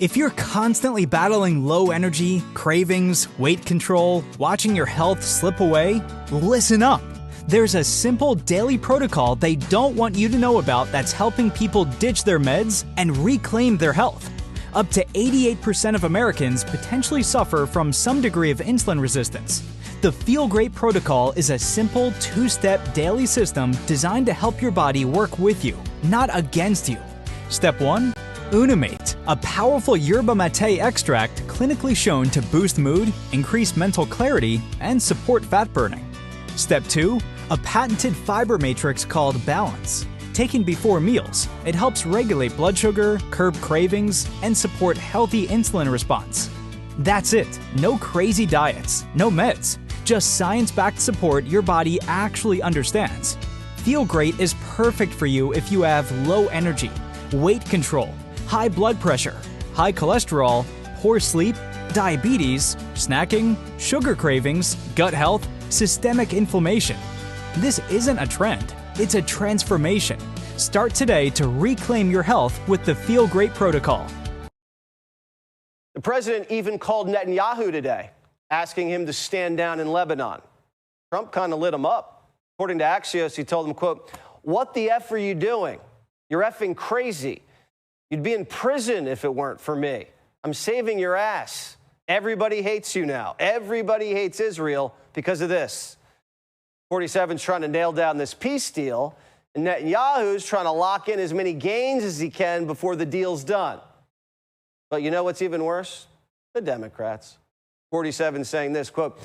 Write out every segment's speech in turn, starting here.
If you're constantly battling low energy, cravings, weight control, watching your health slip away, listen up. There's a simple daily protocol they don't want you to know about that's helping people ditch their meds and reclaim their health. Up to 88% of Americans potentially suffer from some degree of insulin resistance. The Feel Great protocol is a simple 2-step daily system designed to help your body work with you, not against you. Step 1. Unimate, a powerful yerba mate extract clinically shown to boost mood, increase mental clarity, and support fat burning. Step 2. A patented fiber matrix called Balance. Taken before meals, it helps regulate blood sugar, curb cravings, and support healthy insulin response. That's it. No crazy diets, no meds, just science-backed support your body actually understands. Feel Great is perfect for you if you have low energy, weight control, high blood pressure, high cholesterol, poor sleep, diabetes, snacking, sugar cravings, gut health, systemic inflammation. This isn't a trend, it's a transformation. Start today to reclaim your health with the Feel Great protocol. The president even called Netanyahu today, asking him to stand down in Lebanon. Trump kind of lit him up. According to Axios, he told him, quote, "What the F are you doing? You're effing crazy. You'd be in prison if it weren't for me. I'm saving your ass. Everybody hates you now. Everybody hates Israel because of this." 47's trying to nail down this peace deal, and Netanyahu's trying to lock in as many gains as he can before the deal's done. But you know what's even worse? The Democrats. 47 saying this, quote,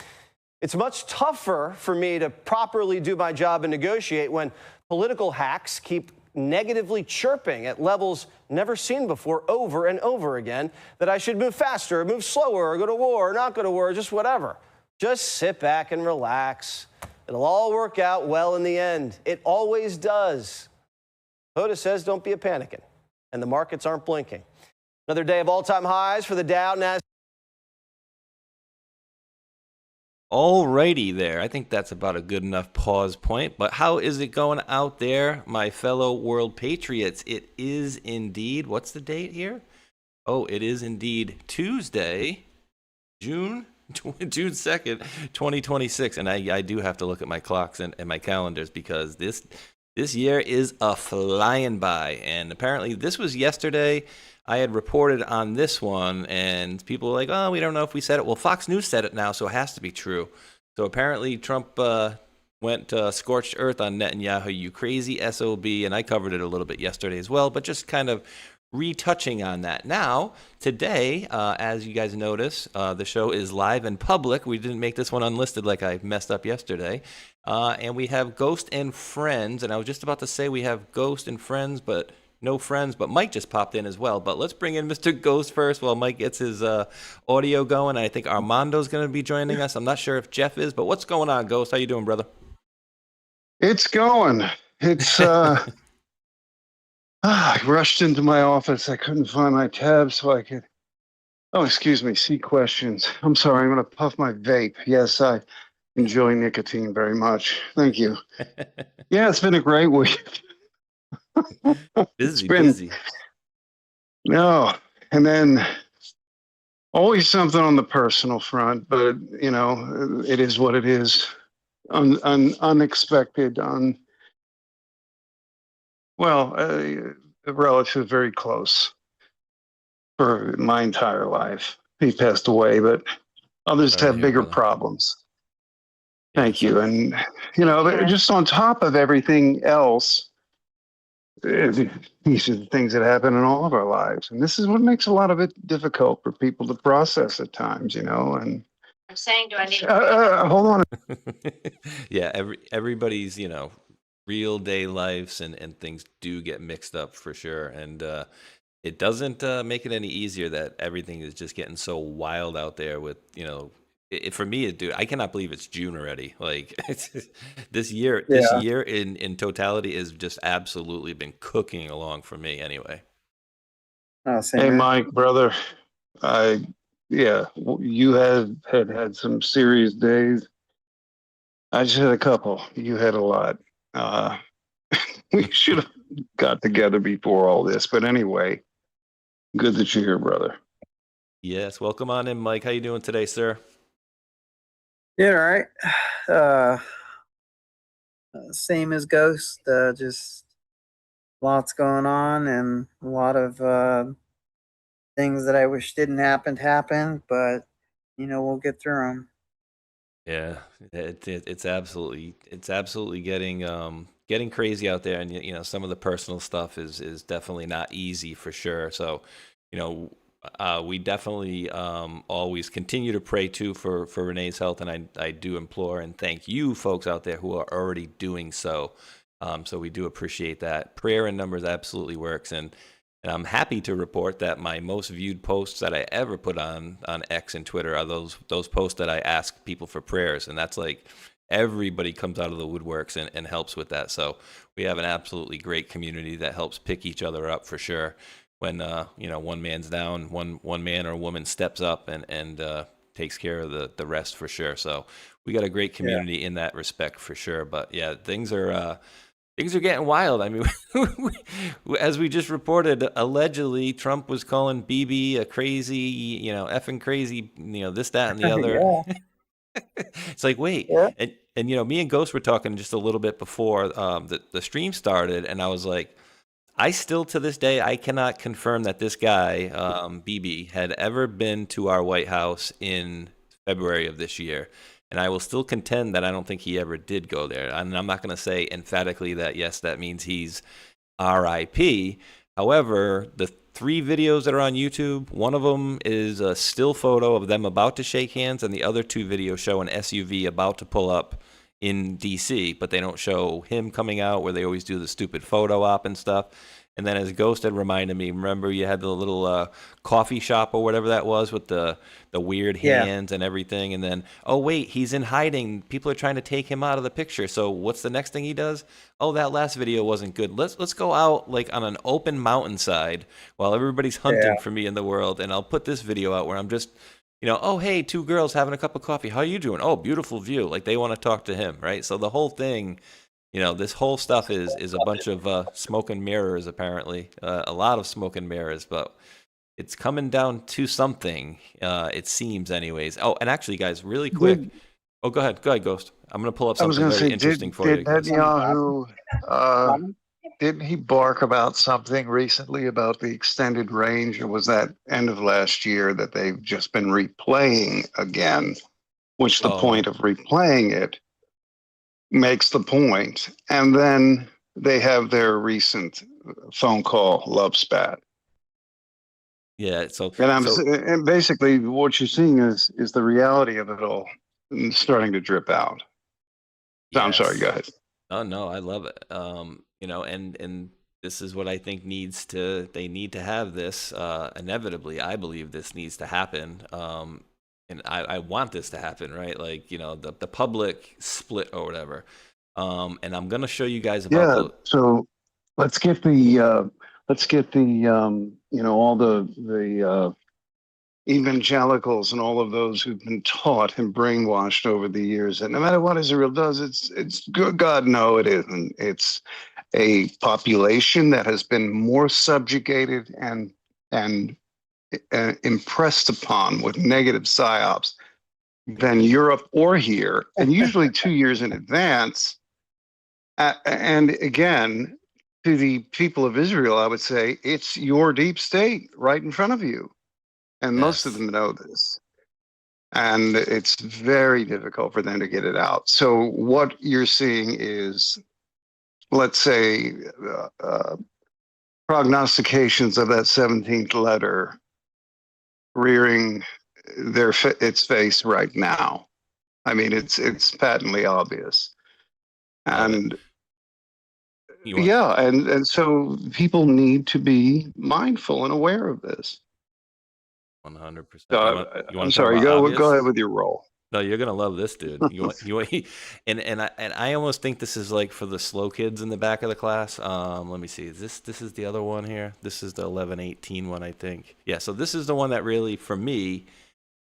"It's much tougher for me to properly do my job and negotiate when political hacks keep negatively chirping at levels never seen before over and over again that I should move faster, or move slower, or go to war, or not go to war, or just whatever. Just sit back and relax. It'll all work out well in the end. It always does." Hoda says don't be a panicking, and the markets aren't blinking. Another day of all-time highs for the Dow, Nasdaq. Alrighty there. I think that's about a good enough pause point. But how is it going out there, my fellow world patriots? It is indeed, what's the date here? Oh, it is indeed Tuesday, June 2nd, 2026. And I do have to look at my clocks and my calendars because this year is a flying by. And apparently this was yesterday. I had reported on this one, and people were like, "Oh, we don't know if we said it." Well, Fox News said it now, so it has to be true. So apparently Trump went scorched earth on Netanyahu, you crazy SOB, and I covered it a little bit yesterday as well, but just kind of retouching on that. Now, today, as you guys notice, the show is live and public. We didn't make this one unlisted like I messed up yesterday. And we have Ghost and Friends, and I was just about to say we have Ghost and Friends, but no friends, but Mike just popped in as well. But let's bring in Mr. Ghost first while Mike gets his audio going. I think Armando's going to be joining us. I'm not sure if Jeff is, but what's going on, Ghost? How you doing, brother? It's going. It's I rushed into my office. I couldn't find my tab so I could, see questions. I'm sorry, I'm going to puff my vape. Yes, I enjoy nicotine very much. Thank you. Yeah, it's been a great week. busy. No, and then always something on the personal front, but it is what it is. Unexpected. A relative very close for my entire life. He passed away, but others have bigger problems. Thank you, and just on top of everything else. These are the things that happen in all of our lives, and this is what makes a lot of it difficult for people to process at times, and I'm saying, do I need hold on. Yeah, everybody's real day lives and things do get mixed up for sure, and it doesn't make it any easier that everything is just getting so wild out there with for me, dude, I cannot believe it's June already. Like this year in totality has just absolutely been cooking along for me anyway. Hey, Mike, brother, you had some serious days. I just had a couple. You had a lot. We should have got together before all this, but anyway, good that you're here, brother. Yes, welcome on in, Mike. How you doing today, sir? Yeah, all right. Uh, Same as Ghost. Just lots going on and a lot of things that I wish didn't happen, but we'll get through them. Yeah, it's absolutely getting crazy out there, and some of the personal stuff is definitely not easy for sure. So, you know, we definitely always continue to pray too for Renee's health, and I do implore and thank you folks out there who are already doing so. So we do appreciate that. Prayer in numbers absolutely works, and I'm happy to report that my most viewed posts that I ever put on X and Twitter are those posts that I ask people for prayers, and that's like everybody comes out of the woodworks and helps with that. So we have an absolutely great community that helps pick each other up for sure. When one man's down, one man or woman steps up and takes care of the rest for sure. So we got a great community in that respect for sure. But yeah, things are getting wild. I mean, as we just reported, allegedly Trump was calling Bibi a crazy, effing crazy, this, that, and the other. It's like, wait, and me and Ghost were talking just a little bit before the stream started, and I was like, I still to this day I cannot confirm that this guy Bibi had ever been to our White House in February of this year. And I will still contend that I don't think he ever did go there. And I'm not going to say emphatically that, yes, that means he's RIP. However, the 3 videos that are on YouTube, one of them is a still photo of them about to shake hands, and the other 2 videos show an SUV about to pull up in DC, but they don't show him coming out where they always do the stupid photo op and stuff. And then as Ghost had reminded me, remember you had the little coffee shop or whatever that was with the weird hands and everything. And then, oh, wait, he's in hiding. People are trying to take him out of the picture. So what's the next thing he does? Oh, that last video wasn't good. Let's go out like on an open mountainside while everybody's hunting for me in the world. And I'll put this video out where I'm just, oh, hey, 2 girls having a cup of coffee. How are you doing? Oh, beautiful view. Like they want to talk to him, right? So the whole thing, this whole stuff is a bunch of smoke and mirrors, apparently. A lot of smoke and mirrors, but it's coming down to something, it seems anyways. Oh, and actually, guys, really quick. Go ahead, Ghost. I'm going to pull up something very interesting for you. Did Netanyahu, didn't he bark about something recently about the extended range, or was that end of last year that they've just been replaying again, which the point of replaying it makes the point, and then they have their recent phone call love spat. Yeah, and basically what you're seeing is the reality of it all starting to drip out. So I'm sorry, go ahead. Oh no, I love it. And this is what I think they need to have this inevitably. I believe this needs to happen. And I want this to happen, right? Like, the public split or whatever. And I'm going to show you guys about so let's get the all the evangelicals and all of those who've been taught and brainwashed over the years that no matter what Israel does, it's good. God, no, it isn't. It's a population that has been more subjugated and impressed upon with negative psyops than Europe or here, and usually 2 years in advance. And again, to the people of Israel, I would say it's your deep state right in front of you. And most of them know this. And it's very difficult for them to get it out. So what you're seeing is, let's say, prognostications of that 17th letter rearing its face right now. I mean, it's patently obvious. And and so people need to be mindful and aware of this. 100%. I'm sorry. Go ahead with your role. No, you're gonna love this, dude. And I almost think this is like for the slow kids in the back of the class. Let me see. This is the other one here. This is the 11:18 one, I think. Yeah. So this is the one that really, for me,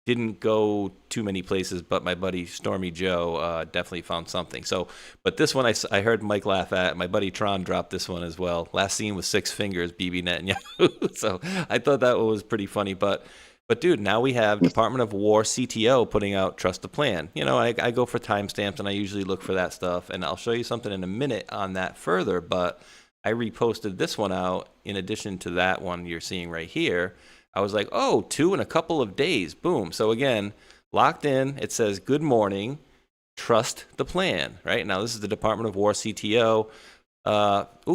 didn't go too many places, but my buddy Stormy Joe definitely found something. So, but this one I heard Mike laugh at. My buddy Tron dropped this one as well. Last seen with 6 fingers, Bibi Netanyahu. So I thought that one was pretty funny, but. But dude, now we have Department of War CTO putting out Trust the Plan. You know, I go for timestamps and I usually look for that stuff, and I'll show you something in a minute on that further, but I reposted this one out in addition to that one you're seeing right here. I was like, oh, 2 in a couple of days. Boom. So again, locked in. It says, good morning. Trust the plan. Right now, this is the Department of War CTO.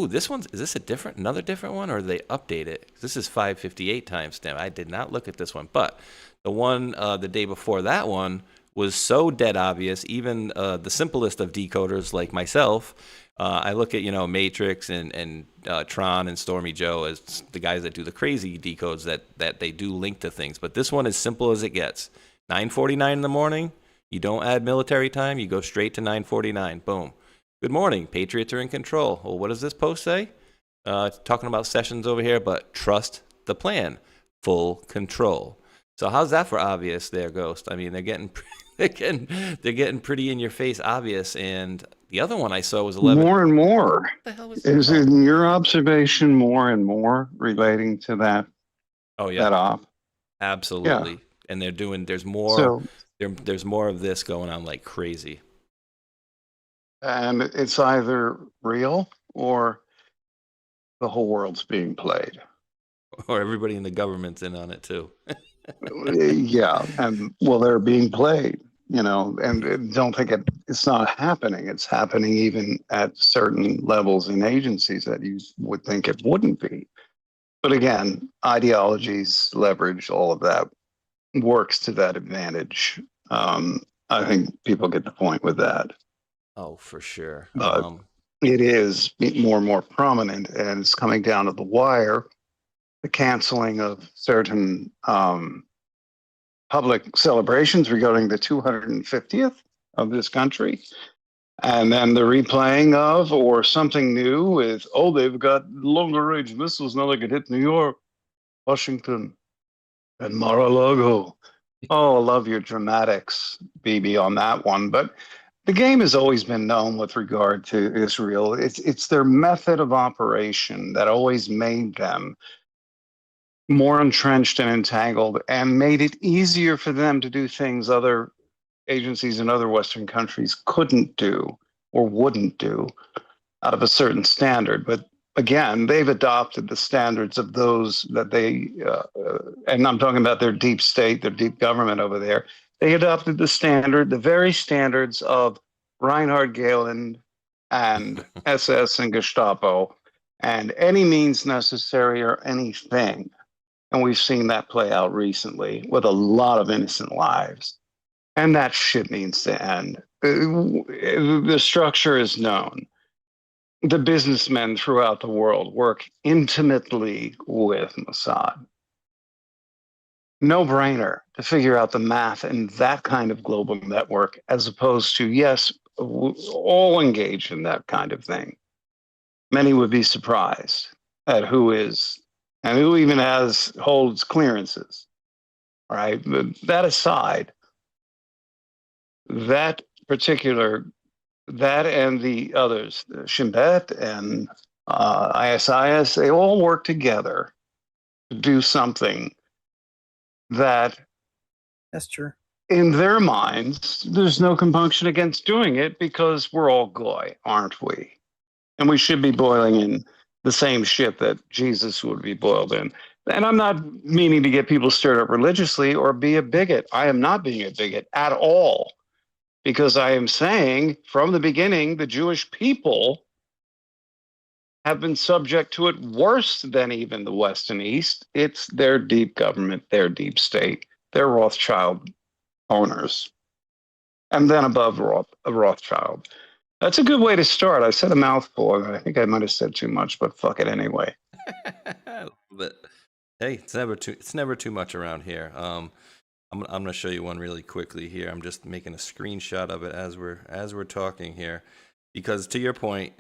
This one's, is this another different one, or did they update it? This is 5:58 timestamp. I did not look at this one, but the one the day before that one was so dead obvious. Even the simplest of decoders like myself, I look at, Matrix and Tron and Stormy Joe as the guys that do the crazy decodes that they do link to things. But this one is simple as it gets. 9:49 in the morning. You don't add military time. You go straight to 9:49. Boom. Good morning. Patriots are in control. Well, what does this post say? It's talking about sessions over here, but trust the plan. Full control. So how's that for obvious there, Ghost? I mean, they're getting pretty in your face obvious. And the other one I saw was 11. More and more. What the hell was Is that? in your observation more and more relating to that? Oh yeah, that op. absolutely. Yeah. And there's more. So, there's more of this going on like crazy. And it's either real or the whole world's being played. Or everybody in the government's in on it too. Yeah, and well, they're being played, and don't think it's not happening. It's happening even at certain levels in agencies that you would think it wouldn't be. But again, ideologies, leverage, all of that works to that advantage. I think people get the point with that. Oh, for sure. It is more and more prominent, and it's coming down to the wire. The canceling of certain public celebrations regarding the 250th of this country, and then the replaying of, or something new with, they've got longer range missiles now, they could hit New York, Washington, and Mar-a-Lago. Oh, I love your dramatics, BB, on that one. But the game has always been known with regard to Israel. It's their method of operation that always made them more entrenched and entangled, and made it easier for them to do things other agencies in other Western countries couldn't do or wouldn't do out of a certain standard. But again, they've adopted the standards of those that they, and I'm talking about their deep state, their deep government over there. They adopted the very standards of Reinhard Gehlen and SS and Gestapo, and any means necessary or anything. And we've seen that play out recently with a lot of innocent lives. And that shit needs to end. The structure is known. The businessmen throughout the world work intimately with Mossad. No-brainer to figure out the math in that kind of global network, as opposed to, yes, all engaged in that kind of thing. Many would be surprised at who is, and who even holds clearances. All right, but that aside, that and the others, Shin Bet and ISIS, they all work together to do something that, That's true. in their minds, there's no compunction against doing it, because we're all goy, aren't we? And we should be boiling in the same shit that Jesus would be boiled in. And I'm not meaning to get people stirred up religiously or be a bigot. I am not being a bigot at all, because I am saying from the beginning, the Jewish people have been subject to it worse than even the West and East. It's their deep government, their deep state, their Rothschild owners, and then above Rothschild. That's a good way to start. I said a mouthful, and I think I might have said too much, but fuck it anyway. But hey, it's never too much around here. I'm going to show you one really quickly here. I'm just making a screenshot of it as we're talking here, because to your point,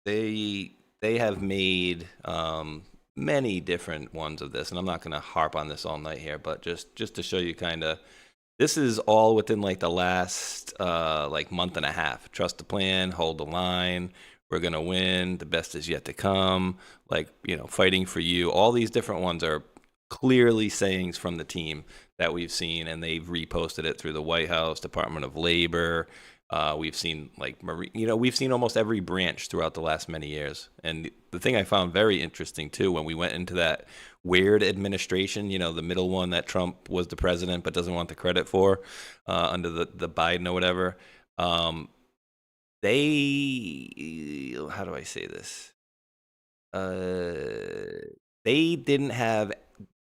they have made many different ones of this, and I'm not going to harp on this all night here, but just to show you kind of, this is all within like the last month and a half. Trust the plan, hold the line, we're going to win, the best is yet to come, fighting for you. All these different ones are clearly sayings from the team that we've seen, and they've reposted it through the White House, Department of Labor. We've seen we've seen almost every branch throughout the last many years. And the thing I found very interesting too, when we went into that weird administration, the middle one that Trump was the president but doesn't want the credit for, under the Biden or whatever. They, how do I say this? They didn't have.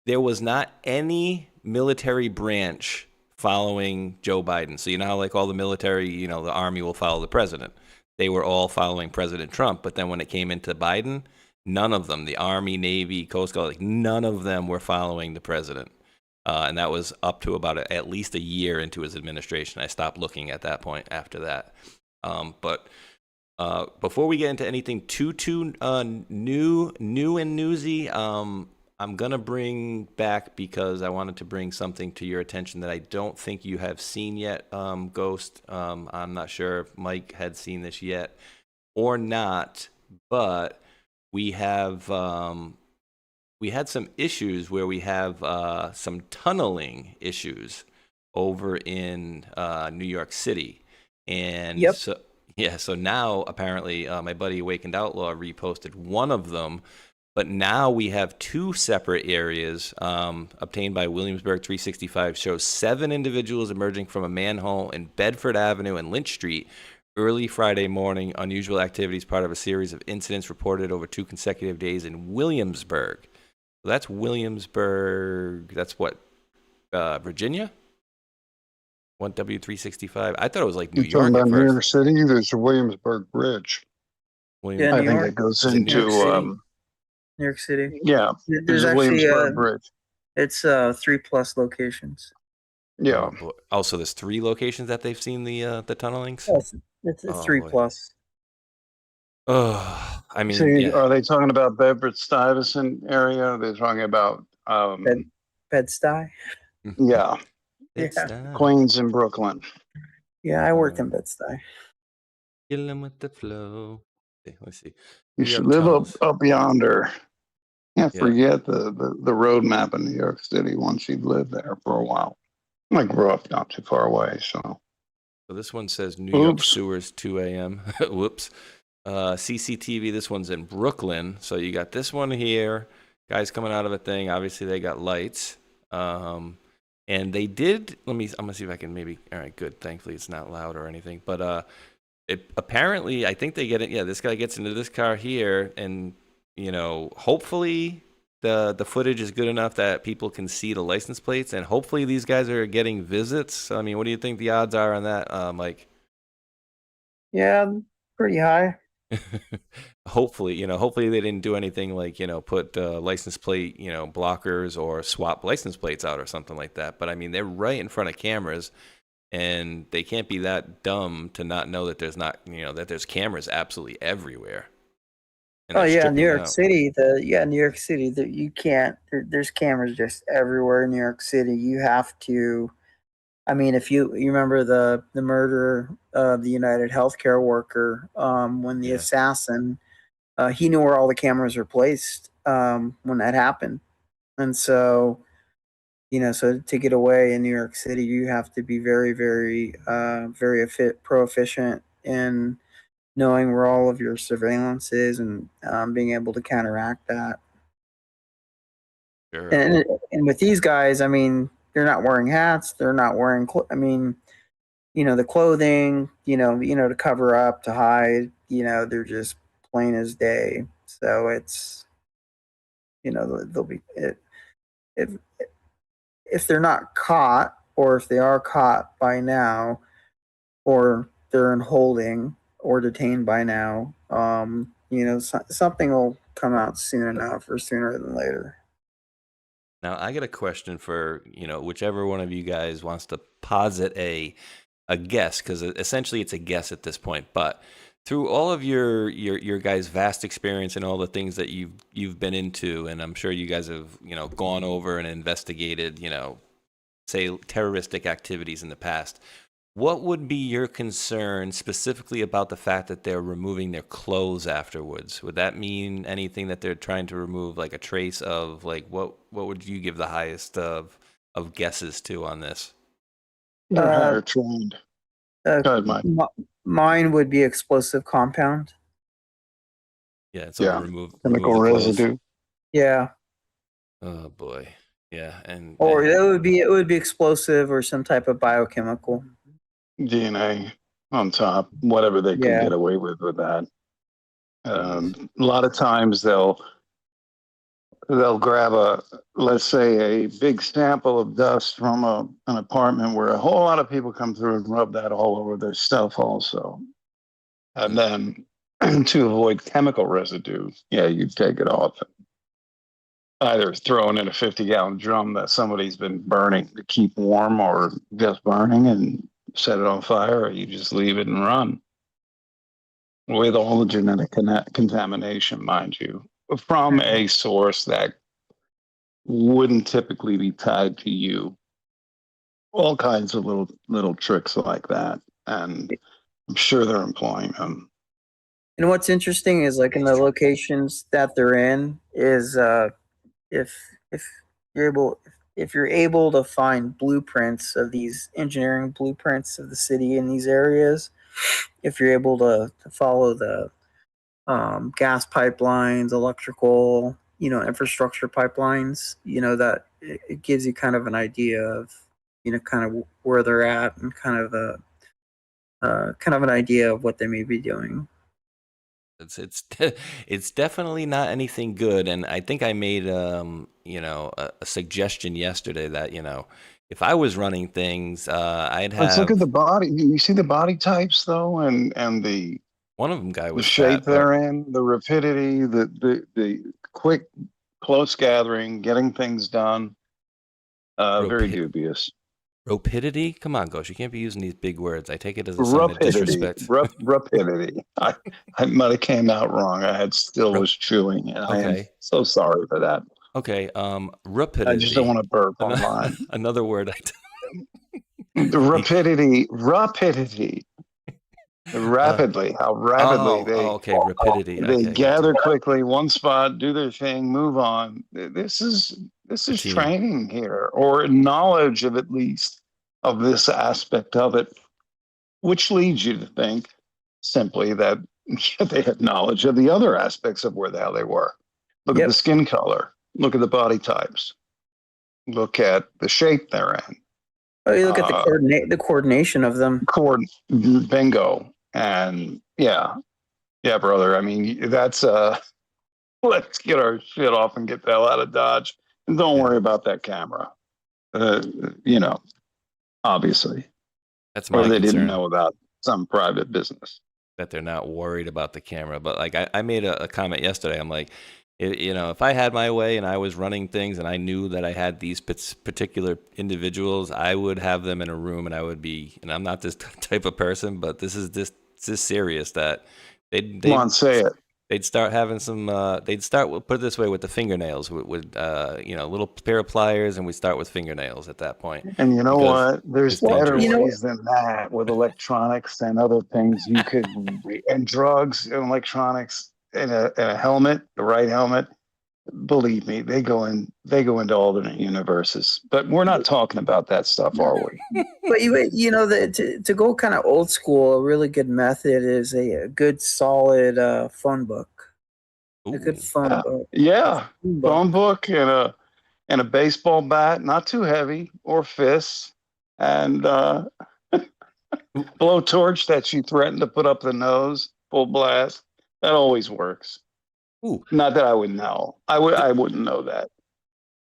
There was not any military branch following Joe Biden. So how like all the military, the army will follow the president. They were all following President Trump. But then when it came into Biden, none of them, the Army, Navy, Coast Guard, none of them were following the president. And that was up to about at least a year into his administration. I stopped looking at that point after that. But before we get into anything too new and newsy, I'm going to bring back, because I wanted to bring something to your attention that I don't think you have seen yet, Ghost. I'm not sure if Mike had seen this yet or not, but we have we had some issues where we have some tunneling issues over in New York City. And Yep. so now apparently my buddy Awakened Outlaw reposted one of them. But now we have two separate areas obtained by Williamsburg 365 shows 7 individuals emerging from a manhole in Bedford Avenue and Lynch Street early Friday morning. Unusual activities, part of a series of incidents reported over 2 consecutive days in Williamsburg. So that's Williamsburg. That's what, Virginia? 1W365. I thought it was like New You're talking York at about New first. York City? There's the Williamsburg Bridge. Yeah, I New think York. it goes Is it New York City? into, New York City. yeah, There's there's a actually Williamsburg Bridge. it's 3+ locations. Yeah. Oh, boy. Also, there's 3 locations that they've seen the tunnelings. Yes, it's Oh, 3+. boy. Oh, I mean, See, yeah. are they talking about Bedford Stuyvesant area? They're talking about, Bed-Stuy. yeah, It's Yeah. time. Queens and Brooklyn. Yeah, I worked in Bed-Stuy. Kill 'em with the flow. Okay, let's see. You New should York live tunnels. up yonder. Can't Yeah. forget the road map in New York City once you've lived there for a while. I grew up not too far away, so. So this one says New York Oops. sewers 2 a.m. Whoops. CCTV, this one's in Brooklyn. So you got this one here. Guys coming out of a thing. Obviously, they got lights. And they did, I'm going to see if I can maybe, all right, good. Thankfully, it's not loud or anything. But it apparently, I think they get it. Yeah, this guy gets into this car here. And, hopefully the footage is good enough that people can see the license plates. And hopefully these guys are getting visits. I mean, what do you think the odds are on that, Mike? Yeah, pretty high. Hopefully they didn't do anything like, put license plate, blockers or swap license plates out or something like that. But I mean, they're right in front of cameras, and they can't be that dumb to not know that there's not, that there's cameras absolutely everywhere. And Oh they're yeah, stripping New it York out. City. New York City. That you can't. There's cameras just everywhere in New York City. You have to. I mean, if you remember the murder of the United Healthcare worker, when the Yeah. assassin, he knew where all the cameras were placed when that happened, and so so to get away in New York City, you have to be very, very, very proficient in knowing where all of your surveillance is and being able to counteract that. Sure. And with these guys, I mean, they're not wearing hats. They're not wearing. I mean, the clothing. To cover up, to hide. They're just plain as day. So it's, they'll be if they're not caught, or if they are caught by now, or they're in holding or detained by now, something will come out soon enough, or sooner than later. Now, I got a question for, whichever one of you guys wants to posit a guess, because essentially it's a guess at this point. But through all of your guys' vast experience and all the things that you've been into, and I'm sure you guys have, gone over and investigated, say terroristic activities in the past, What would be your concern specifically about the fact that they're removing their clothes afterwards? Would that mean anything that they're trying to remove, like a trace of, like, what would you give the highest of guesses to on this? They're Uh, higher trained. uh, Go ahead, Mike. Mine would be explosive compound. Yeah, so Yeah. remove Chemical the clothes. residue. Yeah. Oh boy. Yeah, and Or it would be explosive or some type of biochemical. DNA on top, whatever they could Yeah. get away with that. Jeez. A lot of times they'll grab let's say a big sample of dust from an apartment where a whole lot of people come through and rub that all over their stuff also. And then to avoid chemical residue, yeah, you take it off. Either throw it in a 50-gallon drum that somebody's been burning to keep warm, or just burning and set it on fire, or you just leave it and run with all the genetic contamination, mind you, from a source that wouldn't typically be tied to you. All kinds of little tricks like that, and I'm sure they're employing them. And what's interesting is, like, in the locations that they're in, is if you're able to find blueprints of these engineering blueprints of the city in these areas, if you're able to follow the gas pipelines, electrical, infrastructure pipelines, that it gives you kind of an idea of, kind of where they're at, and kind of an idea of what they may be doing. It's definitely not anything good, and I think I made a suggestion yesterday that if I was running things, I'd have. Let's look at the body. You see the body types though, and the one of them guy was the shape fat, they're in, the rapidity, the quick, close gathering, getting things done. Very dubious. Rapidity? Come on, Ghost. You can't be using these big words. I take it as a sign of disrespect. Rapidity. I might have came out wrong. I was chewing, and I am so sorry for that. Okay. Rapidity. I just don't want to burp online. Another word. Rapidity. Rapidly. How rapidly rapidity. They gather quickly, one spot, do their thing, move on. This is training here, or knowledge of at least of this aspect of it, which leads you to think simply that they had knowledge of the other aspects of where the hell they were. Look at the skin color. Look at the body types. Look at the shape they're in. Oh, you look at the coordination of them. Bingo. And yeah, brother. I mean, that's let's get our shit off and get the hell out of Dodge. And don't worry about that camera. Obviously. That's my or they concern. Didn't know about some private business. That they're not worried about the camera. But like I made a comment yesterday. I'm like, if I had my way and I was running things and I knew that I had these particular individuals, I would have them in a room, and I would be, and I'm not this type of person, but this is serious, that they'd Come on, say it. They'd start having some, put it this way, with the fingernails, with little pair of pliers, and we start with fingernails at that point. And you know what? There's better ways than that with electronics and other things you could, and drugs and electronics in a helmet, the right helmet. Believe me, they go into alternate universes. But we're not talking about that stuff, are we? But to go kind of old school, a really good method is a good solid phone book. Ooh. A good phone book. Yeah, phone book and a baseball bat, not too heavy, or fists, and blowtorch that you threaten to put up the nose, full blast. That always works. Ooh. Not that I would know. I wouldn't know that.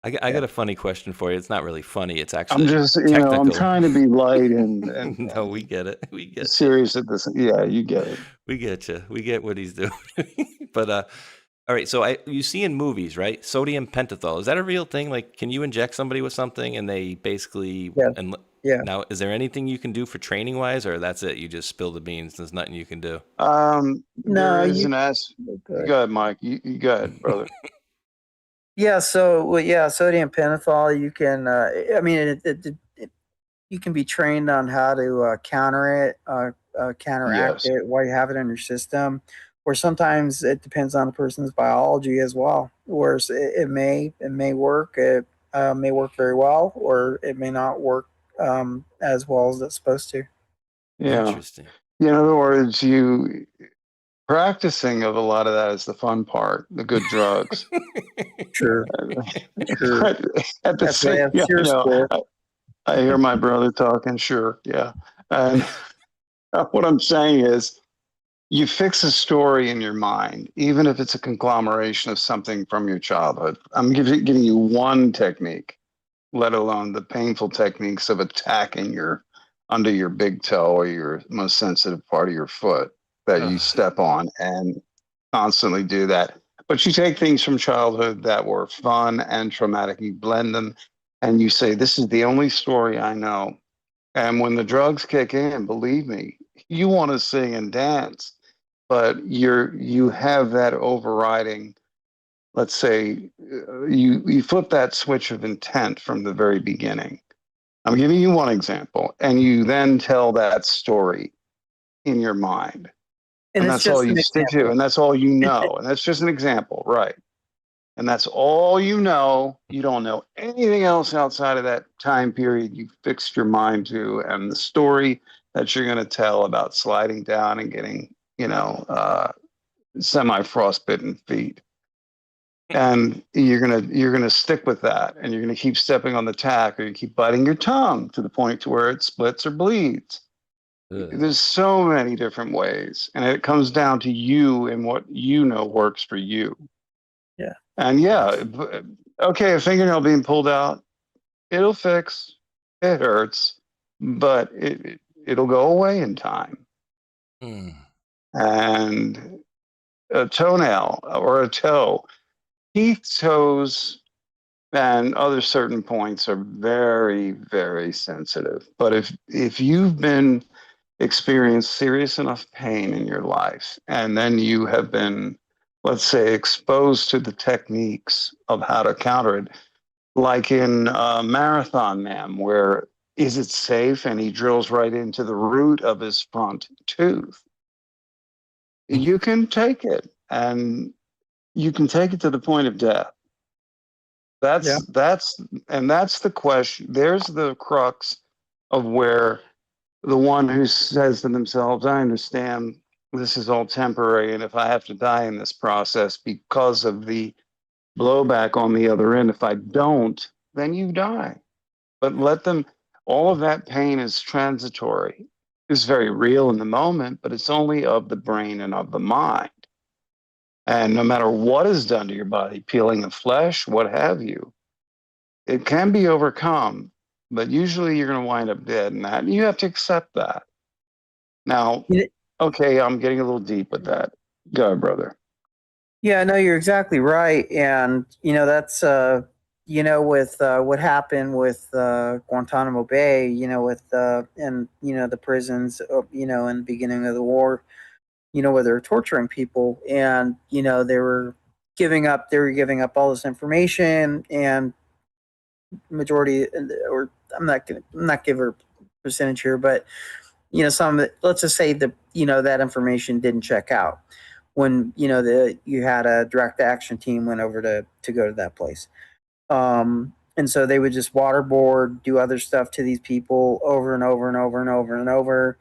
I got a funny question for you. It's not really funny. It's actually I'm just, technical. I'm trying to be light and no, we get it. We get serious at this. Yeah, you get it. We get you. We get what he's doing. But all right. So you see in movies, right? Sodium pentothal. Is that a real thing? Like, can you inject somebody with something and they basically? Yeah. Now, is there anything you can do for training wise, or that's it? You just spill the beans. There's nothing you can do. No, there is an go ahead, Mike. You go ahead, brother. Yeah. So sodium pentothal. You can. you can be trained on how to counter it, counteract Yes. it while you have it in your system. Or sometimes it depends on the person's biology as well. Whereas it may work, it may work very well, or it may not work as well as it's supposed to. Yeah. Interesting. In other words, you practicing of a lot of that is the fun part, the good drugs. Sure, sure. But at the That's why same, that's your school. I hear my brother talking. Sure, yeah. And what I'm saying is, you fix a story in your mind, even if it's a conglomeration of something from your childhood. I'm giving you one technique, let alone the painful techniques of attacking your under your big toe or your most sensitive part of your foot that you Ugh. step on and constantly do that. But you take things from childhood that were fun and traumatic, you blend them, and you say, this is the only story I know. And when the drugs kick in, believe me, you want to sing and dance, but you have that overriding. Let's say you flip that switch of intent from the very beginning. I'm giving you one example, and you then tell that story in your mind, And and it's that's all just you an stick to, example. and that's all you know, and that's just an example, right? And that's all you know. You don't know anything else outside of that time period you fixed your mind to, and the story that you're going to tell about sliding down and getting, semi frostbitten feet. And you're gonna stick with that, and you're gonna keep stepping on the tack, or you keep biting your tongue to the point to where it splits or bleeds. Ugh. There's so many different ways, and it comes down to you and what you know works for you. Yeah. And yeah, Gotcha. okay, a fingernail being pulled out, it'll fix. It hurts, but it'll go away in time. Hmm. And a toenail or a toe, teeth, toes, and other certain points are very, very sensitive. But if you've been experienced serious enough pain in your life, and then you have been, let's say, exposed to the techniques of how to counter it, like in Marathon Man, where is it safe? And he drills right into the root of his front tooth. You can take it, and you can take it to the point of death. Yeah. That's the question. There's the crux of where the one who says to themselves, I understand this is all temporary, and if I have to die in this process because of the blowback on the other end, if I don't, then you die. But let them, all of that pain is transitory. It's very real in the moment, but it's only of the brain and of the mind. And no matter what is done to your body, peeling the flesh, what have you, it can be overcome, but usually you're going to wind up dead in that. And you have to accept that. Now, You- okay, I'm getting a little deep with that. Go ahead, brother. Yeah, no, you're exactly right. And, that's, with what happened with Guantanamo Bay, with, and, the prisons, in the beginning of the war, where they were torturing people, and, they were giving up all this information, and majority, or I'm not giving a percentage here, but, some of it, let's just say that, that information didn't check out when you had a direct action team went over to go to that place, and so they would just waterboard, do other stuff to these people over and over and over and over and over,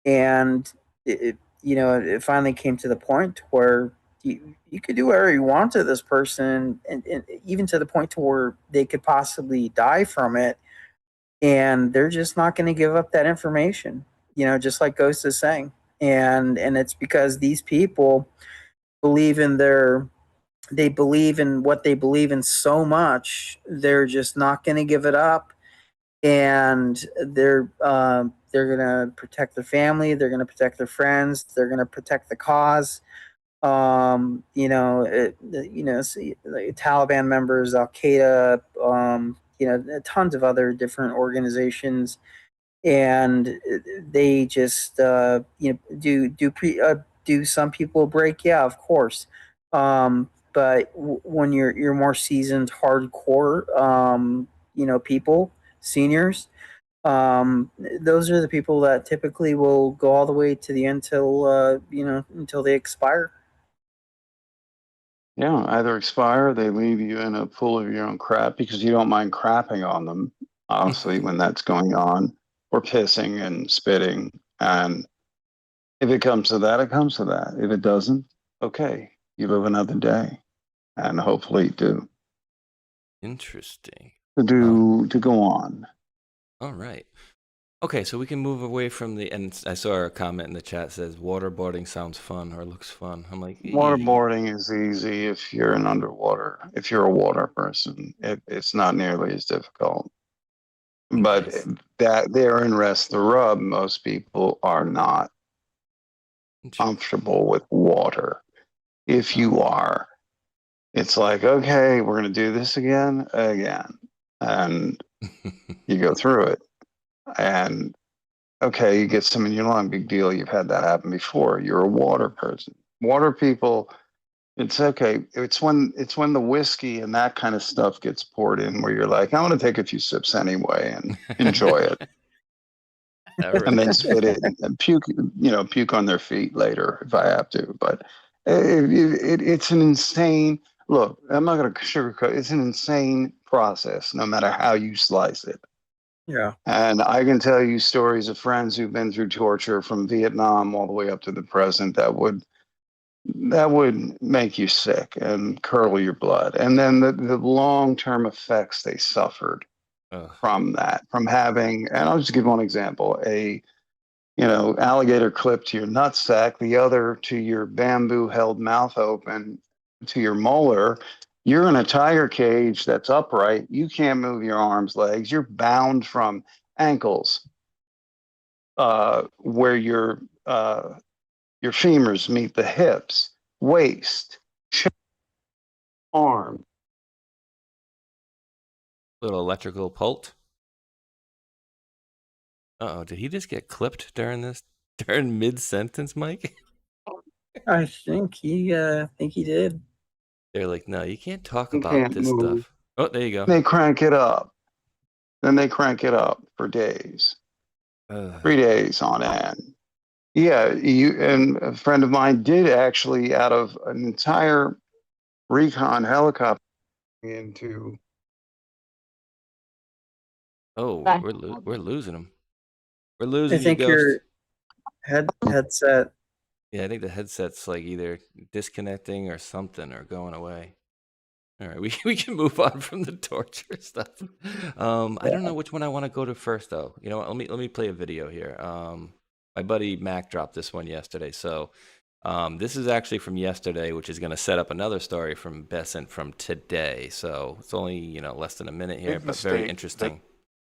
and it finally came to the point where you could do whatever you want to this person, and even to the point to where they could possibly die from it, and they're just not going to give up that information, just like Ghost is saying, and it's because these people believe in they believe in what they believe in so much, they're just not going to give it up, and they're going to protect their family, they're going to protect their friends, they're going to protect the cause. The Taliban members, Al Qaeda, tons of other different organizations, and they just do some people break? Yeah, of course. But when you're more seasoned, hardcore, people, seniors, Those are the people that typically will go all the way to the end till until they expire. Yeah, either expire, or they leave you in a pool of your own crap because you don't mind crapping on them, obviously, when that's going on, or pissing and spitting. And if it comes to that, it comes to that. If it doesn't, okay, you live another day, and hopefully do Interesting. to go on. All right. Okay, so we can move away from the, and I saw a comment in the chat says waterboarding sounds fun or looks fun. I'm like, Waterboarding is easy if you're an underwater. If you're a water person, it's not nearly as difficult. But Nice. that therein rests the rub. Most people are not comfortable with water. If you are, it's like, okay, we're going to do this again. And you go through it. And okay, you get some in your lung, big deal. You've had that happen before. You're a water person. Water people, it's okay. It's when the whiskey and that kind of stuff gets poured in where you're like, I want to take a few sips anyway and enjoy it. And then spit it and puke, puke on their feet later if I have to. But it's an insane look. I'm not going to sugarcoat. It's an insane process, no matter how you slice it. Yeah. And I can tell you stories of friends who've been through torture from Vietnam all the way up to the present that would make you sick and curdle your blood. And then the long-term effects they suffered from that, from having, and I'll just give one example, alligator clip to your nutsack, the other to your bamboo held mouth open to your molar. You're in a tiger cage that's upright. You can't move your arms, legs. You're bound from ankles, where your femurs meet the hips, waist, chest, arm. Little electrical pult. Uh-oh, did he just get clipped during mid-sentence, Mike? I think he did. They're like, no, you can't talk about this move. stuff. Oh, there you go. They crank it up. Then they crank it up for days. 3 days on end. Yeah, and a friend of mine did actually, out of an entire recon helicopter into. Oh, we're losing him. We're losing I think you, Ghost. your headset. Yeah, I think the headset's like either disconnecting or something or going away. All right, we can move on from the torture stuff. I don't know which one I want to go to first, though. You know what? Let me play a video here. My buddy Mac dropped this one yesterday, so this is actually from yesterday, which is going to set up another story from Besant from today. So it's only less than a minute here, but very interesting.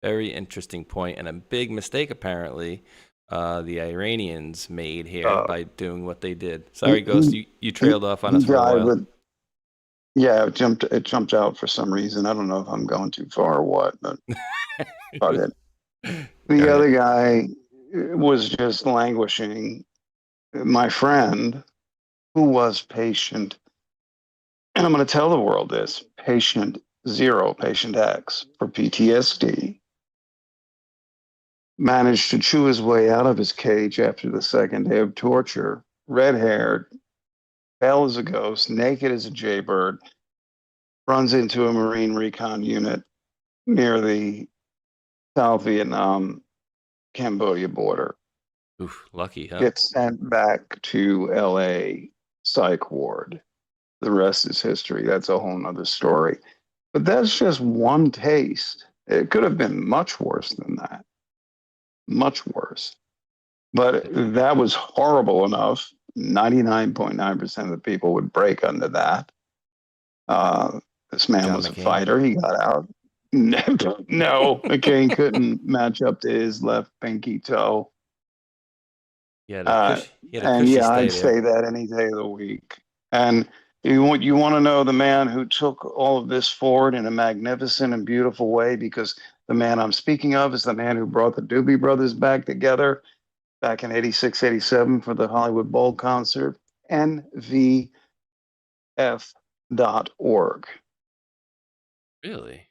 Very interesting point, and a big mistake apparently the Iranians made here by doing what they did. Sorry, Ghost, you trailed off on us for a while. Yeah, it jumped out for some reason. I don't know if I'm going too far or what, but fuck it. The other guy was just languishing. My friend, who was patient, and I'm going to tell the world this, patient 0, patient X for PTSD, managed to chew his way out of his cage after the second day of torture, red-haired, pale as a ghost, naked as a jaybird, runs into a Marine recon unit near the South Vietnam Cambodia border. Oof, lucky, huh? Gets sent back to LA psych ward. The rest is history. That's a whole nother story. But that's just one taste. It could have been much worse than that. Much worse. But that was horrible enough. 99.9% of the people would break under that. This man was a fighter. He got out. No, McCain couldn't match up to his left pinky toe. I'd say that any day of the week. And you want to know the man who took all of this forward in a magnificent and beautiful way, because the man I'm speaking of is the man who brought the Doobie Brothers back together back in 86, 87 for the Hollywood Bowl concert, nvf.org. Really?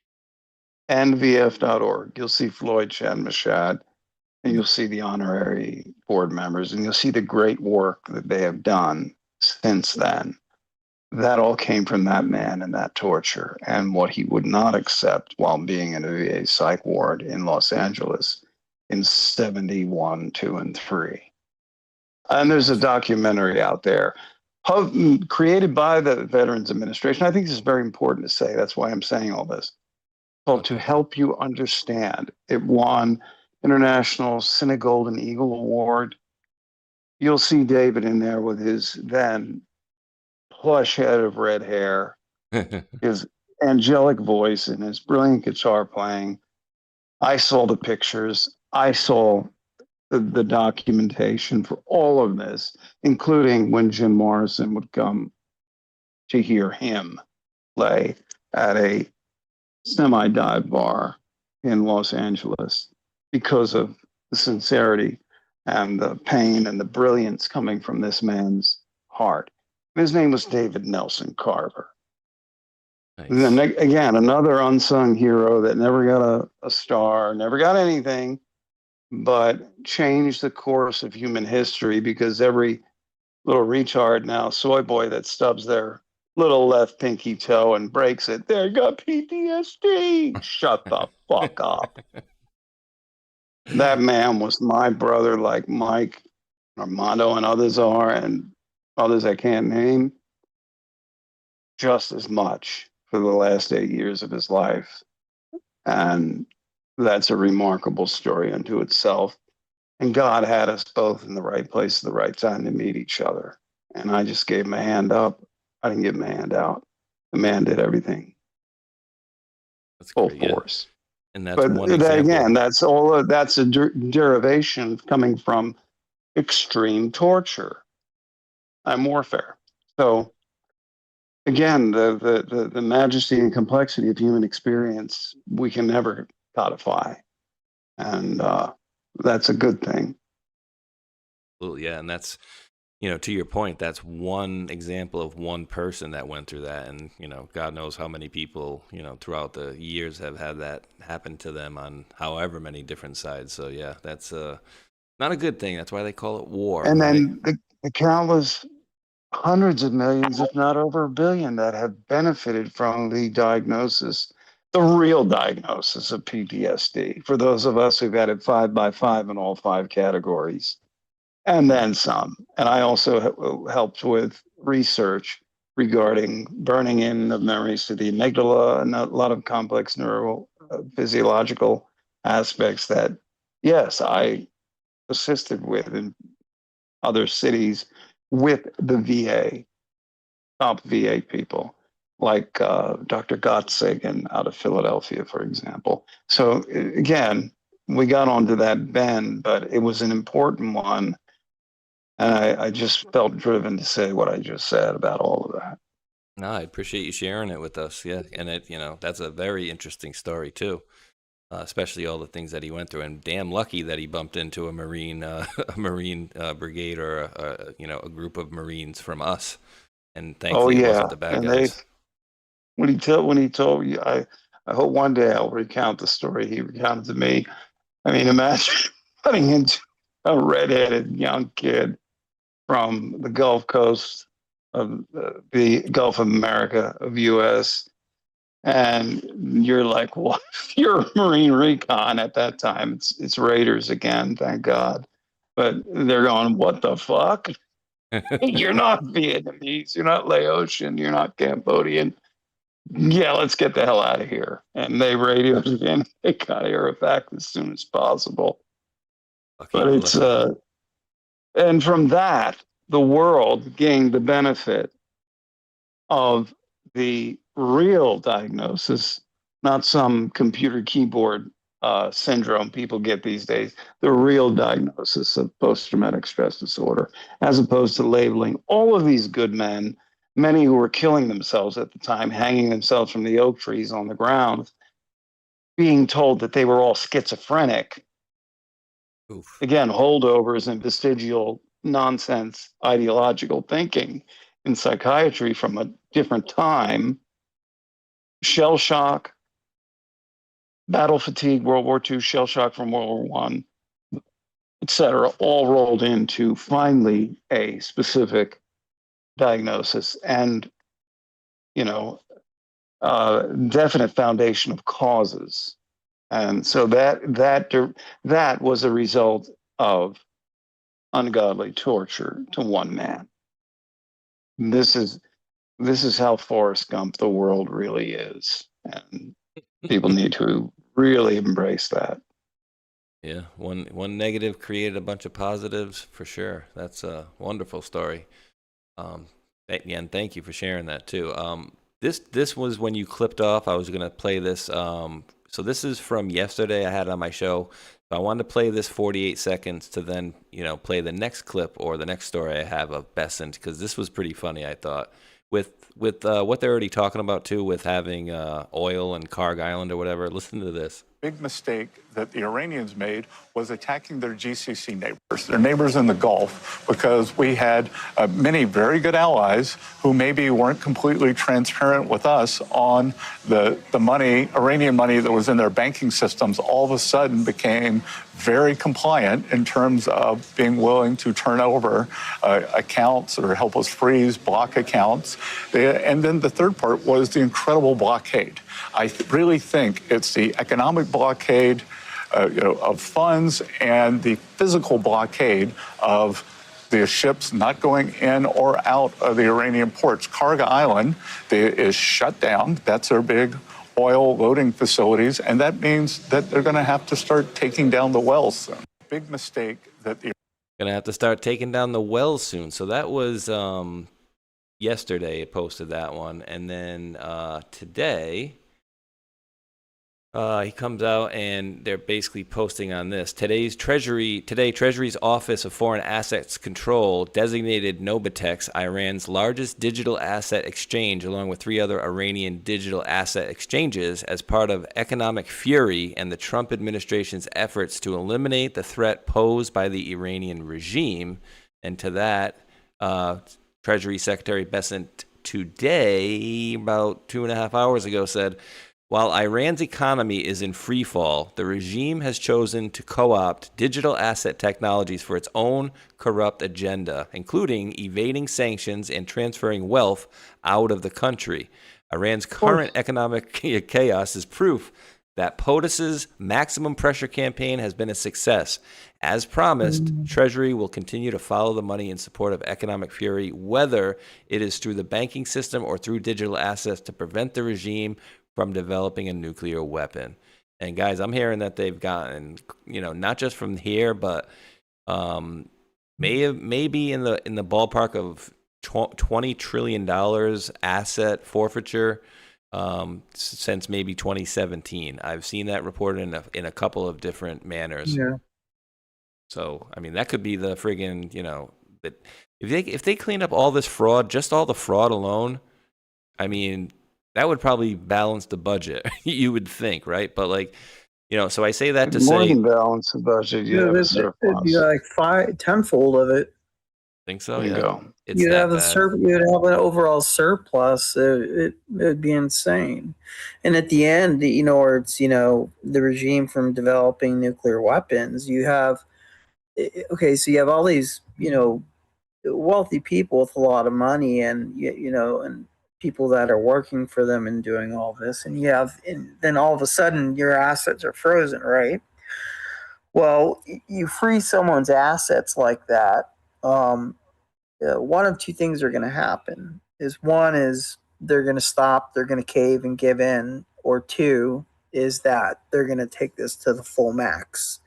nvf.org. You'll see Floyd Chadmashad, and you'll see the honorary board members, and you'll see the great work that they have done since then. That all came from that man and that torture and what he would not accept while being in a VA psych ward in Los Angeles in 71, 2, and 3. And there's a documentary out there created by the Veterans Administration. I think this is very important to say. That's why I'm saying all this. Called To Help You Understand. It won International Cine Golden Eagle Award. You'll see David in there with his then plush head of red hair, his angelic voice, and his brilliant guitar playing. I saw the pictures. I saw the documentation for all of this, including when Jim Morrison would come to hear him play at a semi-dive bar in Los Angeles because of the sincerity and the pain and the brilliance coming from this man's heart. His name was David Nelson Carver. Nice. Then again, another unsung hero that never got a star, never got anything, but changed the course of human history because every little retard now, soy boy that stubs their little left pinky toe and breaks it, they got PTSD. Shut the fuck up. That man was my brother, like Mike, Armando, and others are, and others I can't name, just as much for the last 8 years of his life. And that's a remarkable story unto itself. And God had us both in the right place at the right time to meet each other. And I just gave him a hand up. I didn't give him a hand out. The man did everything. That's full great, force. Yeah. And that's but one that, example. again, that's a derivation coming from extreme torture and warfare. So again, the majesty and complexity of human experience we can never codify, and that's a good thing. Absolutely, yeah, and that's, to your point, that's one example of one person that went through that, and God knows how many people throughout the years have had that happen to them on however many different sides. So yeah, that's not a good thing. That's why they call it war. And right? then the countless hundreds of millions, if not over a billion, that have benefited from the diagnosis, the real diagnosis of PTSD, for those of us who've had it 5 by 5 in all 5 categories, and then some. And I also helped with research regarding burning in of memories to the amygdala and a lot of complex neurophysiological aspects that, yes, I assisted with in other cities with the VA, top VA people, like Dr. Gottsagen out of Philadelphia, for example. So again, we got onto that bend, but it was an important one. And I just felt driven to say what I just said about all of that. No, I appreciate you sharing it with us. Yeah, and that's a very interesting story too. Especially all the things that he went through, and damn lucky that he bumped into a Marine, brigade or a group of Marines from us, and thankfully it wasn't the bad guys. When he told you, I hope one day I'll recount the story he recounted to me. I mean, imagine running into a redheaded young kid from the Gulf Coast of the Gulf of America of U.S. And you're like, well, you're a Marine recon at that time. It's Raiders again, thank God. But they're going, what the fuck? You're not Vietnamese. You're not Laotian. You're not Cambodian. Yeah, let's get the hell out of here. And they radioed again. They got aerovac as soon as possible. But it's and from that, the world gained the benefit of the real diagnosis, not some computer keyboard syndrome people get these days, the real diagnosis of post-traumatic stress disorder, as opposed to labeling all of these good men, many who were killing themselves at the time, hanging themselves from the oak trees on the ground, being told that they were all schizophrenic. Oof. Again, holdovers and vestigial nonsense ideological thinking in psychiatry from a different time. Shell shock, battle fatigue, World War II, shell shock from World War One, et cetera, all rolled into finally a specific diagnosis and, definite foundation of causes. And so that was a result of ungodly torture to one man. This is how Forrest Gump the world really is, and people need to really embrace that. Yeah, one negative created a bunch of positives for sure. That's a wonderful story. Again, thank you for sharing that too. This was when you clipped off. I was gonna play this. So this is from yesterday. I had it on my show. So I wanted to play this 48 seconds to then play the next clip or the next story I have of Besant, because this was pretty funny. I thought with what they're already talking about too, with having oil and Karg Island or whatever. Listen to this. Big mistake that the Iranians made was attacking their GCC neighbors, their neighbors in the Gulf, because we had many very good allies who maybe weren't completely transparent with us on the money, Iranian money that was in their banking systems, all of a sudden became very compliant in terms of being willing to turn over accounts or help us freeze, block accounts. And then the third part was the incredible blockade. I really think it's the economic blockade of funds and the physical blockade of the ships not going in or out of the Iranian ports. Karg Island is shut down. That's their big oil loading facilities, and that means that they're going to have to start taking down the wells soon. Big mistake that the Going to have to start taking down the wells soon. So that was yesterday. It posted that one, and then today. He comes out and they're basically posting on this. Today, Treasury's Office of Foreign Assets Control designated Nobatex Iran's largest digital asset exchange, along with 3 other Iranian digital asset exchanges, as part of economic fury and the Trump administration's efforts to eliminate the threat posed by the Iranian regime. And to that, Treasury Secretary Besant today, about 2.5 hours ago, said, while Iran's economy is in free fall, the regime has chosen to co-opt digital asset technologies for its own corrupt agenda, including evading sanctions and transferring wealth out of the country. Iran's current economic chaos is proof that POTUS's maximum pressure campaign has been a success. As promised, Treasury will continue to follow the money in support of economic fury, whether it is through the banking system or through digital assets, to prevent the regime from developing a nuclear weapon. And guys, I'm hearing that they've gotten, not just from here, but maybe in the ballpark of $20 trillion asset forfeiture since maybe 2017. I've seen that reported in a couple of different manners. Yeah. So I mean, that could be the friggin', that if they clean up all this fraud, just all the fraud alone, I mean, that would probably balance the budget, you would think, right? But so I say that to More say, than balance the budget, you have a it'd be surplus. like tenfold of it. think so. There you Yeah, go. it's You'd that have bad. you'd have an overall surplus. It'd be insane. And at the end, or it's the regime from developing nuclear weapons. You have so you have all these wealthy people with a lot of money, and and people that are working for them and doing all this, and then all of a sudden your assets are frozen, right? Well, you freeze someone's assets like that. One of two things are going to happen. One is they're going to stop, they're going to cave and give in, or two is that they're going to take this to the full max,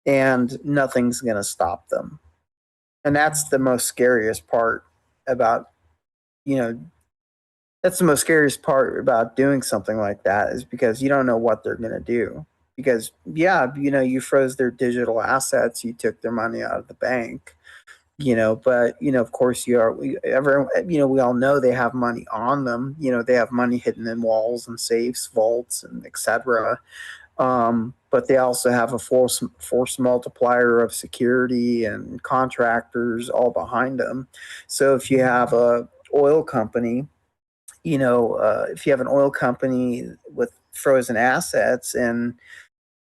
and nothing's going to stop them. And that's the most scariest part about doing something like that, is because you don't know what they're going to do. Because you froze their digital assets, you took their money out of the bank, but of course we all know they have money on them. They have money hidden in walls and safes, vaults, and etc. But they also have a force multiplier of security and contractors all behind them. So if you have a oil company, if you have an oil company with frozen assets, and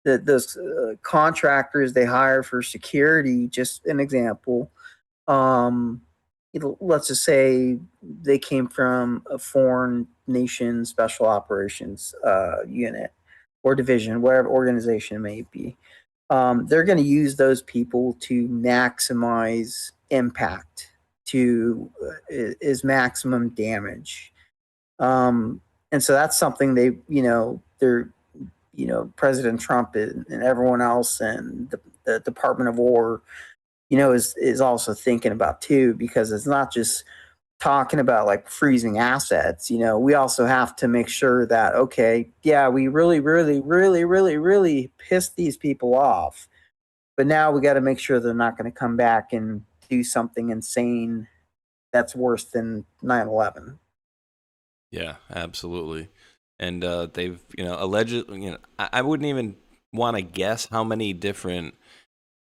those contractors they hire for security. Just an example. Let's just say they came from a foreign nation special operations unit or division, whatever organization it may be. They're going to use those people to maximize impact, to is maximum damage. And so that's something President Trump and everyone else and the Department of War, is also thinking about too, because it's not just talking about like freezing assets. We also have to make sure that, okay, yeah, we really, really, really, really, really pissed these people off, but now we got to make sure they're not going to come back and do something insane that's worse than 9/11. Yeah, absolutely. And they've, allegedly, I wouldn't even want to guess how many different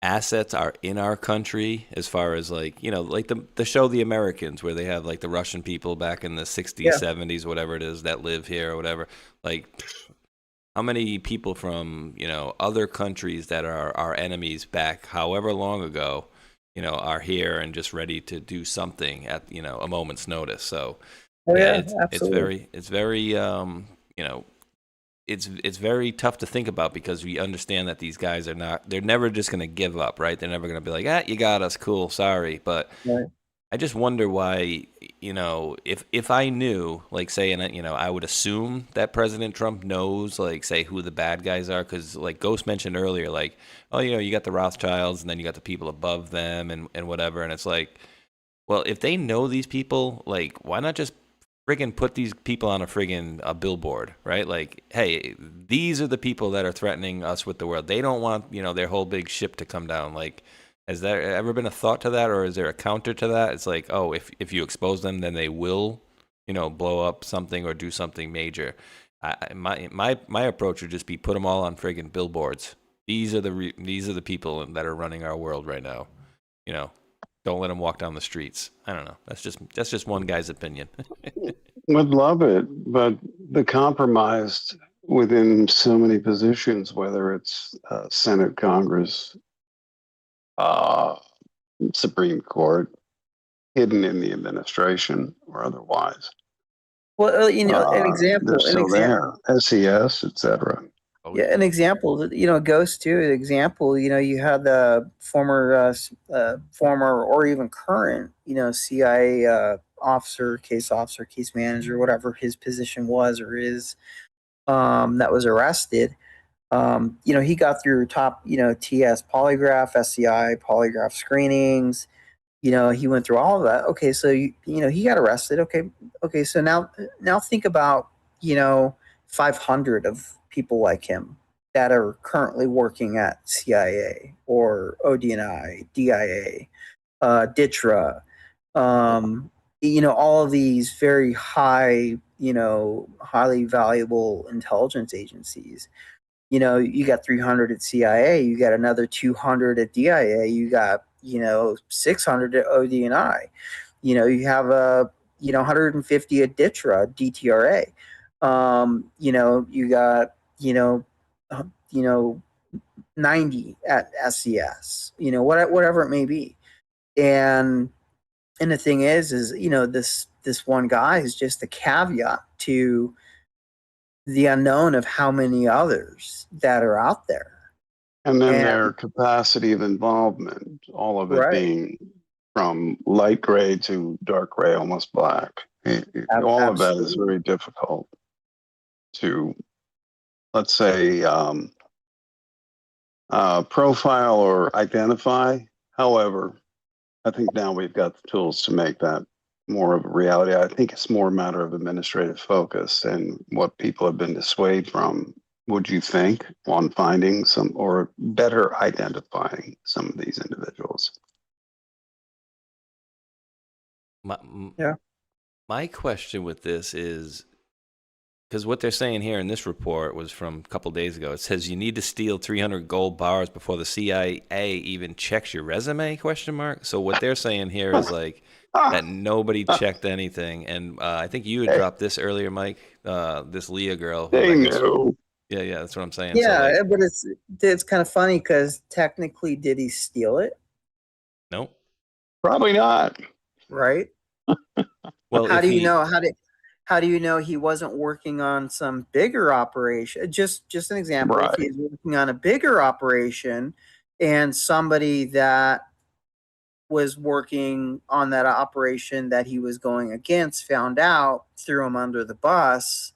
assets are in our country, as far as like the show The Americans, where they have like the Russian people back in the 60s, Yeah. 70s, whatever it is, that live here or whatever. Like, how many people from other countries that are our enemies back however long ago are here and just ready to do something at a moment's notice. So Absolutely. it's very it's very tough to think about, because we understand that these guys they're never just going to give up, right? They're never going to be like, you got us, cool, sorry. But Right. I just wonder why, if I knew, like, say, and I would assume that President Trump knows, like, say, who the bad guys are, because, like Ghost mentioned earlier, like, oh, you got the Rothschilds, and then you got the people above them, and whatever, and it's like, well, if they know these people, like, why not just friggin' put these people on a billboard, right? Like, hey, these are the people that are threatening us with the world. They don't want, their whole big ship to come down. Like, has there ever been a thought to that, or is there a counter to that? It's like, oh, if you expose them, then they will, blow up something or do something major. My approach would just be put them all on friggin' billboards. These are the people that are running our world right now. Don't let them walk down the streets. I don't know. That's just one guy's opinion. Would love it, but the compromise within so many positions, whether it's Senate, Congress, Supreme Court, hidden in the administration or otherwise, Well, an they're example, still there. SES, etc. Oh, yeah, an example that goes to an example. You had the former or even current CIA officer, case manager, whatever his position was or is, that was arrested. He got through top TS polygraph, SCI polygraph screenings. He went through all of that. Okay, so he got arrested. Okay, so now think about 500 of people like him that are currently working at CIA or ODNI, DIA, DITRA, all of these very high, highly valuable intelligence agencies. You got 300 at CIA, you got another 200 at DIA, you got 600 at ODNI, you have 150 at DTRA, you got 90 at SCS, whatever it may be. And the thing is this one guy is just a caveat to the unknown of how many others that are out there. And then their capacity of involvement, all of it Right. being from light gray to dark gray, almost black. All of that is very difficult to, let's say, profile or identify. However, I think now we've got the tools to make that more of a reality. I think it's more a matter of administrative focus and what people have been dissuaded from, would you think, on finding some or better identifying some of these individuals. My question with this is, Because what they're saying here in this report was from a couple days ago. It says you need to steal 300 gold bars before the CIA even checks your resume? Question mark. So what they're saying here is like that nobody checked anything. And I think you had dropped this earlier, Mike. This Leah girl. They knew. Yeah, that's what I'm saying. Yeah, so, like, but it's kind of funny because technically, did he steal it? nope. Probably not. Right. Well, How do you know? How do you know he wasn't working on some bigger operation? Just an example. Right. If he's working on a bigger operation, and somebody that was working on that operation that he was going against found out, threw him under the bus,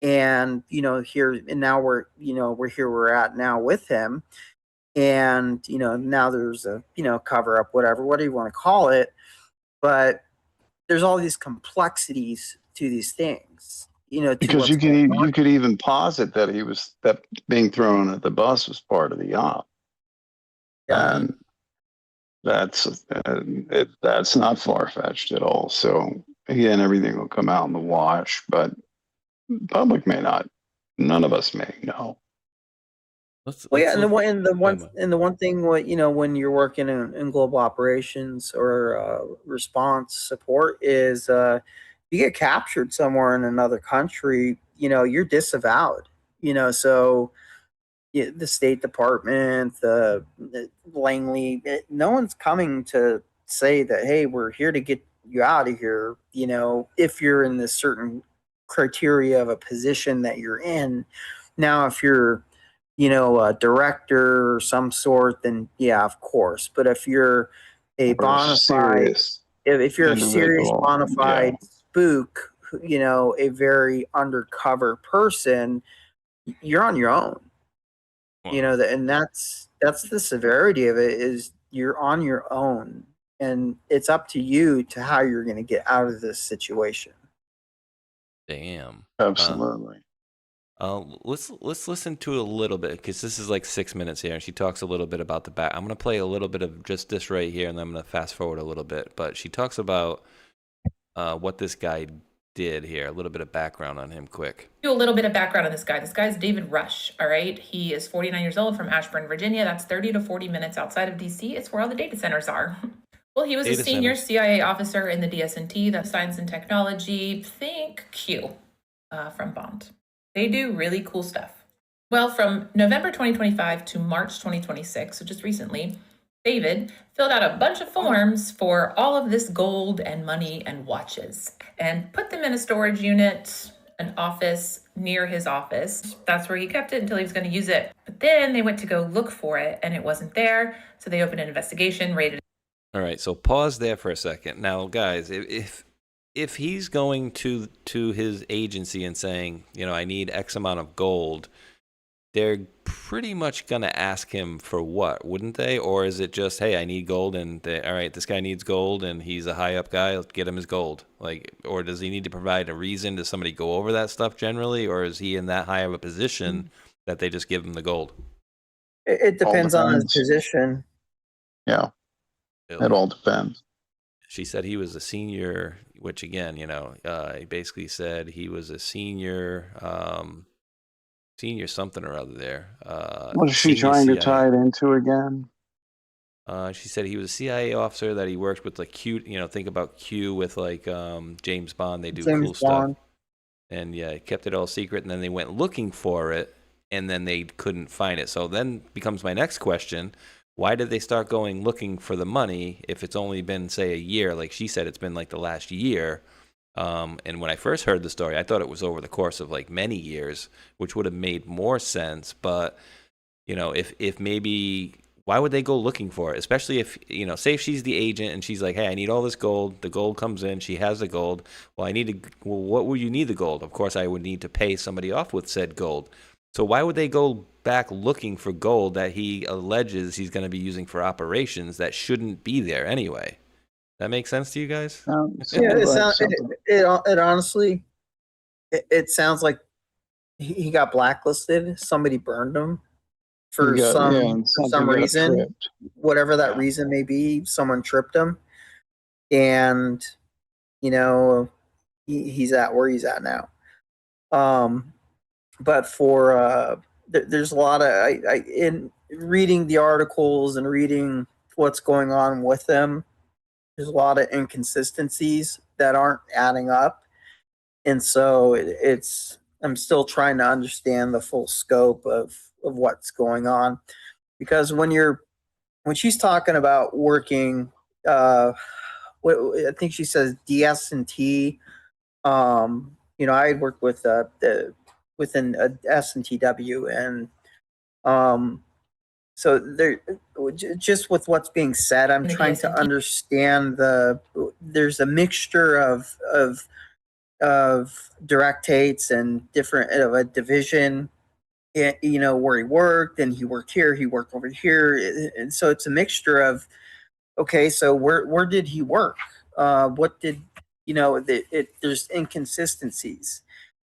and here and now we're here we're at now with him, and now there's a cover up, whatever do you want to call it, but there's all these complexities to these things, Because you could even posit that being thrown at the bus was part of the op. Yeah. And that's not far-fetched at all. So again, everything will come out in the wash, but the public may not. None of us may know. And the one thing, when you're working in global operations or response support is you get captured somewhere in another country, you're disavowed. So the State Department, the Langley, no one's coming to say that, hey, we're here to get you out of here. If you're in this certain criteria of a position that you're in. Now, if you're a director or some sort, then yeah, of course. But if you're a bona fide, if you're a serious bona fide spook, a very undercover person, you're on your own. Wow. And that's the severity of it, is you're on your own, and it's up to you to how you're going to get out of this situation. Damn. Absolutely. Let's listen to a little bit, because this is like 6 minutes here, and she talks a little bit about the back. I'm going to play a little bit of just this right here, and then I'm going to fast forward a little bit. But she talks about what this guy did here, a little bit of background on him quick. Do a little bit of background on this guy. This guy's David Rush, all right? He is 49 years old, from Ashburn, Virginia. That's 30 to 40 minutes outside of D.C. It's where all the data centers are. Well, he was a senior CIA officer in the DS&T, the Science and Technology, think Q, from Bond. They do really cool stuff. Well, from November 2025 to March 2026, so just recently, David filled out a bunch of forms for all of this gold and money and watches and put them in a storage unit, an office near his office. That's where he kept it until he was going to use it. But then they went to go look for it and it wasn't there. So they opened an investigation, raided it. All right, so pause there for a second. Now, guys, if he's going to his agency and saying, I need X amount of gold, they're pretty much going to ask him for what, wouldn't they? Or is it just, hey, I need gold, and all right, this guy needs gold, and he's a high up guy, let's get him his gold? Or does he need to provide a reason? Does somebody go over that stuff generally, or is he in that high of a position that they just give him the gold? It depends on his position. Yeah, it all depends. She said he was a senior, which again, he basically said he was a senior something or other there. What is she trying to tie it into again? She said he was a CIA officer that he worked with, like Q. Think about Q with like James Bond. They do cool stuff. And yeah, kept it all secret. And then they went looking for it, and then they couldn't find it. So then becomes my next question: why did they start going looking for the money if it's only been, say, a year? Like she said, it's been like the last year. And when I first heard the story, I thought it was over the course of like many years, which would have made more sense. But, if maybe, why would they go looking for it? Especially if, say if she's the agent and she's like, hey, I need all this gold. The gold comes in. She has the gold. Well, what would you need the gold? Of course, I would need to pay somebody off with said gold. So why would they go back looking for gold that he alleges he's going to be using for operations that shouldn't be there anyway? That makes sense to you guys? It honestly, it sounds like he got blacklisted. Somebody burned him for some reason, tripped. Whatever that reason may be. Someone tripped him, and he's at where he's at now. But for there's a lot of in reading the articles and reading what's going on with them, there's a lot of inconsistencies that aren't adding up, and so it's I'm still trying to understand the full scope of what's going on, because when she's talking about working, I think she says DS&T. I worked with within a S&TW, and so there, just with what's being said, I'm trying to understand there's a mixture of directates and different of a division, where he worked, and he worked here, he worked over here, and so it's a mixture of, okay, so where did he work? What did there's inconsistencies,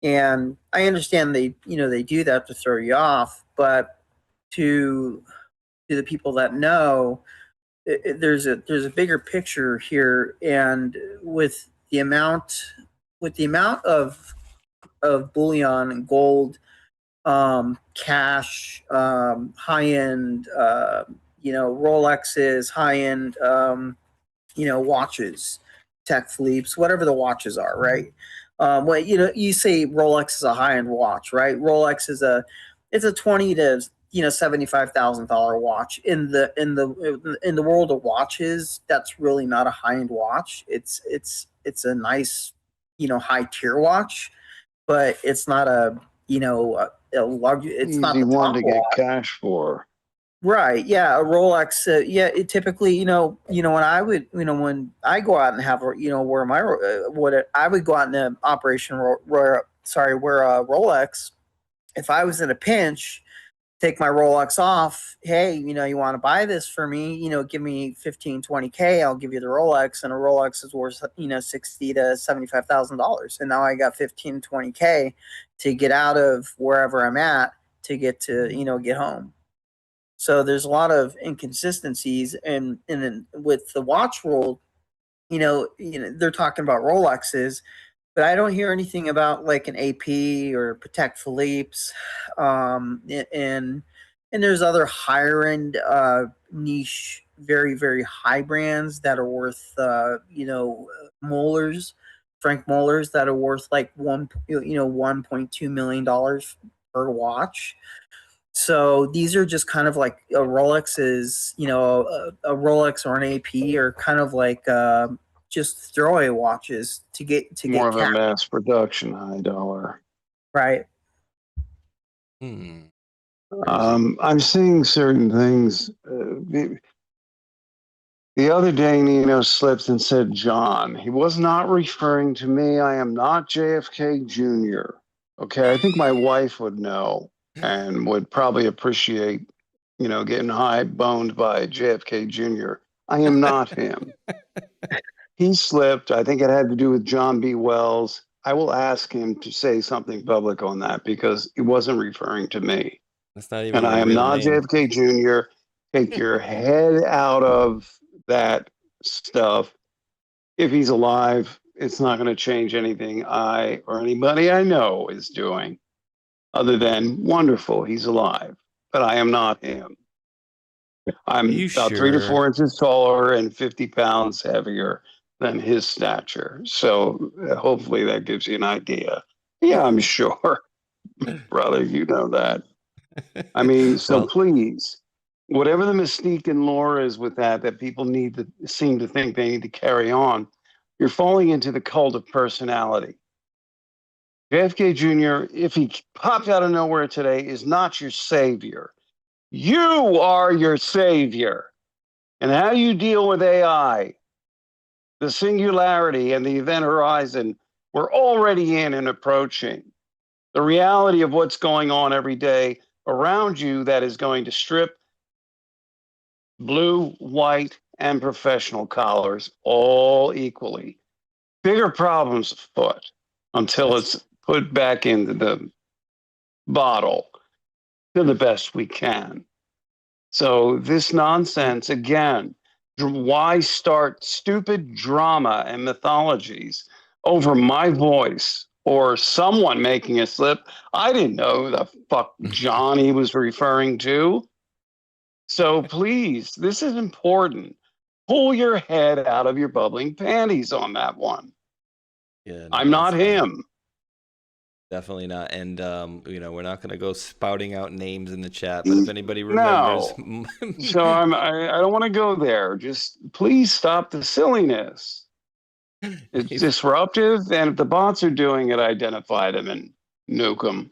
and I understand they do that to throw you off, but to the people that know, there's a bigger picture here, and with the amount of bullion and gold, cash, high end, Rolexes, high end, watches, Tech Philippe's, whatever the watches are, right? You say Rolex is a high end watch, right? Rolex is it's a $20,000 to $75,000 watch. In the world of watches, that's really not a high end watch. It's a nice, high tier watch, but it's not a luxury. It's not the one to get watch. cash for. Right. Yeah. A Rolex. It typically, when I go out and have, wear my, I would go out in an operation, wear a Rolex. If I was in a pinch, take my Rolex off. Hey, you want to buy this for me? Give me 15, 20K. I'll give you the Rolex, and a Rolex is worth, $60,000 to $75,000. And now I got 15, 20K to get out of wherever I'm at to get to, get home. So there's a lot of inconsistencies, and with the watch world, they're talking about Rolexes, but I don't hear anything about like an AP or Patek Philippe's, and there's other higher end niche, very very high brands that are worth molars, Frank Molars, that are worth like $1.2 million per watch. So these are just kind of like a Rolex is, a Rolex or an AP are kind of like just throwaway watches to get more of a mass production, high dollar. Right. I'm seeing certain things. The other day, Nino slipped and said John. He was not referring to me. I am not JFK Jr. Okay, I think my wife would know and would probably appreciate, getting high boned by JFK Jr. I am not him. He slipped. I think it had to do with John B. Wells. I will ask him to say something public on that, because he wasn't referring to me. That's not even. And I am not name. JFK Jr. Take your head out of that stuff. If he's alive, it's not going to change anything I or anybody I know is doing, other than wonderful, he's alive. But I am not him. I'm about 3 to 4 inches taller and 50 pounds heavier than his stature. So hopefully that gives you an idea. Yeah, I'm sure. Brother, you know that. I mean, so please, whatever the mystique and lore is with that people seem to think they need to carry on, you're falling into the cult of personality. JFK Jr., if he popped out of nowhere today, is not your savior. You are your savior. And how you deal with AI, the singularity and the event horizon, we're already in and approaching. The reality of what's going on every day around you that is going to strip blue, white, and professional collars all equally. Bigger problems afoot until it's put back into the bottle to the best we can. So this nonsense, again, why start stupid drama and mythologies over my voice or someone making a slip. I didn't know who the fuck John he was referring to. So please, this is important. Pull your head out of your bubbling panties on that one. Yeah, no, I'm not him. Definitely not. And, we're not going to go spouting out names in the chat, but if anybody remembers. No. So I don't want to go there. Just please stop the silliness. It's disruptive. And if the bots are doing it, identify them and nuke them.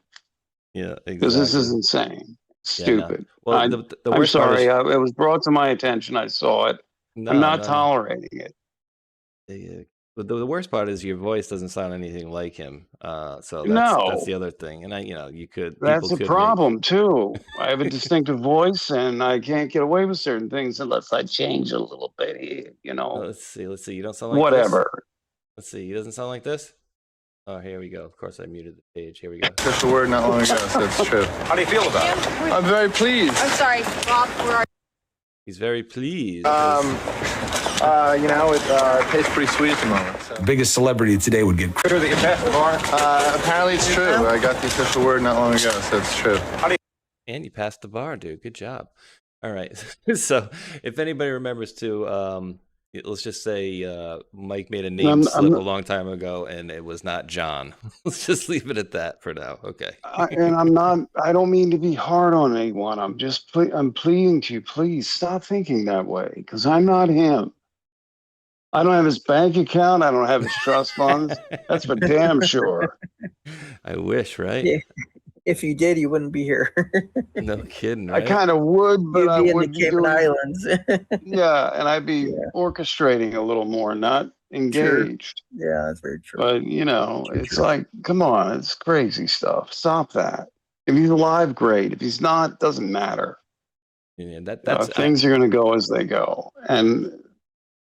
Yeah, exactly. Because this is insane. Stupid. Yeah, no. Well, the worst I'm sorry. part is, it was brought to my attention. I saw it. I'm not tolerating it. Yeah. But the worst part is your voice doesn't sound anything like him. So that's the other thing. And you could. That's a problem too. I have a distinctive voice, and I can't get away with certain things unless I change a little bit. Let's see. You don't sound like whatever. This? Let's see. He doesn't sound like this. Oh, here we go. Of course, I muted the page. Here we go. Just a word not long ago, so it's true. How do you feel about it? I'm very pleased. I'm sorry, Bob. Where are you? He's very pleased. It tastes pretty sweet at the moment. So. Biggest celebrity today would get. Sure that you passed the bar? Apparently it's true. I got the official word not long ago, so it's true. And you passed the bar, dude. Good job. All right. So if anybody remembers to, let's just say Mike made a name slip a long time ago, and it was not John. Let's just leave it at that for now. Okay. And I don't mean to be hard on anyone. I'm pleading to you, please stop thinking that way, because I'm not him. I don't have his bank account. I don't have his trust funds. That's for damn sure. I wish, right? Yeah. If you did, you wouldn't be here. No kidding, right? I kind of would, but I would be in the Cayman Islands. Yeah, and I'd be orchestrating a little more, not engaged. True. Yeah, that's very true. But it's like, come on, it's crazy stuff. Stop that. If he's alive, great. If he's not, doesn't matter. Yeah, that's things are going to go as they go, and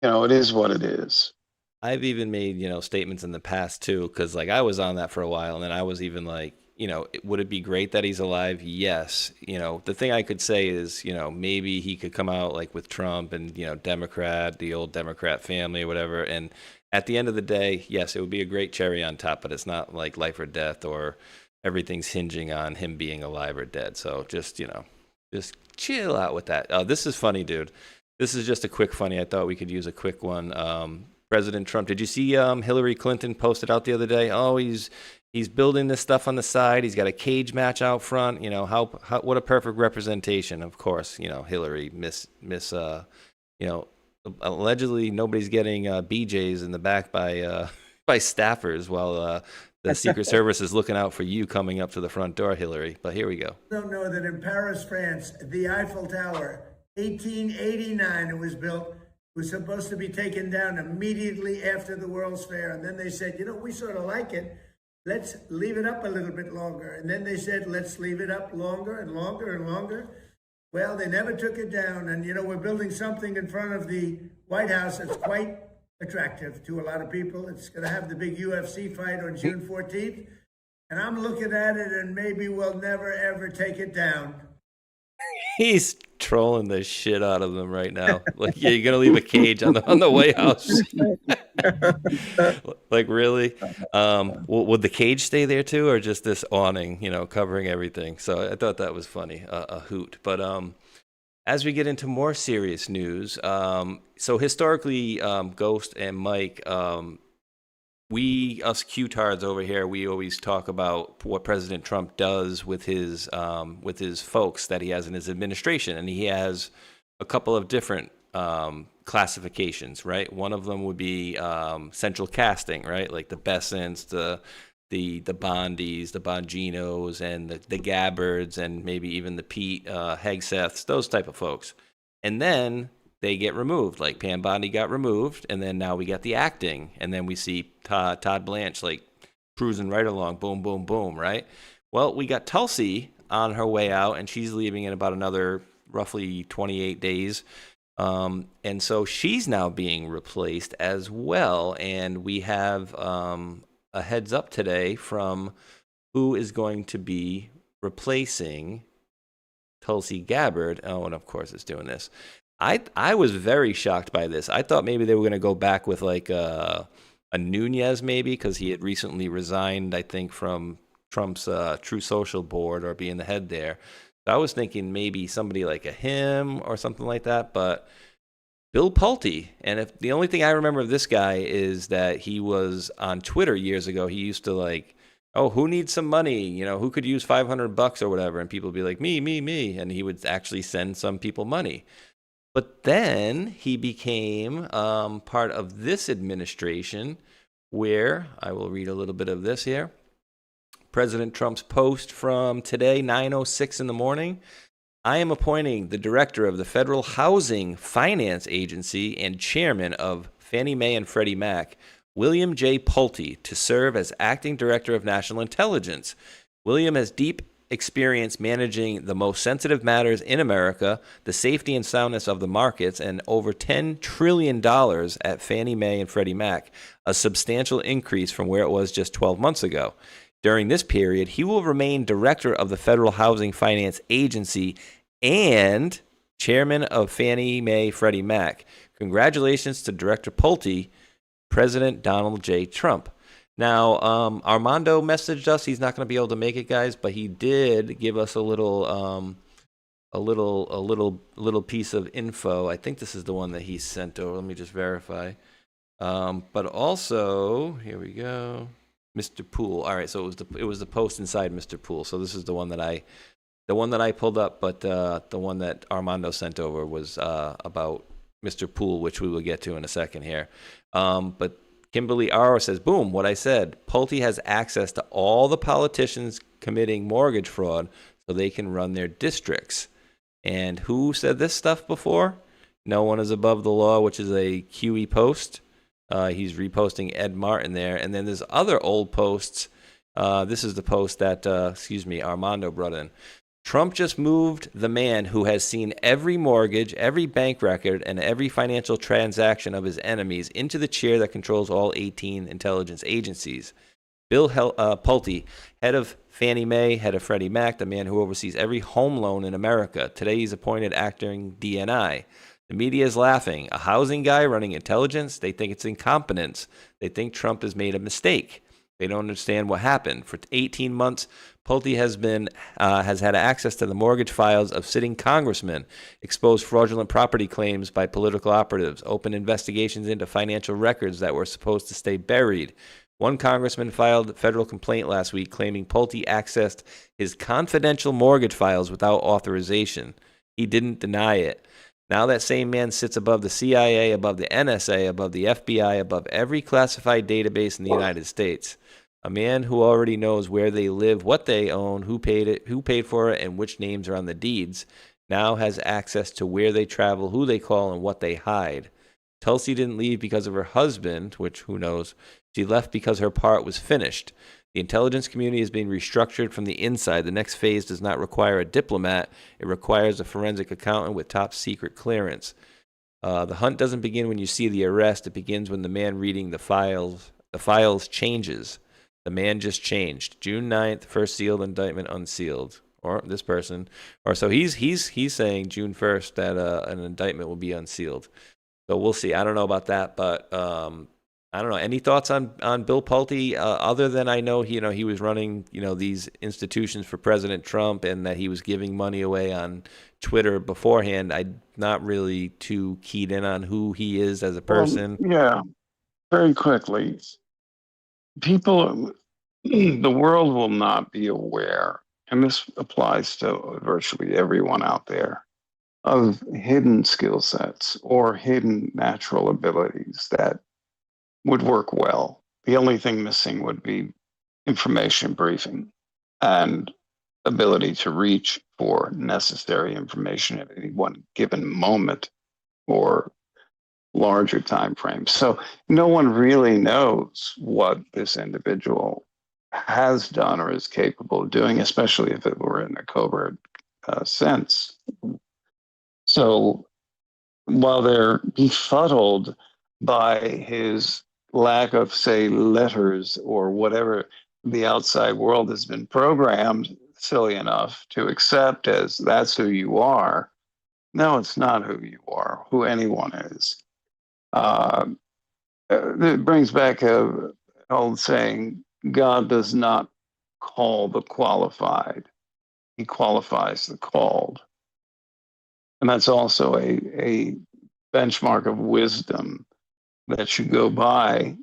it is what it is. I've even made statements in the past too, because I was on that for a while, and then I was even like, would it be great that he's alive? Yes. The thing I could say is, maybe he could come out with Trump and, the old Democrat family or whatever. And at the end of the day, yes, it would be a great cherry on top, but it's not like life or death or everything's hinging on him being alive or dead. So just chill out with that. This is funny, dude. This is just a quick funny. I thought we could use a quick one. President Trump, did you see Hillary Clinton posted out the other day? Oh, he's building this stuff on the side. He's got a cage match out front. What a perfect representation. Of course, Hillary allegedly nobody's getting BJs in the back by staffers while the Secret Service is looking out for you coming up to the front door, Hillary. But here we go. Don't know that in Paris, France, the Eiffel Tower, 1889 it was built, was supposed to be taken down immediately after the World's Fair. And then they said, we sort of like it. Let's leave it up a little bit longer. And then they said, let's leave it up longer and longer and longer. Well, they never took it down. And, we're building something in front of the White House that's quite attractive to a lot of people. It's going to have the big UFC fight on June 14th. And I'm looking at it, and maybe we'll never, ever take it down. He's trolling the shit out of them right now. You're gonna leave a cage on the White House. Really? Would the cage stay there too, or just this awning, covering everything? So I thought that was funny, a hoot. But as we get into more serious news, so historically, Ghost and Mike, us Q-tards over here, we always talk about what President Trump does with his folks that he has in his administration, and he has a couple of different classifications, right? One of them would be central casting, right? Like the Bessents, the Bondis, the Bonginos, and the Gabbards, and maybe even the Pete Hegseths, those type of folks. And then they get removed, like Pam Bondi got removed, and then now we got the acting, and then we see Todd Blanche cruising right along, boom, boom, boom, right? Well, we got Tulsi on her way out, and she's leaving in about another roughly 28 days, and so she's now being replaced as well, and we have a heads up today from who is going to be replacing Tulsi Gabbard. Oh, and of course it's doing this. I was very shocked by this. I thought maybe they were going to go back with a Nunez maybe, because he had recently resigned, I think, from Trump's True Social board or being the head there. So I was thinking maybe somebody like a him or something like that, but Bill Pulte. And if the only thing I remember of this guy is that he was on Twitter years ago. He used to like, oh, who needs some money? You know, who could use $500 or whatever? And people would be like, me. And he would actually send some people money. But then he became part of this administration where, I will read a little bit of this here. President Trump's post from today, 9:06 in the morning. I am appointing the director of the Federal Housing Finance Agency and chairman of Fannie Mae and Freddie Mac, William J. Pulte, to serve as acting director of national intelligence. William has deep experience managing the most sensitive matters in America, the safety and soundness of the markets, and over $10 trillion at Fannie Mae and Freddie Mac, a substantial increase from where it was just 12 months ago. During this period, he will remain director of the Federal Housing Finance Agency and chairman of Fannie Mae Freddie Mac. Congratulations to Director Pulte, President Donald J. Trump. Now, Armando messaged us. He's not going to be able to make it, guys, but he did give us a little piece of info. I think this is the one that he sent over. Let me just verify. But also, here we go. Mr. Poole. All right, so it was the post inside Mr. Poole. So this is the one that I pulled up, but the one that Armando sent over was about Mr. Poole, which we will get to in a second here. But Kimberly R. says, boom, what I said. Pulte has access to all the politicians committing mortgage fraud so they can run their districts. And who said this stuff before? No one is above the law, which is a QE post. He's reposting Ed Martin there. And then there's other old posts. This is the post that, Armando brought in. Trump just moved the man who has seen every mortgage, every bank record, and every financial transaction of his enemies into the chair that controls all 18 intelligence agencies. Bill Pulte, head of Fannie Mae, head of Freddie Mac, the man who oversees every home loan in America. Today he's appointed acting DNI. The media is laughing. A housing guy running intelligence? They think it's incompetence. They think Trump has made a mistake. They don't understand what happened. For 18 months, Pulte has had access to the mortgage files of sitting congressmen, exposed fraudulent property claims by political operatives, opened investigations into financial records that were supposed to stay buried. One congressman filed a federal complaint last week claiming Pulte accessed his confidential mortgage files without authorization. He didn't deny it. Now that same man sits above the CIA, above the NSA, above the FBI, above every classified database in the United States. A man who already knows where they live, what they own, who paid for it, and which names are on the deeds, now has access to where they travel, who they call, and what they hide. Tulsi didn't leave because of her husband, which who knows. She left because her part was finished. The intelligence community is being restructured from the inside. The next phase does not require a diplomat. It requires a forensic accountant with top secret clearance. The hunt doesn't begin when you see the arrest. It begins when the man reading the files changes. The man just changed. June 9th, first sealed indictment unsealed. Or this person. Or so he's saying June 1st that an indictment will be unsealed. So we'll see. I don't know about that, but I don't know. Any thoughts on Bill Pulte other than I know he was running these institutions for President Trump and that he was giving money away on Twitter beforehand. I'm not really too keyed in on who he is as a person. Yeah, very quickly. People, the world will not be aware, and this applies to virtually everyone out there, of hidden skill sets or hidden natural abilities that would work well. The only thing missing would be information briefing and ability to reach for necessary information at any one given moment or larger time frames. So no one really knows what this individual has done or is capable of doing, especially if it were in a covert sense. So while they're befuddled by his lack of, say, letters or whatever the outside world has been programmed silly enough to accept as that's who you are, no, it's not who you are, who anyone is. It brings back a old saying: God does not call the qualified; He qualifies the called. And that's also a benchmark of wisdom that you go by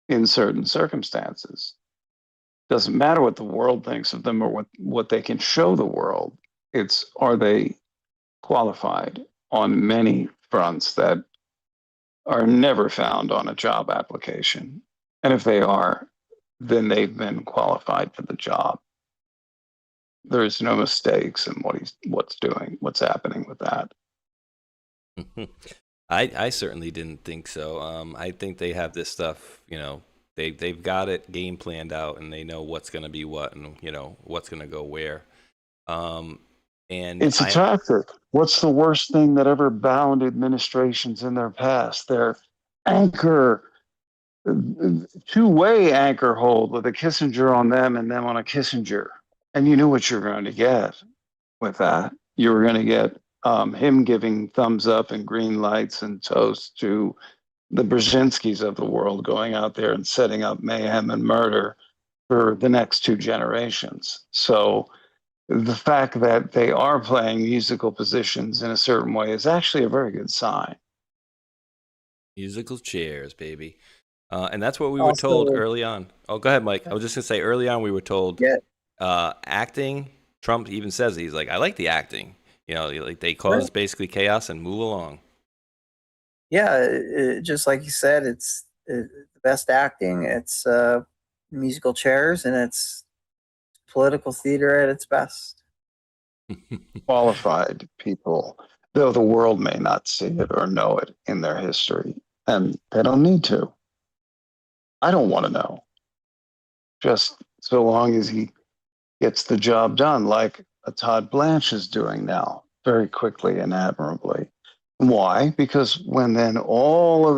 in certain circumstances. Doesn't matter what the world thinks of them or what they can show the world. It's, are they qualified on many fronts that are never found on a job application? And if they are, then they've been qualified for the job. There's no mistakes in what's happening with that. I certainly didn't think so. I think they have this stuff, they've got it game planned out, and they know what's going to be what, and what's going to go where. And it's a tactic. What's the worst thing that ever bound administrations in their past? Their anchor, two-way anchor hold with a Kissinger on them and them on a Kissinger. And you knew what you're going to get with that. You were going to get him giving thumbs up and green lights and toast to the Brzezinskis of the world, going out there and setting up mayhem and murder for the next two generations. So the fact that they are playing musical positions in a certain way is actually a very good sign. Musical chairs, baby. And that's what we were told early on. Oh, go ahead, Mike. I was just going to say, early on we were told acting, Trump even says, he's like, I like the acting. Like they cause basically chaos and move along. Yeah, just like you said, it's the best acting. It's musical chairs, and it's political theater at its best. Qualified people, though the world may not see it or know it in their history, and they don't need to. I don't want to know. Just so long as he gets the job done, like Todd Blanche is doing now, very quickly and admirably. Why? Because when then all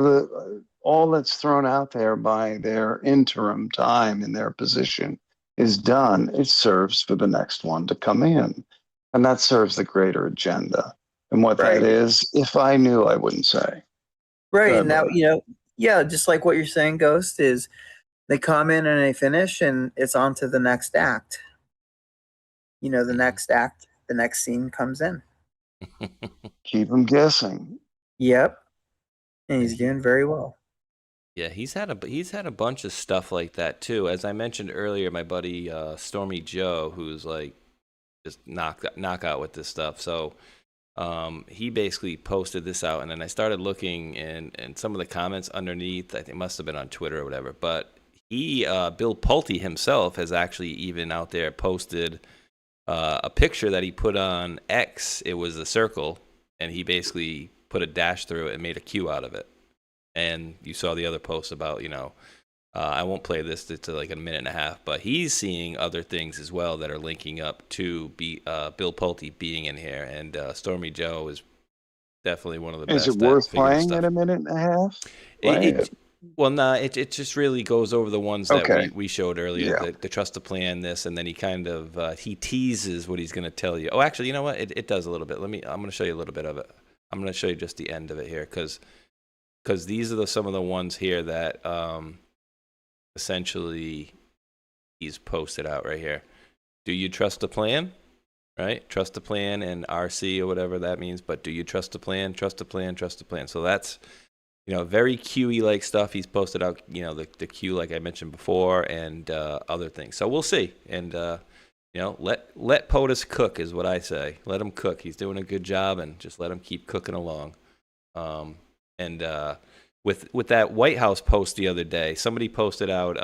that's thrown out there by their interim time in their position is done, it serves for the next one to come in. And that serves the greater agenda. And what that is, if I knew, I wouldn't say. Right. And now, just like what you're saying, Ghost, is they come in and they finish, and it's on to the next act. The next act, the next scene comes in. Keep them guessing. Yep. And he's doing very well. Yeah, he's had a bunch of stuff like that too. As I mentioned earlier, my buddy Stormy Joe, who's like just knockout with this stuff. So he basically posted this out, and then I started looking, and some of the comments underneath, I think it must have been on Twitter or whatever. But he, Bill Pulte himself, has actually even out there posted a picture that he put on X. It was a circle, and he basically put a dash through it and made a Q out of it. And you saw the other post about, I won't play this to like a minute and a half, but he's seeing other things as well that are linking up to Bill Pulte being in here. And Stormy Joe is definitely one of the best. Is it worth playing at a minute and a half? Well, nah, it just really goes over the ones that we showed earlier, the trust the plan, this, and then he kind of he teases what he's going to tell you. Oh, actually, you know what? It does a little bit. I'm going to show you a little bit of it. I'm going to show you just the end of it here, because these are some of the ones here that essentially he's posted out right here. Do you trust the plan? Right? Trust the plan and RC or whatever that means. But do you trust the plan? Trust the plan, trust the plan. So that's, very QE like stuff. He's posted out, the Q like I mentioned before, and other things. So we'll see. And, let POTUS cook is what I say. Let him cook. He's doing a good job, and just let him keep cooking along. And with that White House post the other day, somebody posted out,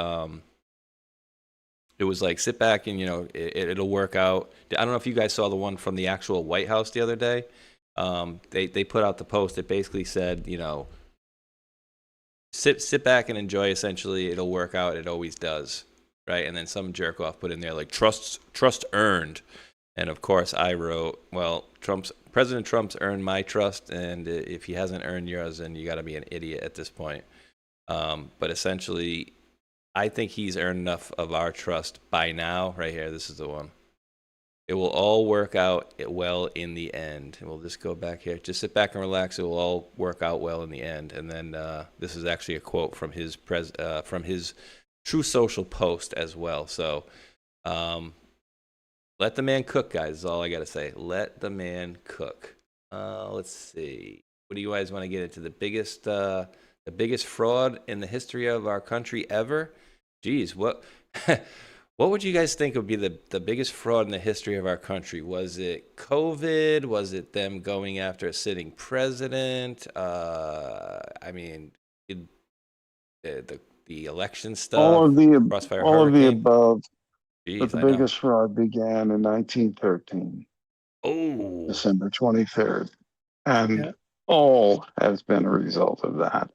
it was like, sit back and, it'll work out. I don't know if you guys saw the one from the actual White House the other day. They put out the post that basically said, sit back and enjoy, essentially. It'll work out. It always does. Right. And then some jerk off put in there like trust earned. And of course I wrote, well, President Trump's earned my trust, and if he hasn't earned yours, then you got to be an idiot at this point. But essentially, I think he's earned enough of our trust by now. Right here, this is the one. It will all work out well in the end. And we'll just go back here. Just sit back and relax. It will all work out well in the end. And then this is actually a quote from his True Social post as well. So let the man cook, guys, is all I got to say. Let the man cook. Let's see. What do you guys want to get into? The biggest fraud in the history of our country ever? Geez, what would you guys think would be the biggest fraud in the history of our country? Was it COVID? Was it them going after a sitting president? I mean, the election stuff. All of the above. Jeez, But the biggest fraud began in 1913. Oh, December 23rd. And all has been a result of that,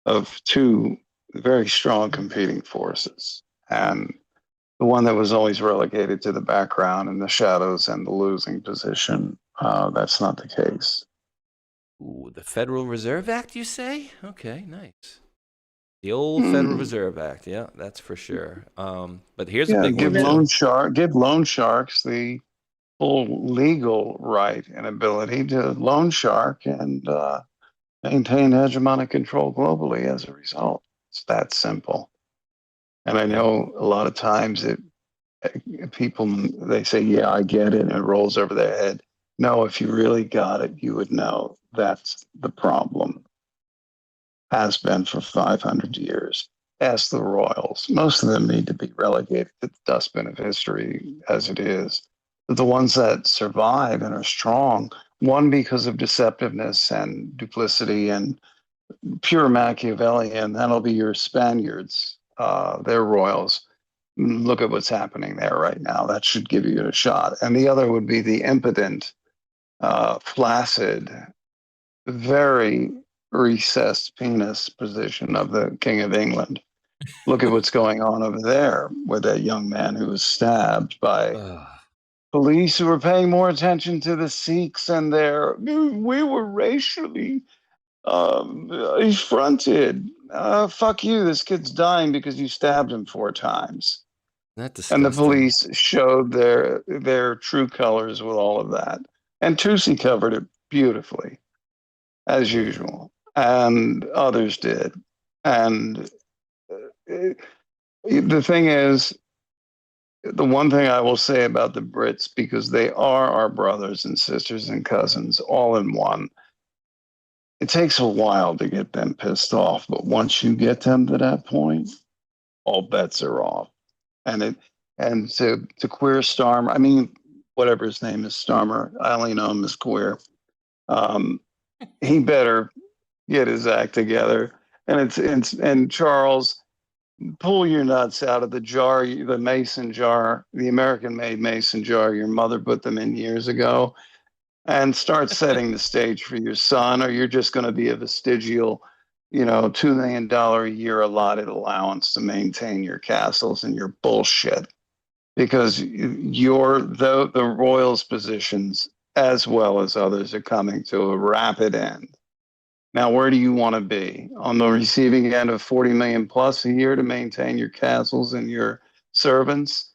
of two very strong competing forces. And the one that was always relegated to the background and the shadows and the losing position, that's not the case. Ooh, the Federal Reserve Act, you say? Okay, nice. The old Federal Reserve Act, yeah, that's for sure. But here's a big give one. Give loan sharks the full legal right and ability to loan shark and maintain hegemonic control globally as a result. It's that simple. And I know a lot of times people, they say, yeah, I get it, and it rolls over their head. No, if you really got it, you would know that's the problem. Has been for 500 years. Ask the royals. Most of them need to be relegated to the dustbin of history as it is. But the ones that survive and are strong, one because of deceptiveness and duplicity and pure Machiavellian, that'll be your Spaniards, their royals. Look at what's happening there right now. That should give you a shot. And the other would be the impotent, flaccid, very recessed penis position of the King of England. Look at what's going on over there with that young man who was stabbed by police who were paying more attention to the Sikhs and we were racially affronted. Fuck you, this kid's dying because you stabbed him 4 times. And the police showed their true colors with all of that. And Tusi covered it beautifully, as usual. And others did. And the thing is, the one thing I will say about the Brits, because they are our brothers and sisters and cousins all in one, it takes a while to get them pissed off. But once you get them to that point, all bets are off. And to queer Starmer, I mean, whatever his name is, Starmer, I only know him as queer. He better get his act together. And Charles, pull your nuts out of the jar, the mason jar, the American-made mason jar your mother put them in years ago, and start setting the stage for your son, or you're just going to be a vestigial, $2 million a year allotted allowance to maintain your castles and your bullshit, because the royals' positions, as well as others, are coming to a rapid end. Now, where do you want to be? On the receiving end of 40 million plus a year to maintain your castles and your servants?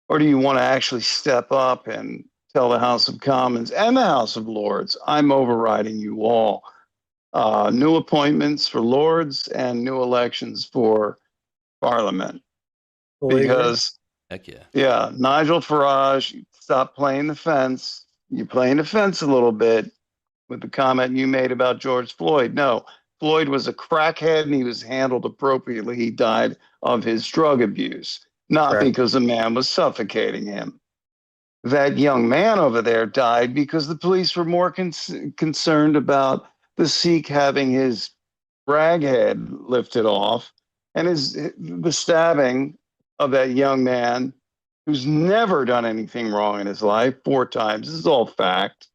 Or do you want to actually step up and tell the House of Commons and the House of Lords, I'm overriding you all. New appointments for Lords and new elections for Parliament. Because, heck yeah. Yeah, Nigel Farage, stop playing the fence. You're playing the fence a little bit with the comment you made about George Floyd. No, Floyd was a crackhead and he was handled appropriately. He died of his drug abuse, not because a man was suffocating him. That young man over there died because the police were more concerned about the Sikh having his rag head lifted off and the stabbing of that young man who's never done anything wrong in his life 4 times. This is all fact.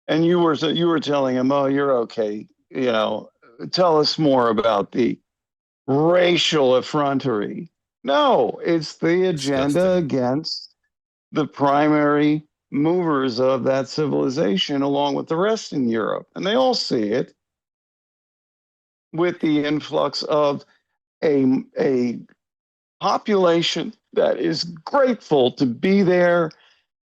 And you were telling him, oh, you're okay. Tell us more about the racial effrontery. No, it's the agenda against the primary movers of that civilization, along with the rest in Europe. And they all see it with the influx of a population that is grateful to be there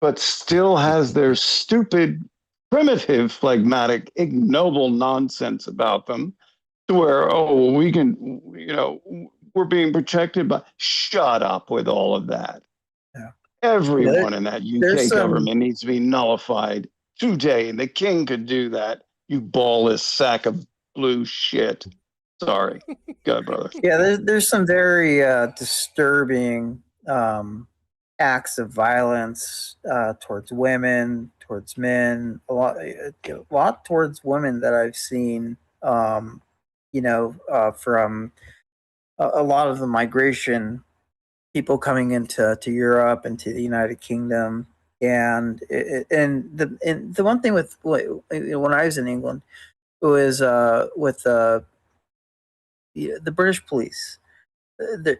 but still has their stupid, primitive, phlegmatic, ignoble nonsense about them, to where, oh, we can, we're being protected by. Shut up with all of that. Yeah. Everyone in that UK some government needs to be nullified today. And the king could do that, you ballless sack of blue shit. Sorry. Go ahead, brother. Yeah, there's some very disturbing acts of violence towards women, towards men, a lot towards women that I've seen, from a lot of the migration people coming into Europe and to the United Kingdom. And the one thing with when I was in England, it was with the British police. The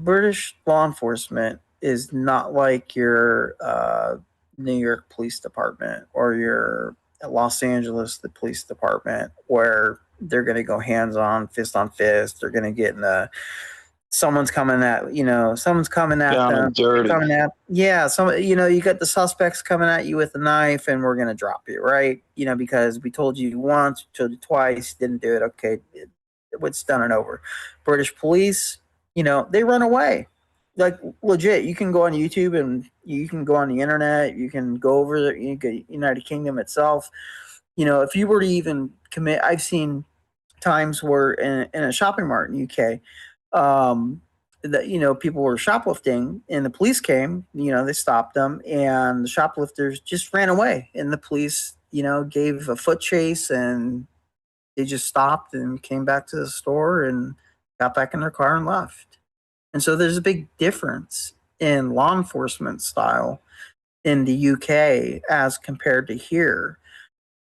British law enforcement is not like your New York Police Department or your Los Angeles the police department, where they're going to go hands on, fist on fist. They're going to get in the someone's coming at Down them, and dirty. you got the suspects coming at you with a knife, and we're going to drop you, right? Because we told you once, told you twice, didn't do it. Okay, it's done and over. British police, they run away. Like, legit, you can go on YouTube and you can go on the internet. You can go over the United Kingdom itself. If you were to even commit, I've seen times where in a shopping mart in UK, that people were shoplifting and the police came. They stopped them, and the shoplifters just ran away, and the police gave a foot chase, and they just stopped and came back to the store and got back in their car and left. And so there's a big difference in law enforcement style in the UK as compared to here.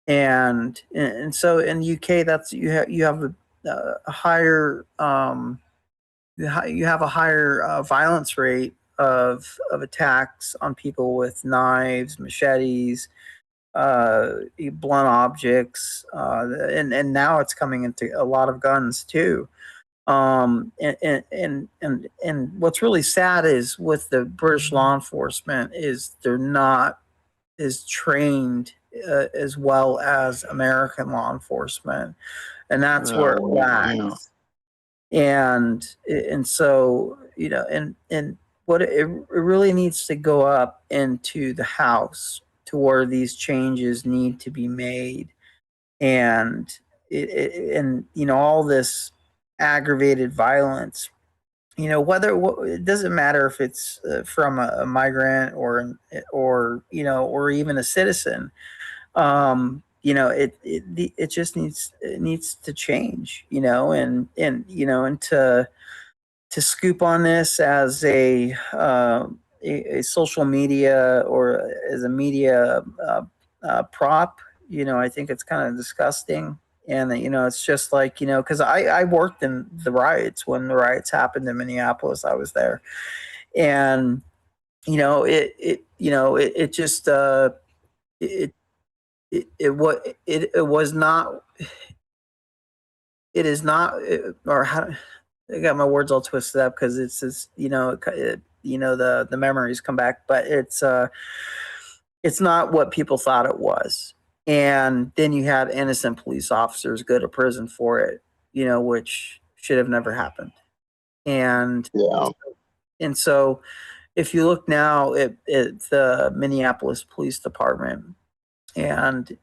And so in the UK, that's you have a higher you have a higher violence rate of attacks on people with knives, machetes, blunt objects, and now it's coming into a lot of guns too. And what's really sad is with the British law enforcement is they're not as trained as well as American law enforcement, and that's where it lacks. And so and what it really needs to go up into the House to where these changes need to be made, and all this aggravated violence, whether it doesn't matter if it's from a migrant or even a citizen. It just needs to change, and to scoop on this as a social media or as a media prop, I think it's kind of disgusting. And it's just like, because I worked in the riots when the riots happened in Minneapolis. I was there, and it just it was not. It is not, or how? I got my words all twisted up because it's just, the memories come back, but it's not what people thought it was. And then you had innocent police officers go to prison for it, which should have never happened. And so if you look now at the Minneapolis Police Department, and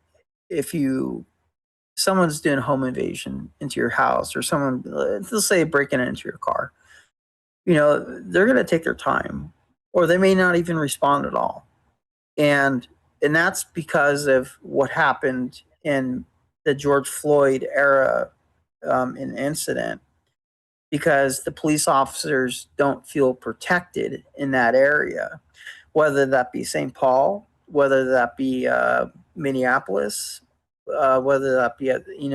if someone's doing a home invasion into your house, or someone, let's say, breaking into your car, they're going to take their time, or they may not even respond at all. And that's because of what happened in the George Floyd era incident, because the police officers don't feel protected in that area, whether that be St. Paul, whether that be Minneapolis, whether that be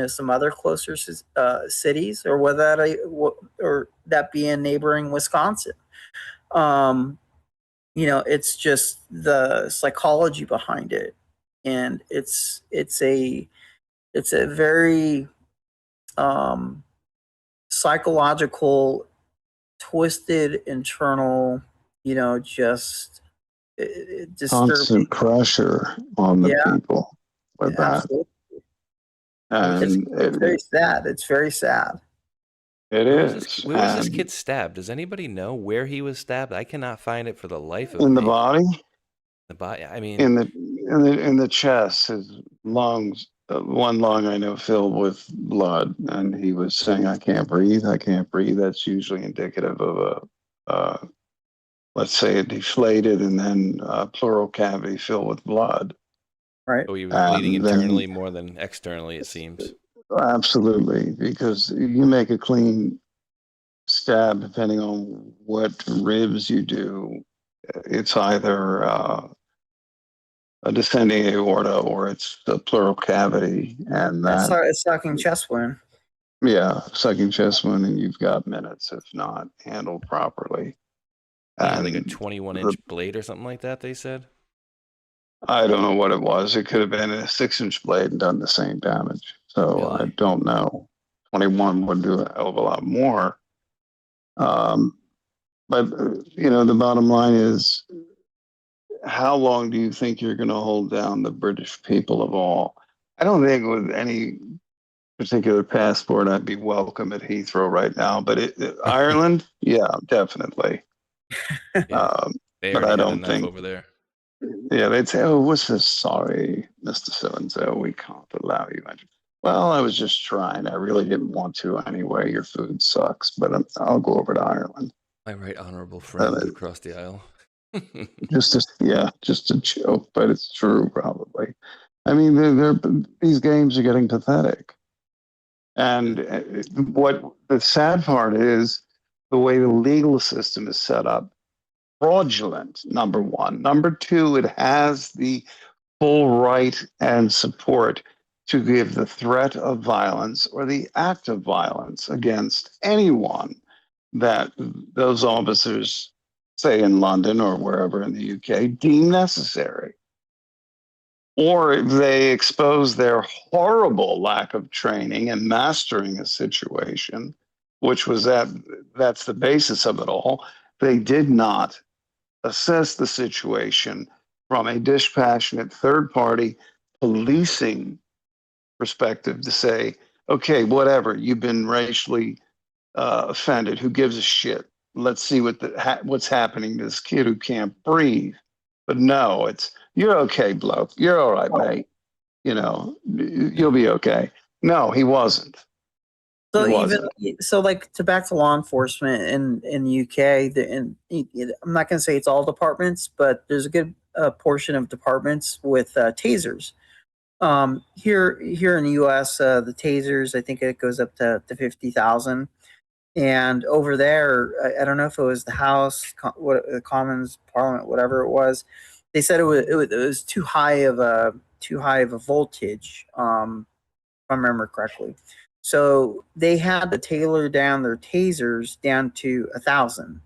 some other closer cities, or whether that be in neighboring Wisconsin. It's just the psychology behind it, and it's a very psychological, twisted, internal, just it constant pressure on the people with that. Absolutely. And it's very sad. It's very sad. It is. Where was this kid stabbed? Does anybody know where he was stabbed? I cannot find it for the life of me. In the body? The body. I mean, in the chest, his lungs. One lung I know filled with blood, and he was saying, "I can't breathe. I can't breathe." That's usually indicative of let's say, a deflated and then a pleural cavity filled with blood. Right. So he was bleeding internally more than externally, it seems. Absolutely, because you make a clean stab, depending on what ribs you do, it's either a descending aorta or it's the pleural cavity, and It's a sucking chest wound. Yeah, sucking chest wound, and you've got minutes if not handled properly. Yeah, like a 21-inch blade or something like that, they said? I don't know what it was. It could have been a 6-inch blade and done the same damage. So really? I don't know. 21 would do a hell of a lot more. But, the bottom line is, how long do you think you're going to hold down the British people of all? I don't think with any particular passport I'd be welcome at Heathrow right now. But Ireland, yeah, definitely. But I don't think over there. Yeah, they'd say, "Oh, what's this? Sorry, Mr. So-and-so, we can't allow you." Well, I was just trying. I really didn't want to anyway. Your food sucks, but I'll go over to Ireland. My right honorable friend across the aisle. just a joke, but it's true, probably. I mean, these games are getting pathetic. And what the sad part is, the way the legal system is set up, fraudulent, number one. Number two, it has the full right and support to give the threat of violence or the act of violence against anyone that those officers, say in London or wherever in the UK, deem necessary. Or if they expose their horrible lack of training and mastering a situation, which was that's the basis of it all. They did not assess the situation from a dispassionate third-party policing perspective to say, okay, whatever, you've been racially offended. Who gives a shit? Let's see what's happening to this kid who can't breathe. But no, it's, you're okay, bloke. You're all right, mate. You'll be okay. No, he wasn't. So like back to law enforcement in the UK, I'm not going to say it's all departments, but there's a good portion of departments with tasers. Here in the US, the tasers, I think it goes up to 50,000. And over there, I don't know if it was the House, the Commons, Parliament, whatever it was. They said it was too high of a voltage, if I remember correctly. So they had to tailor down their tasers down to 1,000.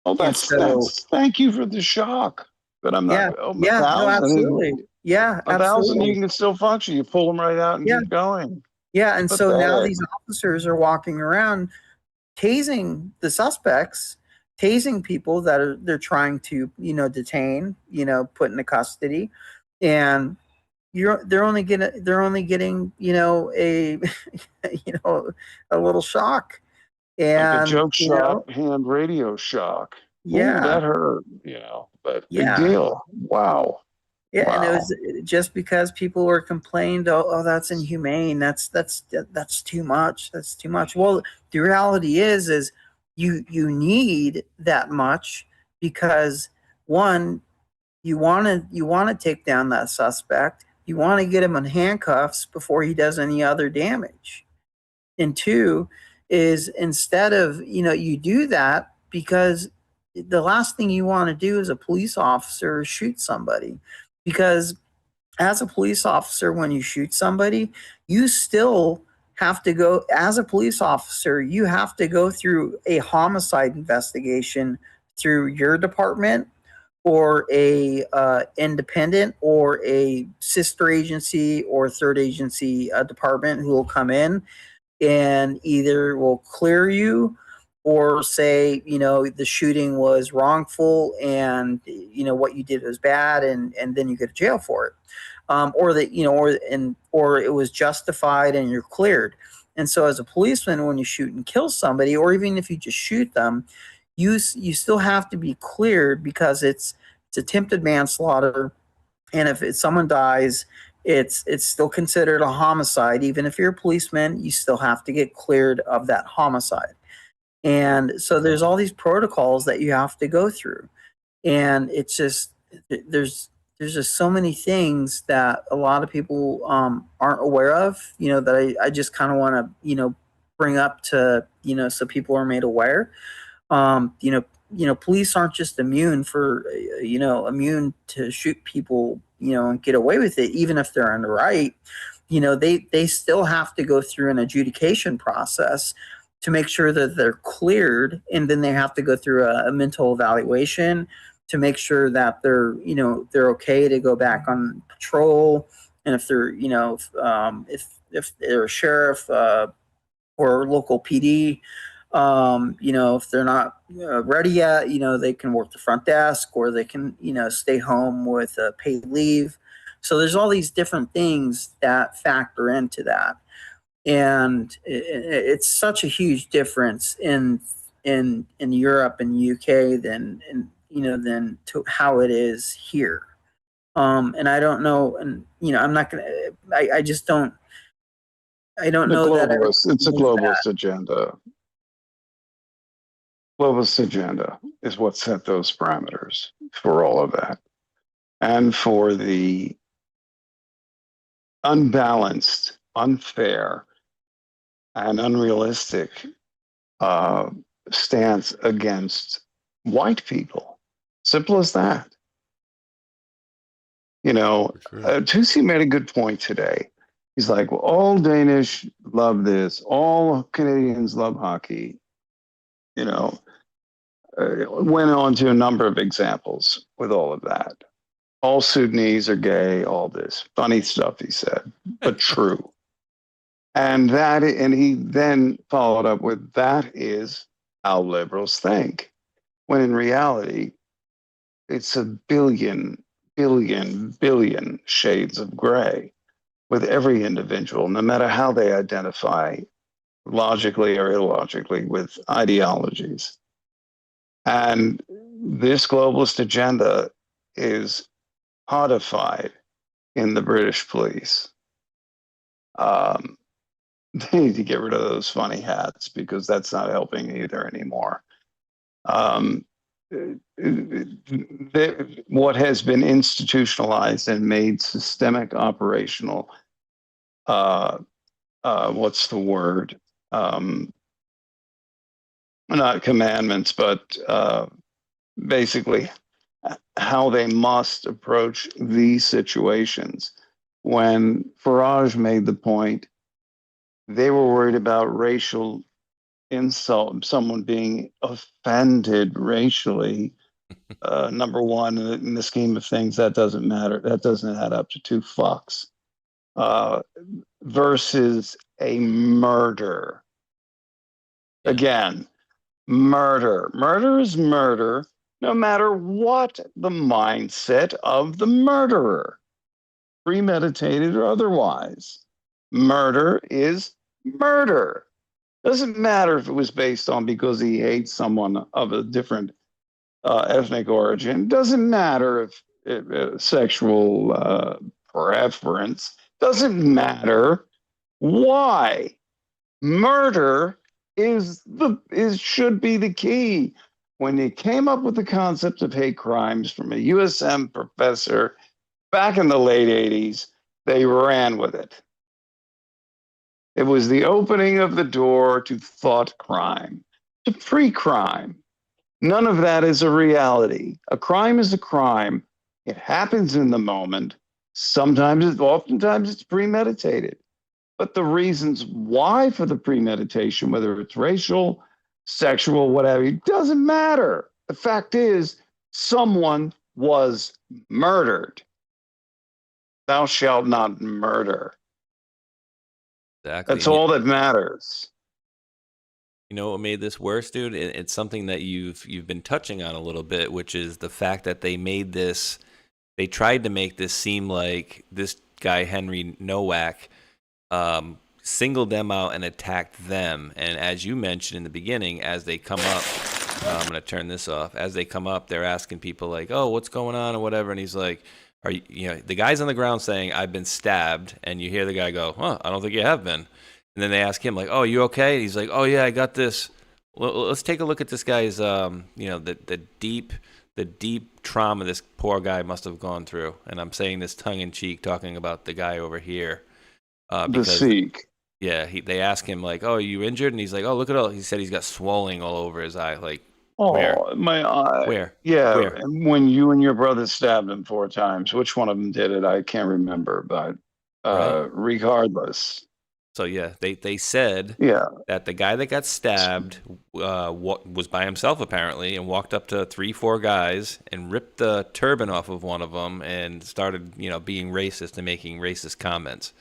Oh, that's thank you for the shock. But I'm not. Yeah, 1,000, no, absolutely. Yeah, 1,000, you can still function. You pull them right out and keep going. Yeah, and so now these officers are walking around tasing the suspects, tasing people that they're trying to, detain, put into custody, and they're only getting a a little shock, and like a joke shock, hand radio shock. Yeah, ooh, that hurt, but big deal. Wow. Yeah, wow. And it was just because people were complained, oh, that's inhumane. That's too much. That's too much. Well, the reality is you need that much because one, you want to take down that suspect. You want to get him in handcuffs before he does any other damage. And two is instead of, you do that because the last thing you want to do as a police officer is shoot somebody. Because as a police officer, when you shoot somebody, you still have to go, as a police officer, you have to go through a homicide investigation through your department or a independent or a sister agency or third agency department who will come in and either will clear you or say, the shooting was wrongful and, what you did was bad, and then you go to jail for it. Or that, or it was justified and you're cleared. And so as a policeman, when you shoot and kill somebody, or even if you just shoot them, you still have to be cleared, because it's attempted manslaughter. And if someone dies, it's still considered a homicide. Even if you're a policeman, you still have to get cleared of that homicide. And so there's all these protocols that you have to go through. And it's just, there's just so many things that a lot of people aren't aware of, that I just kind of want to, bring up to, so people are made aware. Police aren't just immune to shoot people, and get away with it, even if they're in the right. They still have to go through an adjudication process to make sure that they're cleared, and then they have to go through a mental evaluation to make sure that they're okay to go back on patrol. And if they're, if they're a sheriff or local PD, if they're not ready yet, they can work the front desk, or they can, stay home with paid leave. So there's all these different things that factor into that. And it's such a huge difference in Europe and UK than to how it is here. And I don't know, and I'm not gonna. I just don't. I don't know that it's a globalist agenda. Globalist agenda is what set those parameters for all of that, and for the unbalanced, unfair, and unrealistic stance against white people. Simple as that. Tusi made a good point today. He's like, well, all Danish love this, all Canadians love hockey. Went on to a number of examples with all of that. All Sudanese are gay, all this funny stuff he said, but true. And he then followed up with, that is how liberals think. When in reality, it's a billion shades of gray with every individual, no matter how they identify logically or illogically with ideologies. And this globalist agenda is codified in the British police. They need to get rid of those funny hats, because that's not helping either anymore. What has been institutionalized and made systemic operational, what's the word? Not commandments, but basically how they must approach these situations. When Farage made the point, they were worried about racial insult, someone being offended racially. Number one, in the scheme of things, that doesn't matter. That doesn't add up to two fucks. Versus a murder. Again, murder. Murder is murder, no matter what the mindset of the murderer, premeditated or otherwise. Murder is murder. Doesn't matter if it was based on because he hates someone of a different ethnic origin. Doesn't matter if sexual preference. Doesn't matter why. Murder should be the key. When they came up with the concept of hate crimes from a USM professor back in the late 80s, they ran with it. It was the opening of the door to thought crime, to pre-crime. None of that is a reality. A crime is a crime. It happens in the moment. Oftentimes it's premeditated. But the reasons why for the premeditation, whether it's racial, sexual, whatever, it doesn't matter. The fact is, someone was murdered. Thou shalt not murder. Exactly. That's all that matters. You know what made this worse, dude? It's something that you've been touching on a little bit, which is the fact that they tried to make this seem like this guy Henry Nowak singled them out and attacked them. And as you mentioned in the beginning, as they come up, I'm going to turn this off. As they come up, they're asking people like, "Oh, what's going on?" or whatever, and he's like, "Are you know?" The guy's on the ground saying, "I've been stabbed," and you hear the guy go, "Huh, I don't think you have been." And then they ask him like, "Oh, you okay?" And he's like, "Oh yeah, I got this." Well, let's take a look at this guy's, the deep trauma this poor guy must have gone through. And I'm saying this tongue in cheek, talking about the guy over here. The Sikh. Yeah, they ask him like, "Oh, are you injured?" And he's like, "Oh, look at all." He said he's got swelling all over his eye. Like, where? My eye. Where? Yeah, Where? when you and your brother stabbed him 4 times. Which one of them did it? I can't remember, but Right. regardless. So yeah, they said that the guy that got stabbed was by himself apparently, and walked up to 3-4 guys and ripped the turban off of one of them and started being racist and making racist comments.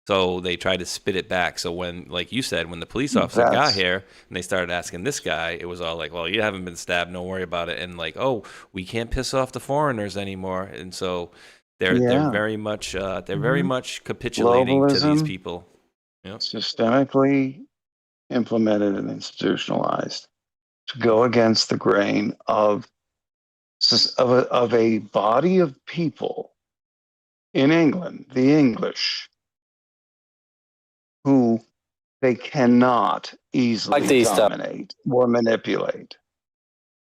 So they tried to spit it back. So when, like you said, when the police officer got here and they started asking this guy, it was all like, "Well, you haven't been stabbed, don't worry about it," and like, "Oh, we can't piss off the foreigners anymore." And so they're very much capitulating to these people. Yep. Systemically implemented and institutionalized to go against the grain of a body of people in England, the English, who they cannot easily dominate or manipulate.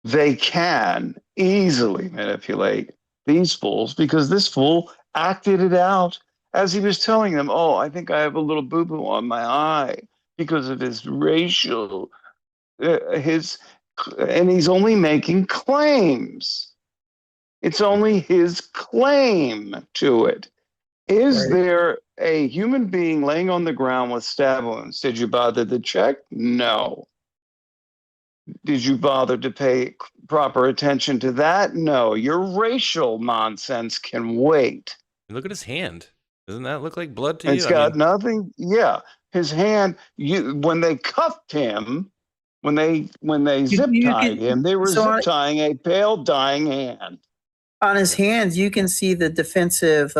They can easily manipulate these fools because this fool acted it out as he was telling them, "Oh, I think I have a little boo-boo on my eye because of his racial, and he's only making claims. It's only his claim to it. Is there a human being laying on the ground with stab wounds? Did you bother to check? No. Did you bother to pay proper attention to that? No. Your racial nonsense can wait." Look at his hand. Doesn't that look like blood to you? It's got nothing. Yeah, his hand. When they cuffed him, when they zip tied him, they were zip tying a pale, dying hand. On his hands, you can see the defensive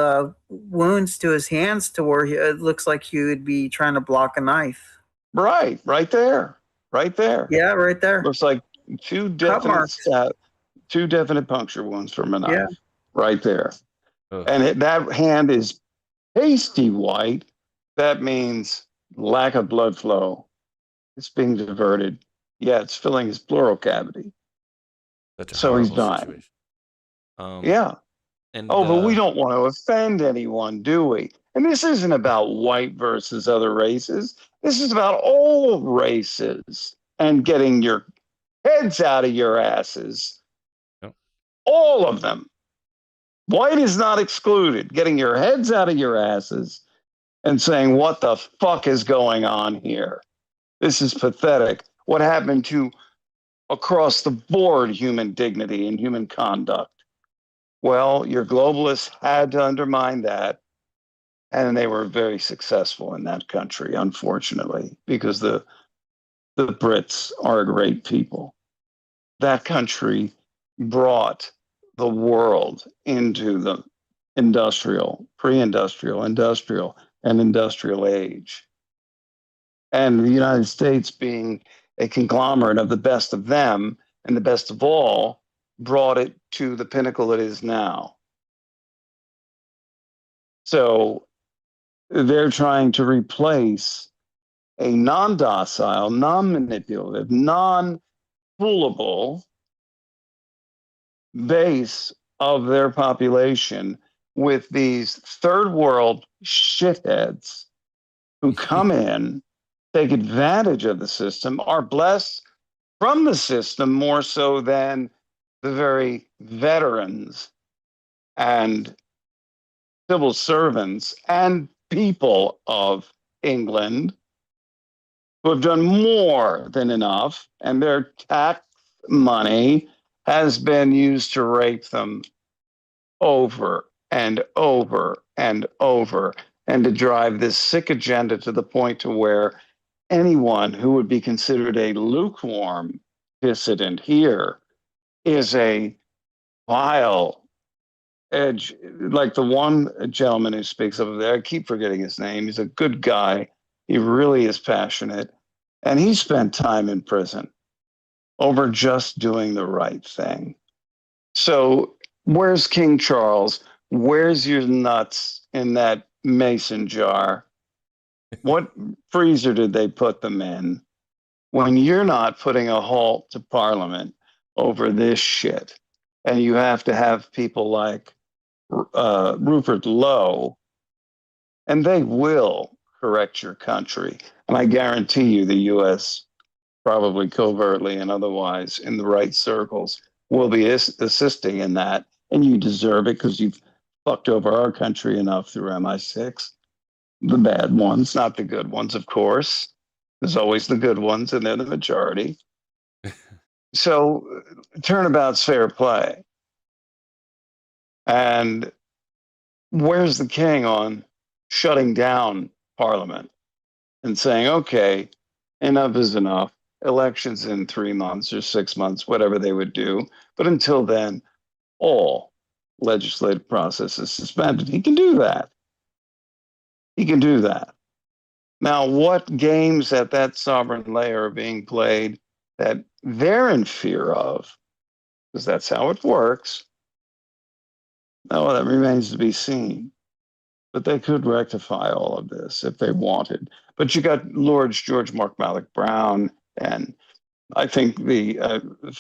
wounds to his hands, to where it looks like he would be trying to block a knife. Right there. Yeah, right there. Looks like two definite puncture wounds from a knife. Yeah. Right there. And that hand is pasty white. That means lack of blood flow. It's being diverted. Yeah, it's filling his pleural cavity. So he's dying. Yeah. And, but we don't want to offend anyone, do we? And this isn't about white versus other races. This is about all races and getting your heads out of your asses. Yep. All of them. White is not excluded. Getting your heads out of your asses and saying, "What the fuck is going on here? This is pathetic." What happened to across the board human dignity and human conduct? Well, your globalists had to undermine that. And they were very successful in that country, unfortunately, because the Brits are a great people. That country brought the world into the industrial, pre-industrial, industrial, and industrial age. And the United States, being a conglomerate of the best of them and the best of all, brought it to the pinnacle it is now. So they're trying to replace a non-docile, non-manipulative, non-foolable base of their population with these third world shitheads who come in, take advantage of the system, are blessed from the system more so than the very veterans and civil servants and people of England who have done more than enough, and their tax money has been used to rape them over and over and over, and to drive this sick agenda to the point to where anyone who would be considered a lukewarm dissident here is a vile edge, like the one gentleman who speaks up there. I keep forgetting his name. He's a good guy. He really is passionate. And he spent time in prison over just doing the right thing. So where's King Charles? Where's your nuts in that mason jar? What freezer did they put them in? When you're not putting a halt to Parliament over this shit, and you have to have people like Rupert Lowe, and they will correct your country. And I guarantee you the U.S., probably covertly and otherwise in the right circles, will be assisting in that. And you deserve it because you've fucked over our country enough through MI6. The bad ones, not the good ones, of course. There's always the good ones, and they're the majority. So turnabout's fair play. And where's the king on shutting down Parliament and saying, okay, enough is enough. Elections in 3 months or 6 months, whatever they would do. But until then, all legislative process is suspended. He can do that. He can do that. Now, what games at that sovereign layer are being played that they're in fear of, because that's how it works, no, that remains to be seen. But they could rectify all of this if they wanted. But you got Lords George Mark Malloch Brown, and I think the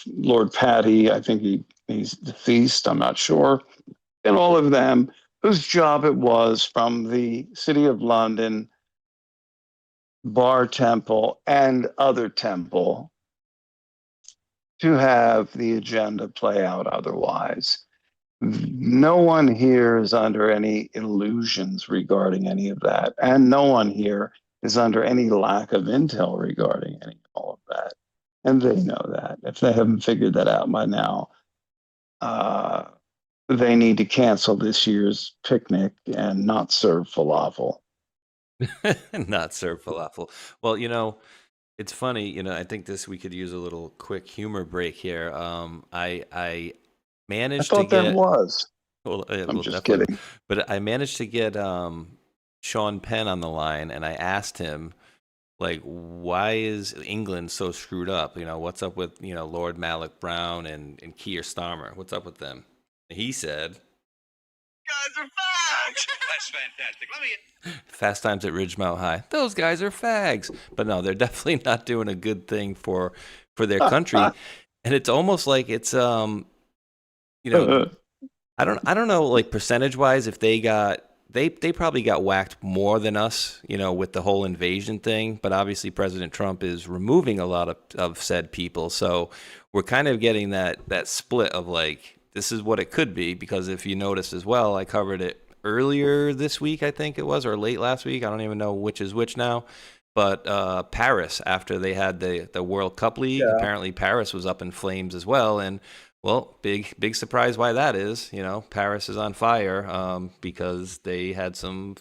Lord Paddy, I think he's deceased, I'm not sure, and all of them whose job it was from the City of London, Bar Temple, and other temple to have the agenda play out otherwise. No one here is under any illusions regarding any of that. And no one here is under any lack of intel regarding any all of that. And they know that. If they haven't figured that out by now, they need to cancel this year's picnic and not serve falafel. Not serve falafel. Well, it's funny. I think we could use a little quick humor break here. I managed I thought to get. that was. Well, I'm just kidding. But I managed to get Sean Penn on the line, and I asked him, like, why is England so screwed up? What's up with Lord Malloch Brown and Keir Starmer? What's up with them? And he said, "Guys are fags." That's fantastic. Fast Times at Ridgemount High. Those guys are fags. But no, they're definitely not doing a good thing for their country. And it's almost like it's I don't know, like, percentage wise, if they probably got whacked more than us, with the whole invasion thing. But obviously President Trump is removing a lot of said people. So we're kind of getting that split of, like, this is what it could be. Because if you notice as well, I covered it earlier this week, I think it was, or late last week. I don't even know which is which now. But Paris, after they had the World Cup League, apparently Paris was up in flames as well. And, well, big surprise why that is. Paris is on fire because they had some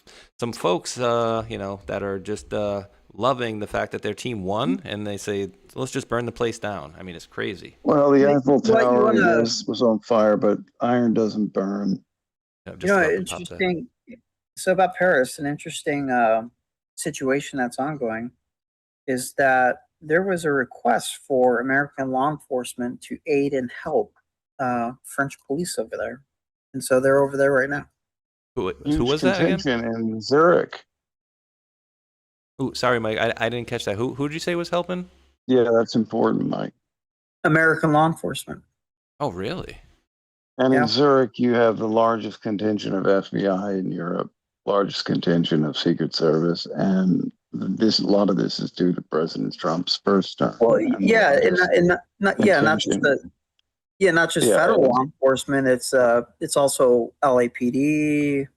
folks, that are just loving the fact that their team won, and they say, let's just burn the place down. I mean, it's crazy. Well, the Eiffel Tower was on fire, but iron doesn't burn. Interesting. So about Paris, an interesting situation that's ongoing is that there was a request for American law enforcement to aid and help French police over there. And so they're over there right now. Who was that again? In Zurich. Ooh, sorry, Mike. I didn't catch that. Who did you say was helping? Yeah, that's important, Mike. American law enforcement. Oh, really? And in Zurich, you have the largest contingent of FBI in Europe, largest contingent of Secret Service, and a lot of this is due to President Trump's first term. Well, not just federal law enforcement. It's also LAPD.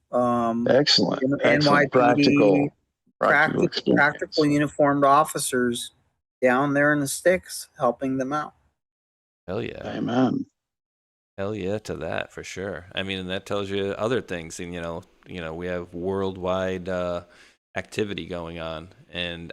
Excellent. NYPD. Practical uniformed officers down there in the sticks helping them out. Hell yeah. Amen. Hell yeah to that, for sure. I mean, and that tells you other things. And, we have worldwide activity going on. And,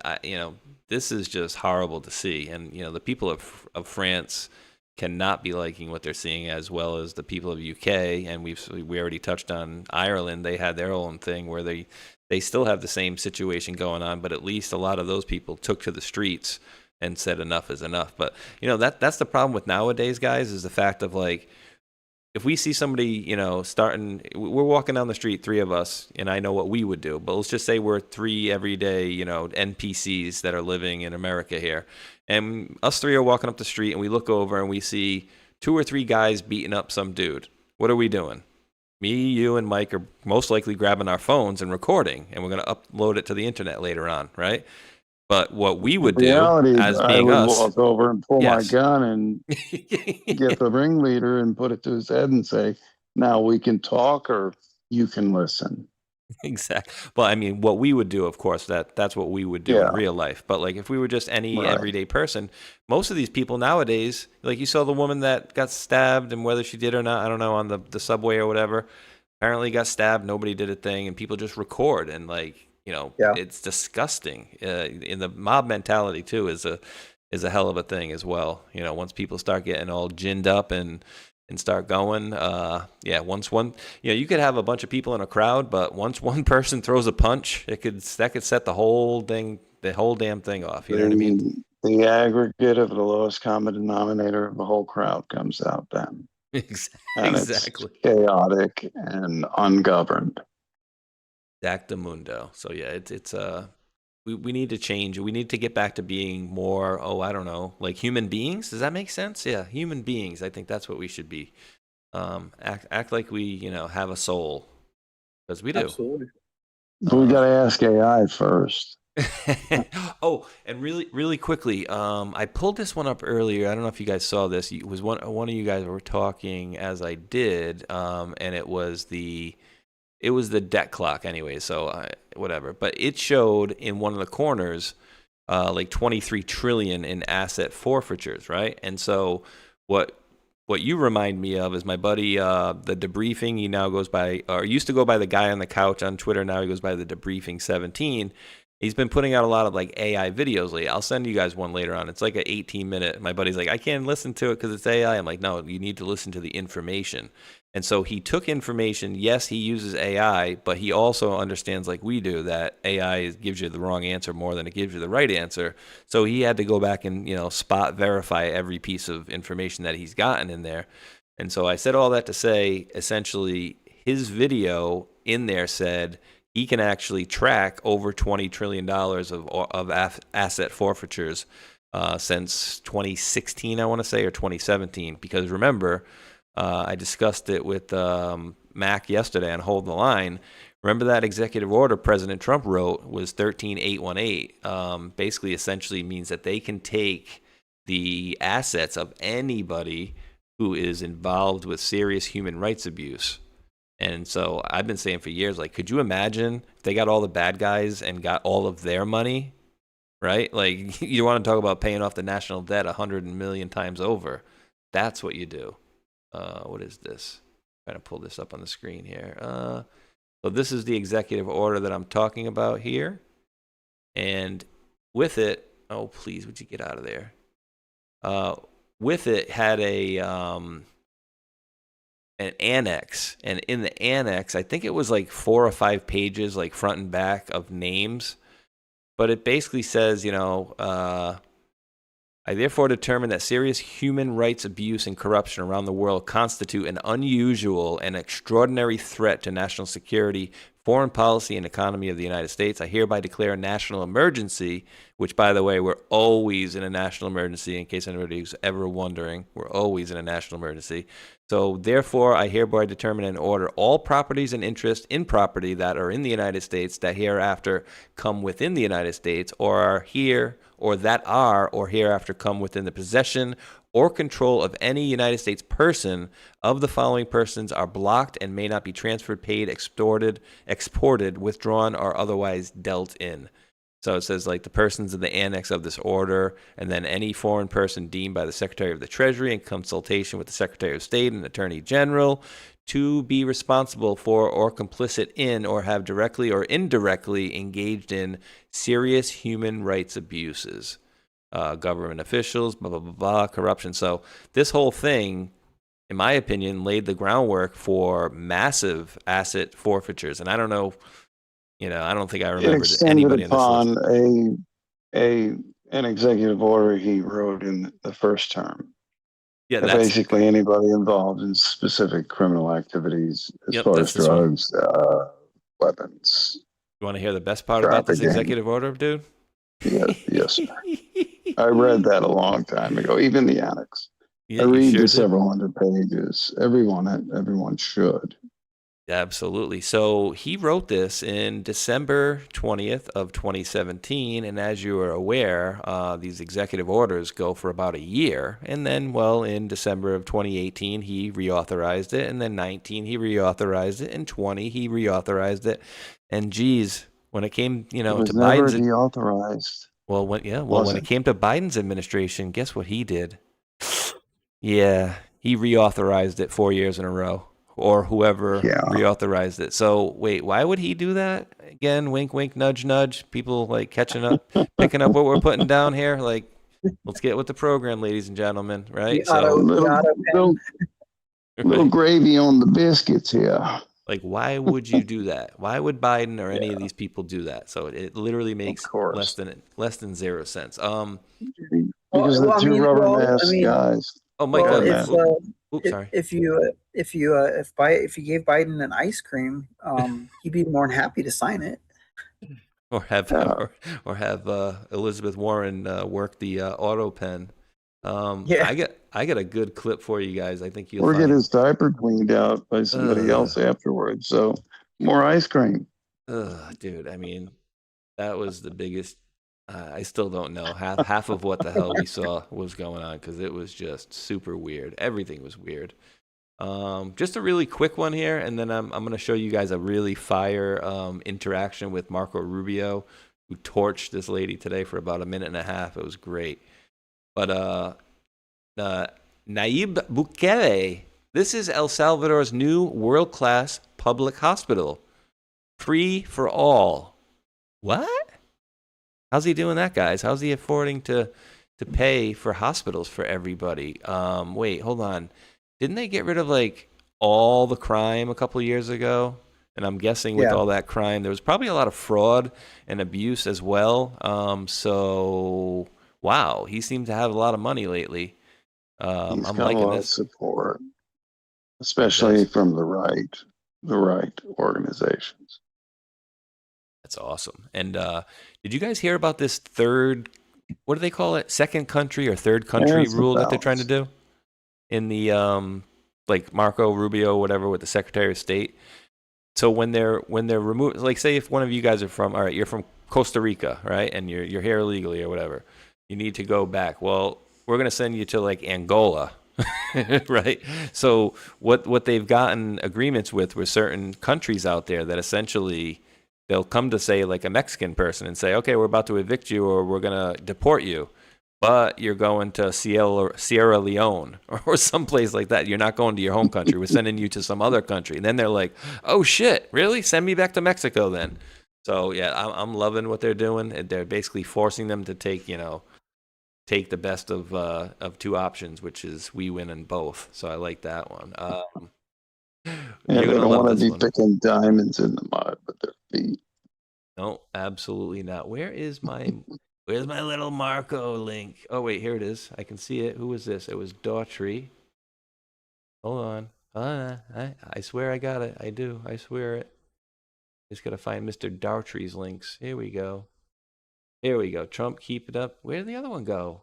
this is just horrible to see. And, the people of France cannot be liking what they're seeing, as well as the people of UK. And we already touched on Ireland. They had their own thing where they still have the same situation going on, but at least a lot of those people took to the streets and said enough is enough. But, that's the problem with nowadays, guys, is the fact of like, if we see somebody, we're walking down the street, three of us, and I know what we would do, but let's just say we're three everyday, NPCs that are living in America here. And us three are walking up the street and we look over and we see 2 or 3 guys beating up some dude. What are we doing? Me, you, and Mike are most likely grabbing our phones and recording, and we're going to upload it to the internet later on, right? But what we would do as being I would us, walk over and pull my yes. gun and get the ringleader and put it to his head and say, now we can talk or you can listen. Exactly. Well, I mean, what we would do, of course, that's what we would do in real life. But like, if we were just any everyday person, most of these people nowadays, like you saw the woman that got stabbed, and whether she did or not, I don't know, on the subway or whatever, apparently got stabbed. Nobody did a thing, and people just record, and like, it's disgusting. In the mob mentality too is a hell of a thing as well. Once people start getting all ginned up and start going, once one, you could have a bunch of people in a crowd, but once one person throws a punch, that could set the whole damn thing off. You know what I mean? The aggregate of the lowest common denominator of the whole crowd comes out then. And Exactly. It's chaotic and ungoverned. Exactamundo. So yeah, it's we need to change. We need to get back to being more, I don't know, like human beings. Does that make sense? Yeah, human beings. I think that's what we should be. Act like we, have a soul, because we do. Absolutely. But we got to ask AI first. Oh, and really quickly, I pulled this one up earlier. I don't know if you guys saw this. It was one of you guys were talking as I did, and it was the debt clock anyway, so whatever. But it showed in one of the corners like 23 trillion in asset forfeitures, right? And so what you remind me of is my buddy, the Debriefing. He now goes by, or used to go by the guy on the couch on Twitter. Now he goes by the Debriefing 17. He's been putting out a lot of like AI videos lately. I'll send you guys one later on. It's like an 18-minute. My buddy's like, I can't listen to it because it's AI. I'm like, no, you need to listen to the information. And so he took information. Yes, he uses AI, but he also understands, like we do, that AI gives you the wrong answer more than it gives you the right answer. So he had to go back and, spot verify every piece of information that he's gotten in there. And so I said all that to say, essentially, his video in there said he can actually track over $20 trillion of asset forfeitures since 2016, I want to say, or 2017. Because remember, I discussed it with Mac yesterday on Hold the Line. Remember that executive order President Trump wrote was 13818. Basically, essentially means that they can take the assets of anybody who is involved with serious human rights abuse. And so I've been saying for years, like, could you imagine if they got all the bad guys and got all of their money, right? Like, you want to talk about paying off the national debt 100 million times over. That's what you do. What is this? I'm trying to pull this up on the screen here. So this is the executive order that I'm talking about here. And with it, oh, please, would you get out of there? With it had an annex. And in the annex, I think it was like 4 or 5 pages, like front and back of names. But it basically says, I therefore determine that serious human rights abuse and corruption around the world constitute an unusual and extraordinary threat to national security, foreign policy, and economy of the United States. I hereby declare a national emergency, which, by the way, we're always in a national emergency, in case anybody's ever wondering. We're always in a national emergency. So, therefore, I hereby determine and order all properties and interests in property that are in the United States that hereafter come within the United States or are here or that are or hereafter come within the possession or control of any United States person of the following persons are blocked and may not be transferred, paid, extorted, exported, withdrawn, or otherwise dealt in. So it says like the persons in the annex of this order, and then any foreign person deemed by the Secretary of the Treasury in consultation with the Secretary of State and Attorney General to be responsible for or complicit in or have directly or indirectly engaged in serious human rights abuses, government officials, blah, blah, blah, blah, corruption. So this whole thing, in my opinion, laid the groundwork for massive asset forfeitures. And I don't know, I don't think I remember anybody in this list. Upon an executive order he wrote in the first term. Yeah, that's basically anybody involved in specific criminal activities as far as drugs, weapons. You want to hear the best part about this executive order, dude? Yes, sir. I read that a long time ago, even the annex. I read the several hundred pages. Everyone should. Absolutely. So he wrote this in December 20th of 2017, and as you are aware, these executive orders go for about a year, and then, well, in December of 2018, he reauthorized it, and then 19, he reauthorized it, and 20, he reauthorized it, and geez, when it came, it was to never Biden's deauthorized. Well, when it came to Biden's administration, guess what he did? Yeah, he reauthorized it 4 years in a row. Or whoever reauthorized it. So wait, why would he do that again? Wink, wink, nudge, nudge. People like catching up, picking up what we're putting down here. Like, let's get with the program, ladies and gentlemen. Right? Little gravy on the biscuits here. Like, why would you do that? Why would Biden or any of these people do that? So it literally makes less than 0 cents. Because the two rubber mask guys. Oh, Mike. Sorry. If you gave Biden an ice cream, he'd be more than happy to sign it. Or have Elizabeth Warren work the auto pen. I got a good clip for you guys. I think you'll get his diaper cleaned out by somebody else afterwards. So more ice cream. Dude, I mean, that was the biggest. I still don't know half of what the hell we saw was going on because it was just super weird. Everything was weird. Just a really quick one here, and then I'm going to show you guys a really fire interaction with Marco Rubio, who torched this lady today for about a minute and a half. It was great. But Nayib Bukele, this is El Salvador's new world-class public hospital. Free for all. What? How's he doing that, guys? How's he affording to pay for hospitals for everybody? Wait, hold on. Didn't they get rid of like all the crime a couple of years ago? And I'm guessing with all that crime, there was probably a lot of fraud and abuse as well. So wow, he seemed to have a lot of money lately. I'm liking a lot this of support, especially from the right organizations. That's awesome. And did you guys hear about this third, what do they call it? Second country or third country rule that they're trying to do? In the, like Marco Rubio, whatever, with the Secretary of State. So when they're removed, like say if one of you guys are from, all right, you're from Costa Rica, right? And you're here illegally or whatever. You need to go back. Well, we're going to send you to like Angola, right? So what they've gotten agreements with certain countries out there that essentially they'll come to say like a Mexican person and say, okay, we're about to evict you or we're going to deport you, but you're going to Sierra Leone or someplace like that. You're not going to your home country. We're sending you to some other country. And then they're like, oh shit, really? Send me back to Mexico then. So yeah, I'm loving what they're doing. They're basically forcing them to take the best of two options, which is we win in both. So I like that one. They don't want to be picking diamonds in the mud with their feet. No, absolutely not. Where's my little Marco link? Oh wait, here it is. I can see it. Who was this? It was Daughtry. Hold on. I swear I got it. I do. I swear it. Just gotta find Mr. Daughtry's links. Here we go. Trump, keep it up. Where did the other one go?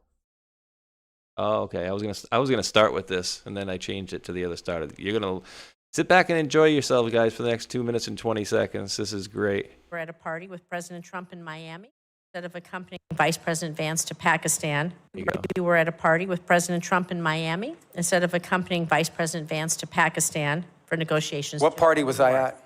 Oh, okay. I was gonna start with this, and then I changed it to the other start. You're gonna sit back and enjoy yourselves, guys, for the next 2 minutes and 20 seconds. This is great. We're at a party with President Trump in Miami. Instead of accompanying Vice President Vance to Pakistan, we were at a party with President Trump in Miami. Instead of accompanying Vice President Vance to Pakistan for negotiations. What party was I at?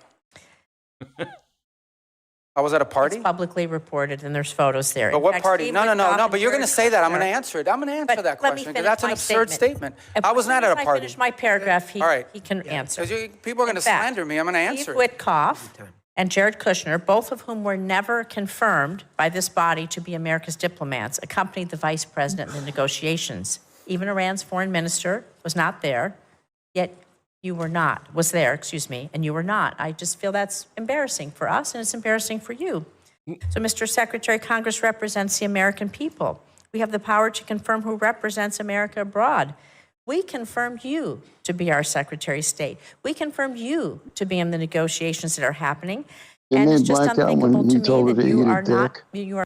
I was at a party? It's publicly reported, and there's photos there. But In what fact, party? Steve No, Witkoff but you're going to and say that. I'm going to Jared answer it. I'm going to answer But that let me question because finish that's an my absurd statement. I was not at a As party. I finish my paragraph, All right. he can answer. People are going to In fact, slander me. I'm going to answer Steve it. Witkoff and Jared Kushner, both of whom were never confirmed by this body to be America's diplomats, accompanied the vice president in the negotiations. Even Iran's foreign minister was not there, yet was there, and you were not. I just feel that's embarrassing for us, and it's embarrassing for you. So, Mr. Secretary, Congress represents the American people. We have the power to confirm who represents America abroad. We confirmed you to be our Secretary of State. We confirmed you to be in the negotiations that are happening. And it's just unthinkable to me that you are not, you are.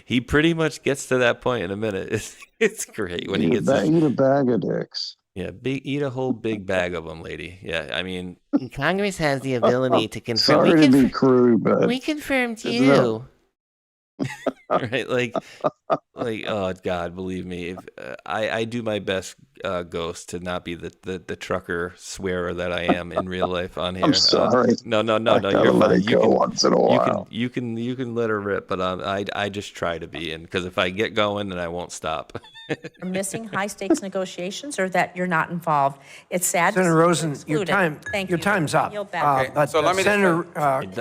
He pretty much gets to that point in a minute. It's great when he gets eat a bag of dicks. Yeah, eat a whole big bag of them, lady. Yeah, I mean, Congress has the ability to confirm. Sorry to be crude, but we confirmed you. Right, like, oh God, believe me, if, I do my best, Ghost, to not be the trucker swearer that I am in real life on here. I'm sorry. No, you're fine. You can let her rip, but I just try to be, and because if I get going, then I won't stop. You're missing high stakes negotiations, or that you're not involved. It's sad. Senator Rosen, your time's up. Okay. So let me Senator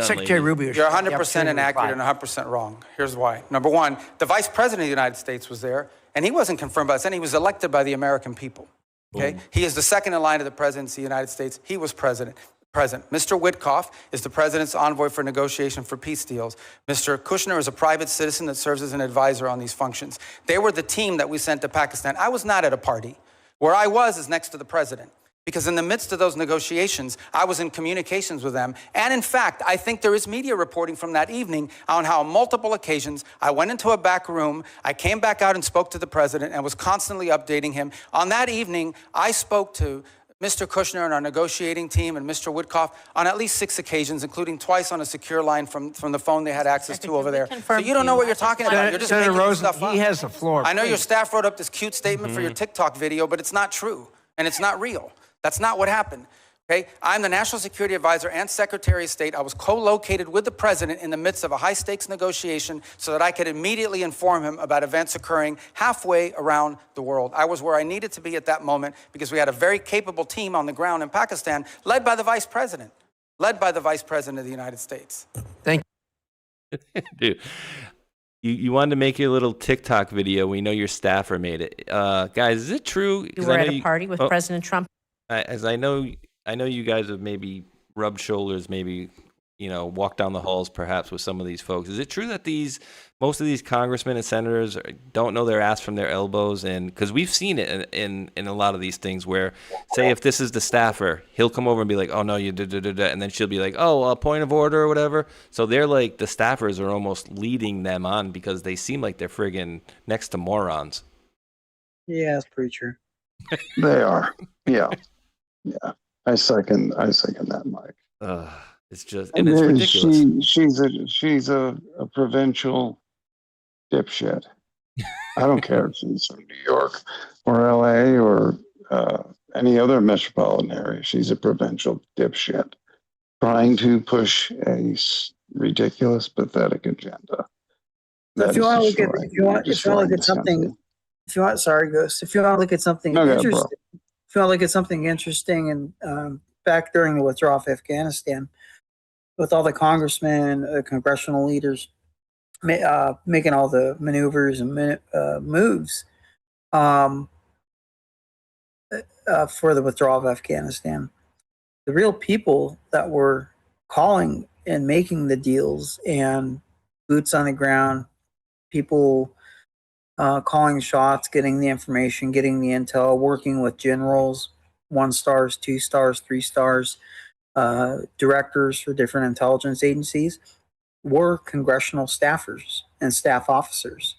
Secretary Rubio, you're 100% inaccurate and 100% wrong. Here's why. Number one, the Vice President of the United States was there, and he wasn't confirmed by us, and he was elected by the American people. Okay, he is the second in line to the presidency of the United States. He was present. Mr. Witkoff is the president's envoy for negotiation for peace deals. Mr. Kushner is a private citizen that serves as an advisor on these functions. They were the team that we sent to Pakistan. I was not at a party. Where I was is next to the president. Because in the midst of those negotiations, I was in communications with them. And in fact, I think there is media reporting from that evening on how on multiple occasions I went into a back room, I came back out and spoke to the president and was constantly updating him. On that evening, I spoke to Mr. Kushner and our negotiating team and Mr. Witkoff on at least 6 occasions, including twice on a secure line from the phone they had access to over there. So you don't know what you're talking about. You're just Senator making Rosen, stuff up. he has the floor. I know your staff wrote up this cute statement for your TikTok video, but it's not true and it's not real. That's not what happened. Okay, I'm the National Security Advisor and Secretary of State. I was co-located with the president in the midst of a high-stakes negotiation so that I could immediately inform him about events occurring halfway around the world. I was where I needed to be at that moment because we had a very capable team on the ground in Pakistan, led by the Vice President of the United States. Thank you. Dude, you wanted to make your little TikTok video. We know your staffer made it. Guys, is it true? You were at a party with President Trump. I know you guys have maybe rubbed shoulders, maybe, walked down the halls perhaps with some of these folks. Is it true that most of these congressmen and senators don't know their ass from their elbows? And because we've seen it in a lot of these things where, say, if this is the staffer, he'll come over and be like, oh, no, you da-da-da-da, and then she'll be like, oh, a point of order or whatever. So they're like, the staffers are almost leading them on because they seem like they're friggin' next to morons. Yeah, that's pretty true. They are. Yeah. Yeah. I second that, Mike. It's just, and it's ridiculous. She's a provincial dipshit. I don't care if she's from New York or LA or any other metropolitan area. She's a provincial dipshit trying to push a ridiculous, pathetic agenda. If you want to look at something interesting. If you want to look at something interesting, and back during the withdrawal of Afghanistan, with all the congressmen, congressional leaders making all the maneuvers and moves for the withdrawal of Afghanistan, the real people that were calling and making the deals and boots on the ground, people calling shots, getting the information, getting the intel, working with generals, 1 stars, 2 stars, 3 stars, directors for different intelligence agencies, were congressional staffers and staff officers.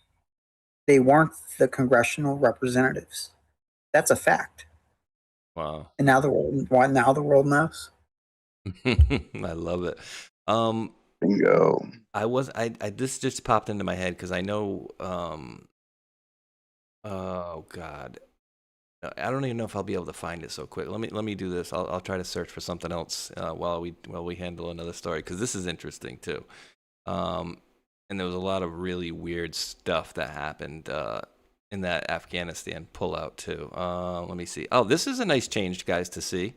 They weren't the congressional representatives. That's a fact. Wow. And now the world knows. I love it. Bingo. This just popped into my head because I know. Oh God, I don't even know if I'll be able to find it so quick. Let me do this. I'll try to search for something else while we handle another story, because this is interesting too. And there was a lot of really weird stuff that happened in that Afghanistan pullout too. Let me see. Oh, this is a nice change, guys, to see.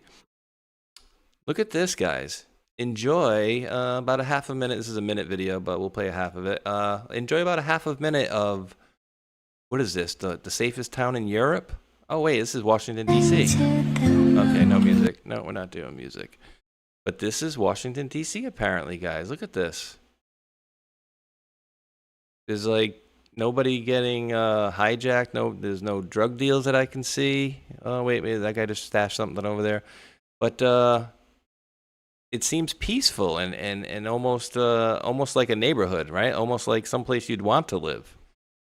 Look at this, guys. Enjoy about a half a minute. This is a minute video, but we'll play a half of it. Enjoy about a half a minute of, what is this? The safest town in Europe? Oh, wait, this is Washington, D.C. Okay, no music. No, we're not doing music. But this is Washington, D.C., apparently, guys. Look at this. There's, like, nobody getting hijacked. No, there's no drug deals that I can see. Oh, wait, that guy just stashed something over there. But it seems peaceful and almost like a neighborhood, right? Almost like someplace you'd want to live.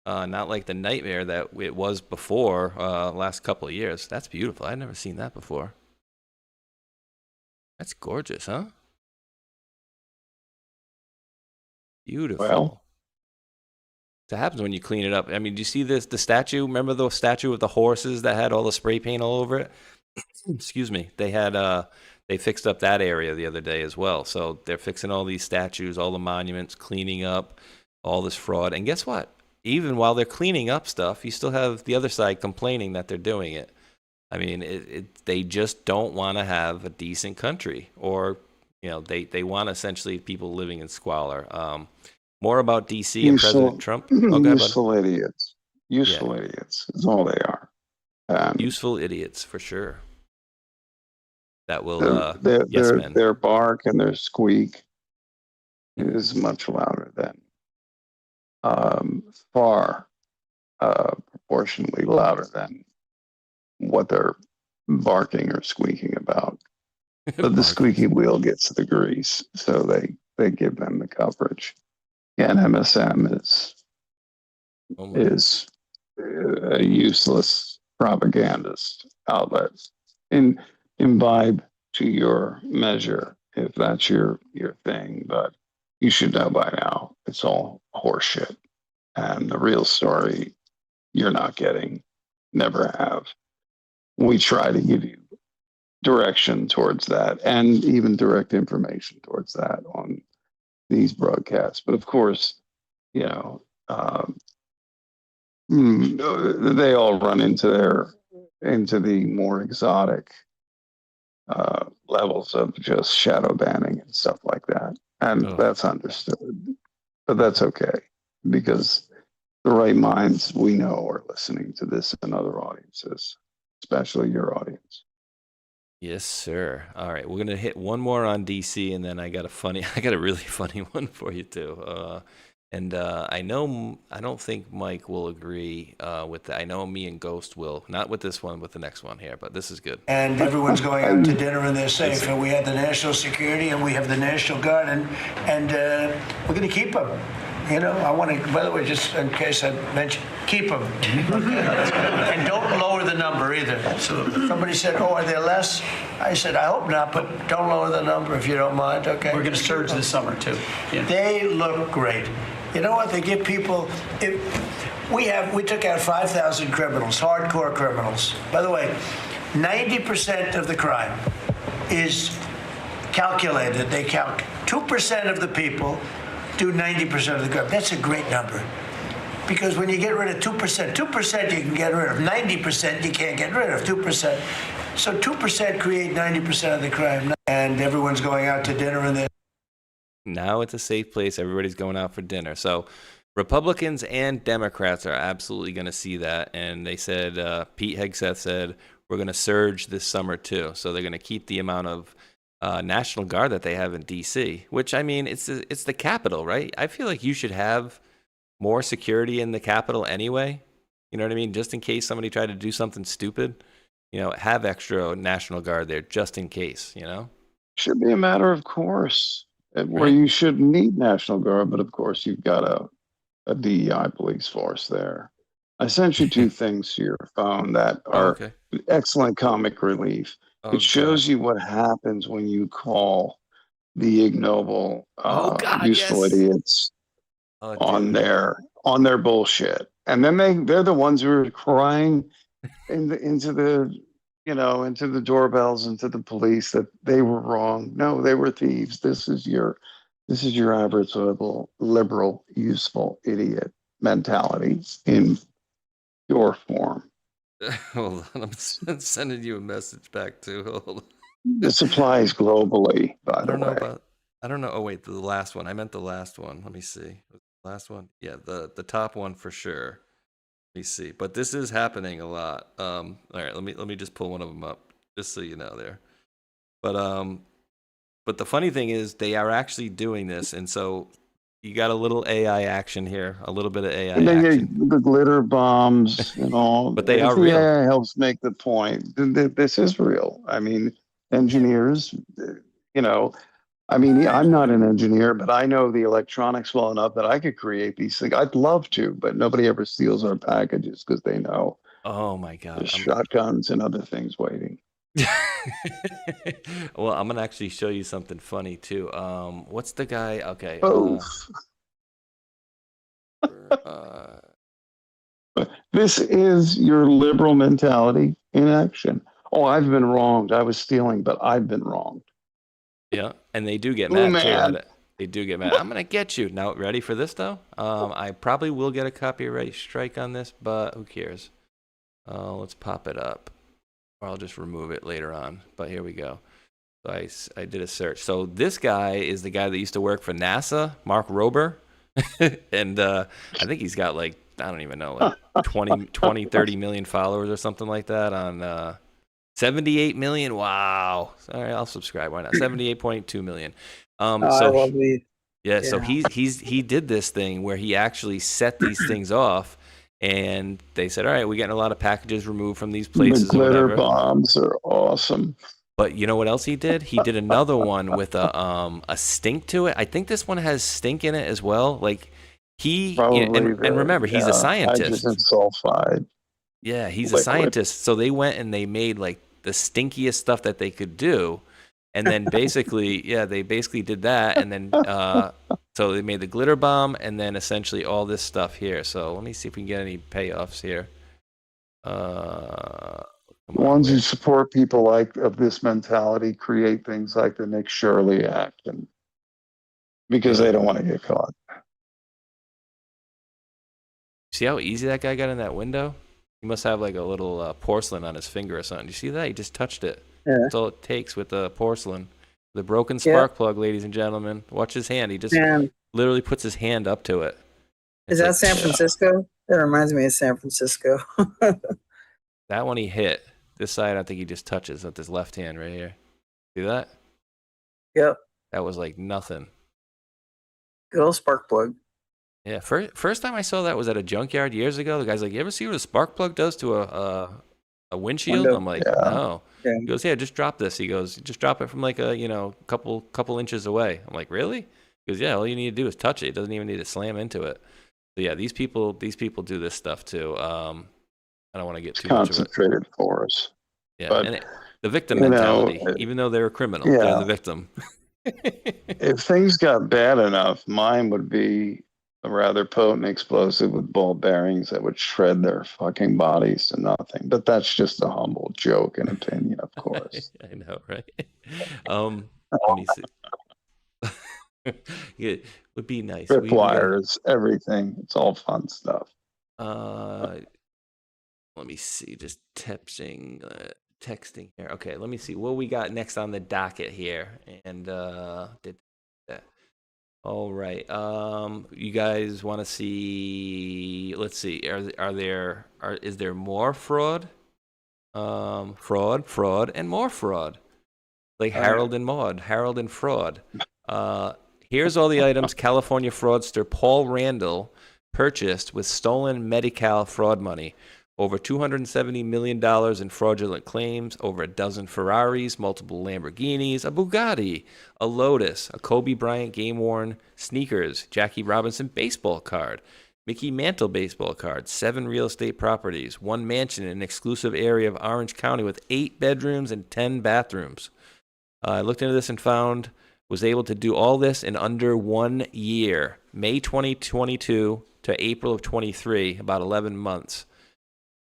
Not like the nightmare that it was before last couple of years. That's beautiful. I've never seen that before. That's gorgeous, huh? Beautiful. Well, That happens when you clean it up. I mean, do you see the statue? Remember the statue with the horses that had all the spray paint all over it? Excuse me. They had they fixed up that area the other day as well. So they're fixing all these statues, all the monuments, cleaning up all this fraud. And guess what? Even while they're cleaning up stuff, you still have the other side complaining that they're doing it. I mean, they just don't want to have a decent country, or they want essentially people living in squalor. More about D.C. and President Trump. Oh, useful idiots. Useful idiots is all they are. Useful idiots for sure. That will yes, men. Their bark and their squeak is much louder than. Far proportionally louder than what they're barking or squeaking about. But the squeaky wheel gets the grease, so they give them the coverage. And MSM is a useless propagandist outlet. Imbibe to your measure if that's your thing, but you should know by now it's all horseshit. And the real story you're not getting, never have. We try to give you direction towards that and even direct information towards that on these broadcasts. But of course, they all run into the more exotic levels of just shadow banning and stuff like that. And that's understood. But that's okay, because the right minds we know are listening to this and other audiences, especially your audience. Yes, sir. All right, we're going to hit one more on DC, and then I got a really funny one for you too. I don't think Mike will agree with that. I know me and Ghost will, not with this one, with the next one here, but this is good. And everyone's going out to dinner and they're safe. And we have the National Security and we have the National Guard, and we're going to keep them. I want to, by the way, just in case I mentioned, keep them. And don't lower the number either. So somebody said, are there less? I said, I hope not, but don't lower the number if you don't mind, okay? We're going to surge this summer, too. Yeah. They look great. You know what? They give people, we took out 5,000 criminals, hardcore criminals. By the way, 90% of the crime is calculated. They count 2% of the people do 90% of the crime. That's a great number. Because when you get rid of 2% you can get rid of. 90% you can't get rid of, 2%. So 2% create 90% of the crime. And everyone's going out to dinner and they're... Now it's a safe place. Everybody's going out for dinner. So Republicans and Democrats are absolutely going to see that. And they said, Pete Hegseth said, we're going to surge this summer too. So they're going to keep the amount of National Guard that they have in D.C., which, I mean, it's the Capitol, right? I feel like you should have more security in the Capitol anyway. You know what I mean? Just in case somebody tried to do something stupid, have extra National Guard there just in case, Should be a matter of course, where you shouldn't need National Guard, but of course you've got a DEI police force there. I sent you two things to your phone that are excellent comic relief. It shows you what happens when you call the ignoble, useful idiots on their bullshit, and then they're the ones who are crying into the into the doorbells, into the police, that they were wrong. No, they were thieves. This is your average liberal, useful idiot mentality in your form. Hold on, I'm sending you a message back too. Hold on. This applies globally, by the way. I don't know. Oh wait, the last one. I meant the last one. Let me see. The last one. Yeah, the top one for sure. Let me see. But this is happening a lot. All right, let me just pull one of them up just so you know there. But the funny thing is they are actually doing this, and so you got a little AI action here, a little bit of AI action. The glitter bombs and all. But they are real. AI helps make the point. This is real. I mean, engineers, I'm not an engineer, but I know the electronics well enough that I could create these things. I'd love to, but nobody ever steals our packages because they know. Oh my God. There's shotguns and other things waiting. Well, I'm gonna actually show you something funny too. What's the guy? Okay. This is your liberal mentality in action. Oh, I've been wronged. I was stealing, but I've been wronged. Yeah, and they do get mad too. They do get mad. I'm gonna get you. Now, ready for this though? I probably will get a copyright strike on this, but who cares? Let's pop it up. Or I'll just remove it later on. But here we go. So I did a search. So this guy is the guy that used to work for NASA, Mark Rober. And I think he's got like, I don't even know, like 20, 30 million followers or something like that on 78 million. Wow. Sorry, I'll subscribe. Why not? 78.2 million. I love these. Yeah, so he did this thing where he actually set these things off. And they said, all right, we're getting a lot of packages removed from these places. The glitter bombs are awesome. But you know what else he did? He did another one with a stink to it. I think this one has stink in it as well. Like and remember, he's a scientist. Hydrogen sulfide. Yeah, he's a scientist. So they went and they made like the stinkiest stuff that they could do. And then basically, they basically did that. And then so they made the glitter bomb and then essentially all this stuff here. So let me see if we can get any payoffs here. Ones who support people like of this mentality create things like the Nick Shirley Act, and because they don't want to get caught. See how easy that guy got in that window? He must have like a little porcelain on his finger or something. You see that? He just touched it. Yeah. That's all it takes with the porcelain. The broken spark plug, ladies and gentlemen. Watch his hand. He just literally puts his hand up to it. Is that San Francisco? That reminds me of San Francisco. That one he hit. This side, I think he just touches with his left hand right here. See that? Yep. That was like nothing. Good old spark plug. Yeah, first time I saw that was at a junkyard years ago. The guy's like, you ever see what a spark plug does to a windshield? I'm like, no. Yeah. He goes, yeah, just drop this. He goes, just drop it from like a, couple inches away. I'm like, really? He goes, yeah, all you need to do is touch it. It doesn't even need to slam into it. So yeah, these people do this stuff too. I don't want to get too much of it. Concentrated force. Yeah, but, and the victim mentality, even though they're a criminal, they're the victim. If things got bad enough, mine would be a rather potent explosive with ball bearings that would shred their fucking bodies to nothing. But that's just a humble joke and opinion, of course. I know, right? Let me see. It would be nice. Rip wires, everything. It's all fun stuff. Let me see. Just texting here. Okay, let me see what we got next on the docket here. And did that. All right. You guys want to see? Let's see. Is there more fraud? Fraud, and more fraud. Like Harold and Maude, Harold and fraud. Here's all the items California fraudster Paul Randall purchased with stolen Medi-Cal fraud money. Over $270 million in fraudulent claims, over a dozen Ferraris, multiple Lamborghinis, a Bugatti, a Lotus, a Kobe Bryant game-worn sneakers, Jackie Robinson baseball card, Mickey Mantle baseball card, 7 real estate properties, 1 mansion in an exclusive area of Orange County with 8 bedrooms and 10 bathrooms. I looked into this and was able to do all this in under 1 year, May 2022 to April of 23, about 11 months.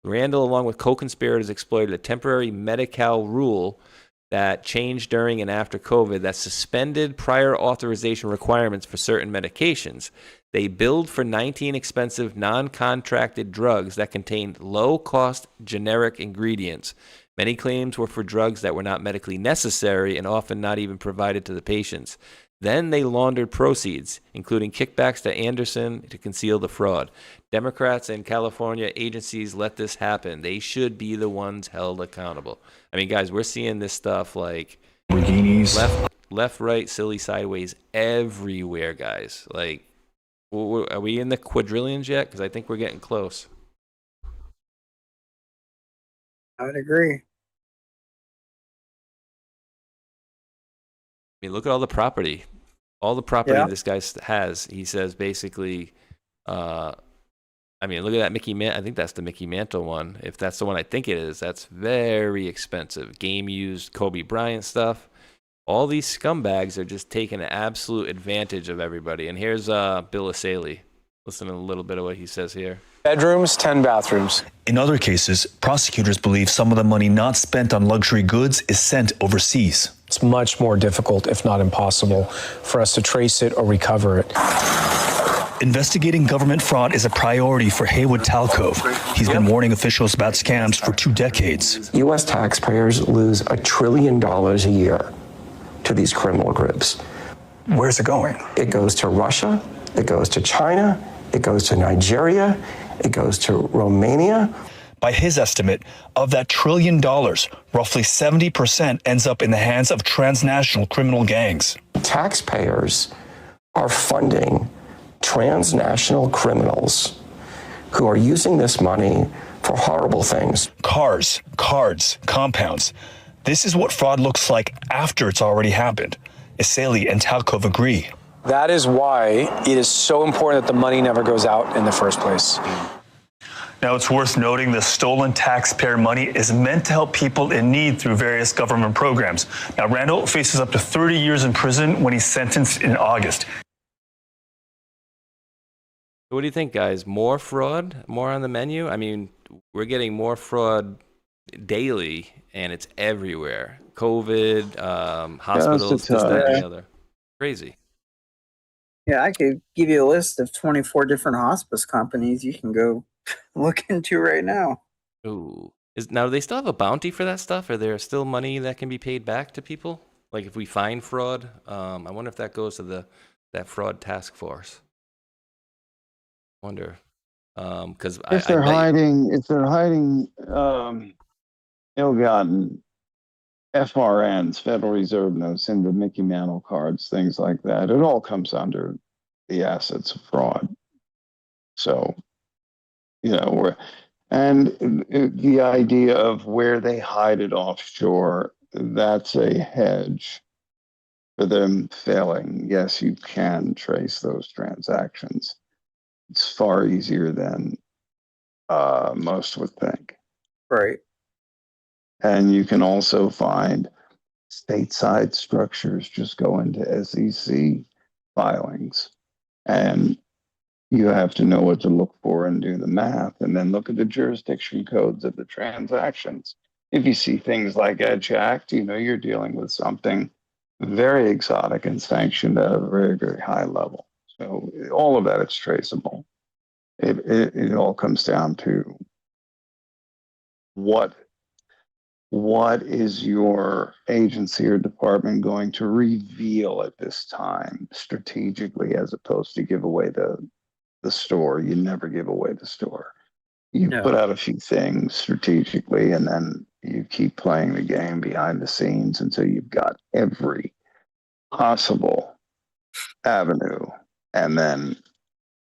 Randall, along with co-conspirators, exploited a temporary Medi-Cal rule that changed during and after COVID that suspended prior authorization requirements for certain medications. They billed for 19 expensive non-contracted drugs that contained low-cost generic ingredients. Many claims were for drugs that were not medically necessary and often not even provided to the patients. Then they laundered proceeds, including kickbacks to Anderson to conceal the fraud. Democrats and California agencies let this happen. They should be the ones held accountable. I mean, guys, we're seeing this stuff like left, right, silly, sideways, everywhere, guys. Like, are we in the quadrillions yet? Because I think we're getting close. I would agree. I mean, look at all the property. All the property this guy has. He says basically, I mean, look at that Mickey I think that's the Mickey Mantle one. If that's the one I think it is, that's very expensive. Game used Kobe Bryant stuff. All these scumbags are just taking an absolute advantage of everybody. And here's Bill Asaley. Listen to a little bit of what he says here. Bedrooms, 10 bathrooms. In other cases, prosecutors believe some of the money not spent on luxury goods is sent overseas. It's much more difficult, if not impossible, for us to trace it or recover it. Investigating government fraud is a priority for Haywood Talcove. He's been warning officials about scams for 2 decades. U.S. taxpayers lose $1 trillion a year to these criminal groups. Where's it going? It goes to Russia, it goes to China, it goes to Nigeria, it goes to Romania. By his estimate, of that $1 trillion, roughly 70% ends up in the hands of transnational criminal gangs. Taxpayers are funding transnational criminals who are using this money for horrible things. Cars, cards, compounds. This is what fraud looks like after it's already happened. Asaley and Talcove agree. That is why it is so important that the money never goes out in the first place. Now, it's worth noting the stolen taxpayer money is meant to help people in need through various government programs. Now, Randall faces up to 30 years in prison when he's sentenced in August. What do you think, guys? More fraud? More on the menu? I mean, we're getting more fraud daily, and it's everywhere. COVID, hospitals, this, that, and the other. Crazy. Yeah, I could give you a list of 24 different hospice companies you can go look into right now. Ooh. Now, do they still have a bounty for that stuff? Are there still money that can be paid back to people? Like if we find fraud? I wonder if that goes to that fraud task force. Wonder. Because if they're hiding ill-gotten FRNs, Federal Reserve notes, into Mickey Mantle cards, things like that, it all comes under the assets of fraud. So, the idea of where they hide it offshore, that's a hedge for them failing. Yes, you can trace those transactions. It's far easier than most would think. Right. And you can also find stateside structures. Just go into SEC filings, and you have to know what to look for and do the math, and then look at the jurisdiction codes of the transactions. If you see things like Edge Act, you're dealing with something very exotic and sanctioned at a very, very high level. So all of that is traceable. It all comes down to what is your agency or department going to reveal at this time strategically, as opposed to give away the store. You never give away the store. You put out a few things strategically, and then you keep playing the game behind the scenes until you've got every possible avenue, and then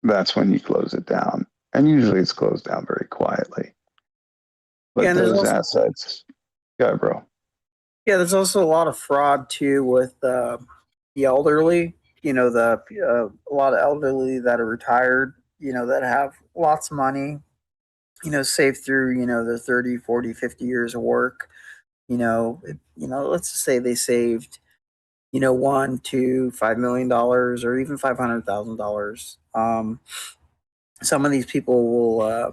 that's when you close it down. And usually it's closed down very quietly. But those assets, go ahead, bro. Yeah, there's also a lot of fraud too with the elderly. A lot of elderly that are retired, that have lots of money, saved through, their 30, 40, 50 years of work. Let's just say they saved, $1, $2, $5 million, or even $500,000. some of these people will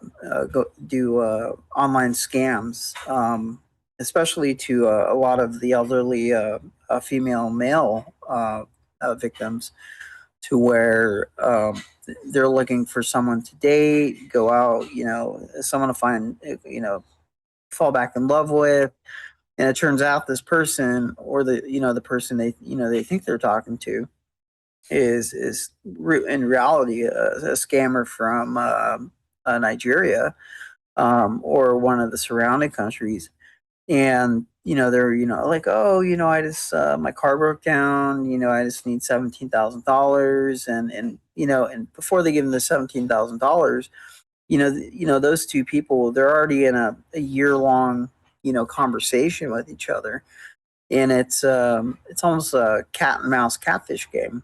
go do online scams, especially to a lot of the elderly female male victims, to where they're looking for someone to date, go out, someone to find, fall back in love with. And it turns out this person, or the person they think they're talking to, is in reality a scammer from Nigeria, or one of the surrounding countries. And they're like, oh, I just my car broke down, I just need $17,000. And before they give them the $17,000, those two people, they're already in a year-long conversation with each other. And it's almost a cat and mouse catfish game.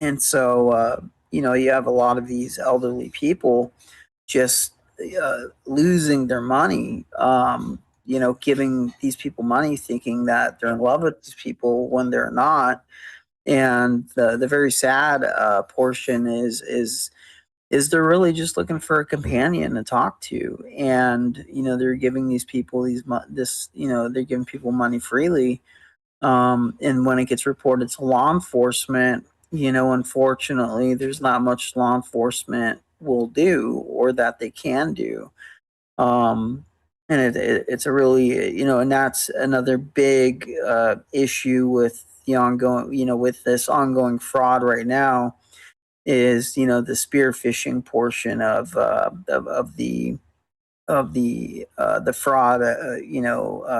And so, you have a lot of these elderly people just losing their money, giving these people money thinking that they're in love with these people when they're not. And the very sad portion is they're really just looking for a companion to talk to. And, they're giving these people they're giving people money freely. And when it gets reported to law enforcement, unfortunately, there's not much law enforcement will do or that they can do. And it's a really, and that's another big issue with the ongoing, with this ongoing fraud right now, is the spear phishing portion of the fraud,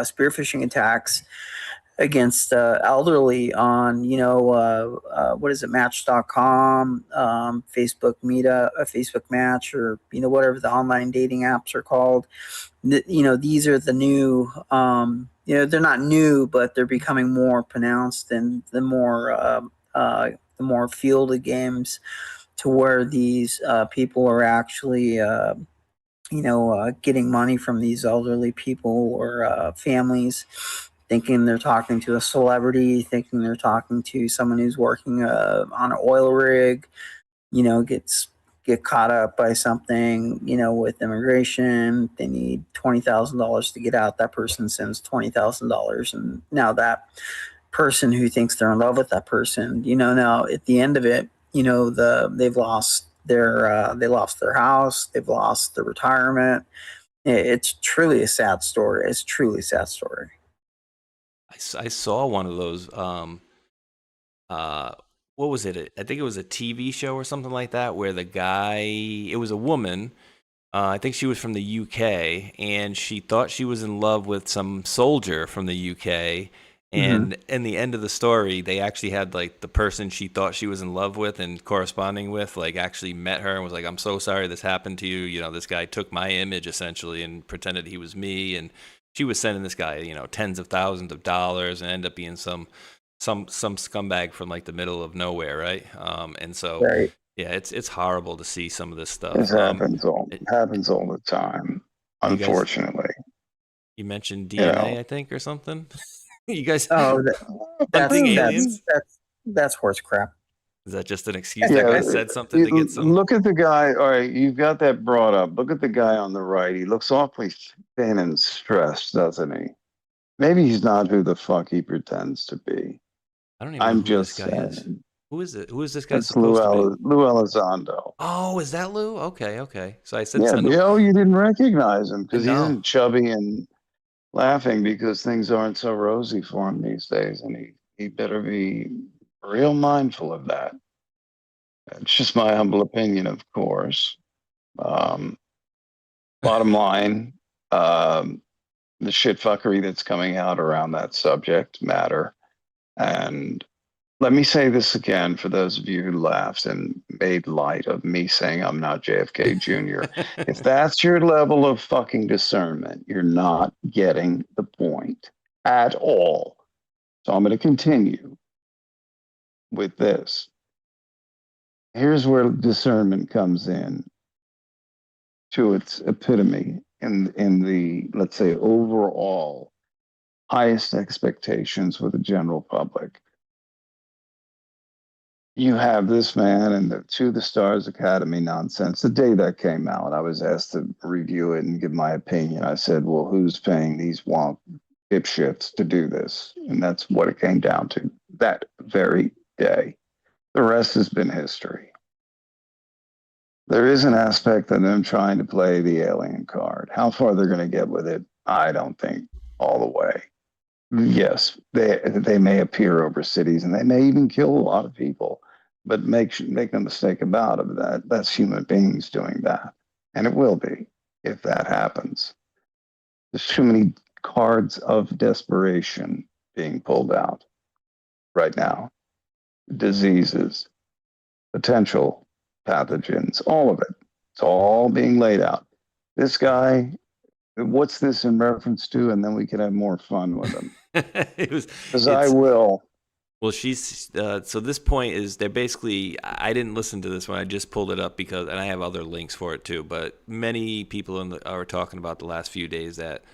spear phishing attacks against elderly on what is it, Match.com, Facebook Facebook Match, or whatever the online dating apps are called. These are the new, they're not new, but they're becoming more pronounced, and the more fielded games, to where these people are actually getting money from these elderly people or families, thinking they're talking to a celebrity, thinking they're talking to someone who's working on an oil rig, get caught up by something, with immigration. They need $20,000 to get out. That person sends $20,000. And now that person who thinks they're in love with that person, now at the end of it, they've lost their house, they've lost their retirement. It's truly a sad story. It's truly a sad story. I saw one of those. What was it? I think it was a TV show or something like that, where the guy, it was a woman. I think she was from the UK, and she thought she was in love with some soldier from the UK. And in the end of the story, they actually had like the person she thought she was in love with and corresponding with, like, actually met her and was like, "I'm so sorry this happened to you. This guy took my image essentially and pretended he was me." And she was sending this guy, tens of thousands of dollars, and ended up being some scumbag from like the middle of nowhere, right? And so, Right. yeah, it's horrible to see some of this stuff. This happens all the time, unfortunately. You mentioned DNA, I think, or something. You guys, that's horse crap. Is that just an excuse? That guy said something to get some. Look at the guy. All right, you've got that brought up. Look at the guy on the right. He looks awfully thin and stressed, doesn't he? Maybe he's not who the fuck he pretends to be. I don't even know who this guy is. Who is it? Who is this guy supposed to be? Lou Elizondo. Oh, is that Lou? Okay. So I said, you didn't recognize him because he isn't chubby and laughing because things aren't so rosy for him these days, and he better be real mindful of that. It's just my humble opinion, of course. Bottom line, the shitfuckery that's coming out around that subject matter. And let me say this again for those of you who laughed and made light of me saying I'm not JFK Jr. If that's your level of fucking discernment, you're not getting the point at all. So I'm going to continue with this. Here's where discernment comes in to its epitome in the, let's say, overall highest expectations with the general public. you have this man and the To the Stars Academy nonsense. The day that came out, I was asked to review it and give my opinion. I said, well, who's paying these wonk dipshits to do this? And that's what it came down to that very day. The rest has been history. There is an aspect of them trying to play the alien card. How far they're going to get with it, I don't think all the way. Yes, they may appear over cities and they may even kill a lot of people, but make no mistake about it, that's human beings doing that. And it will be if that happens. There's too many cards of desperation being pulled out right now. Diseases, potential pathogens, all of it. It's all being laid out. This guy, what's this in reference to? And then we can have more fun with him. Because I will. Well, she's so this point is they're basically. I didn't listen to this one. I just pulled it up because, and I have other links for it too. But many people are talking about the last few days that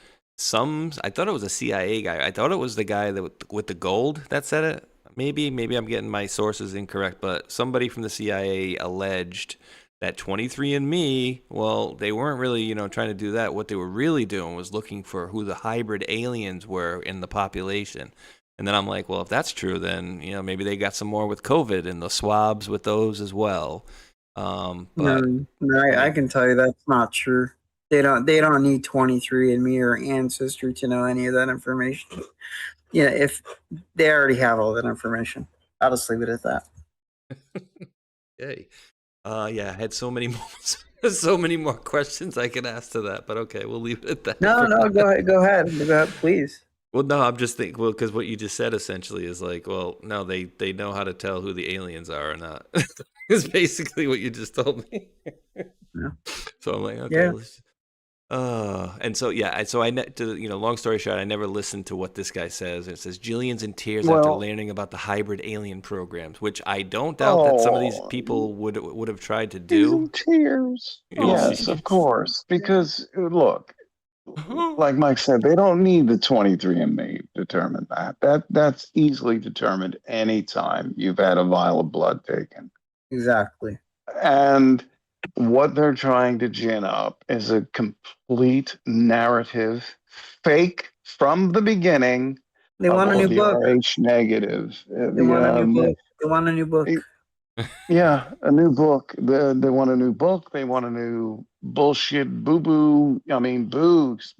I thought it was a CIA guy. I thought it was the guy that with the gold that said it. Maybe I'm getting my sources incorrect, but somebody from the CIA alleged that 23andMe, well, they weren't really, trying to do that. What they were really doing was looking for who the hybrid aliens were in the population. And then I'm like, well, if that's true, then, maybe they got some more with COVID and the swabs with those as well. No, I can tell you that's not true. They don't need 23andMe or Ancestry to know any of that information. If they already have all that information, I'll just leave it at that. Okay. Yeah, I had so many more questions I could ask to that, but okay, we'll leave it at that. No, go ahead, please. Well, no, I'm just thinking, because what you just said essentially is like, well, no, they know how to tell who the aliens are or not. It's basically what you just told me. Yeah. So I'm like, okay, yeah. And so, yeah, long story short, I never listened to what this guy says. It says Jillian's in tears after learning about the hybrid alien programs, which I don't doubt that some of these people would have tried to do. In tears. Yes, of course. Because, look, like Mike said, they don't need the 23andMe to determine that. That's easily determined anytime you've had a vial of blood taken. Exactly. And what they're trying to gin up is a complete narrative, fake from the beginning. They want a new book. RH negative. They want a new book. They want a new book. Yeah, a new book. They want a new book. They want a new bullshit boo-boo. I mean,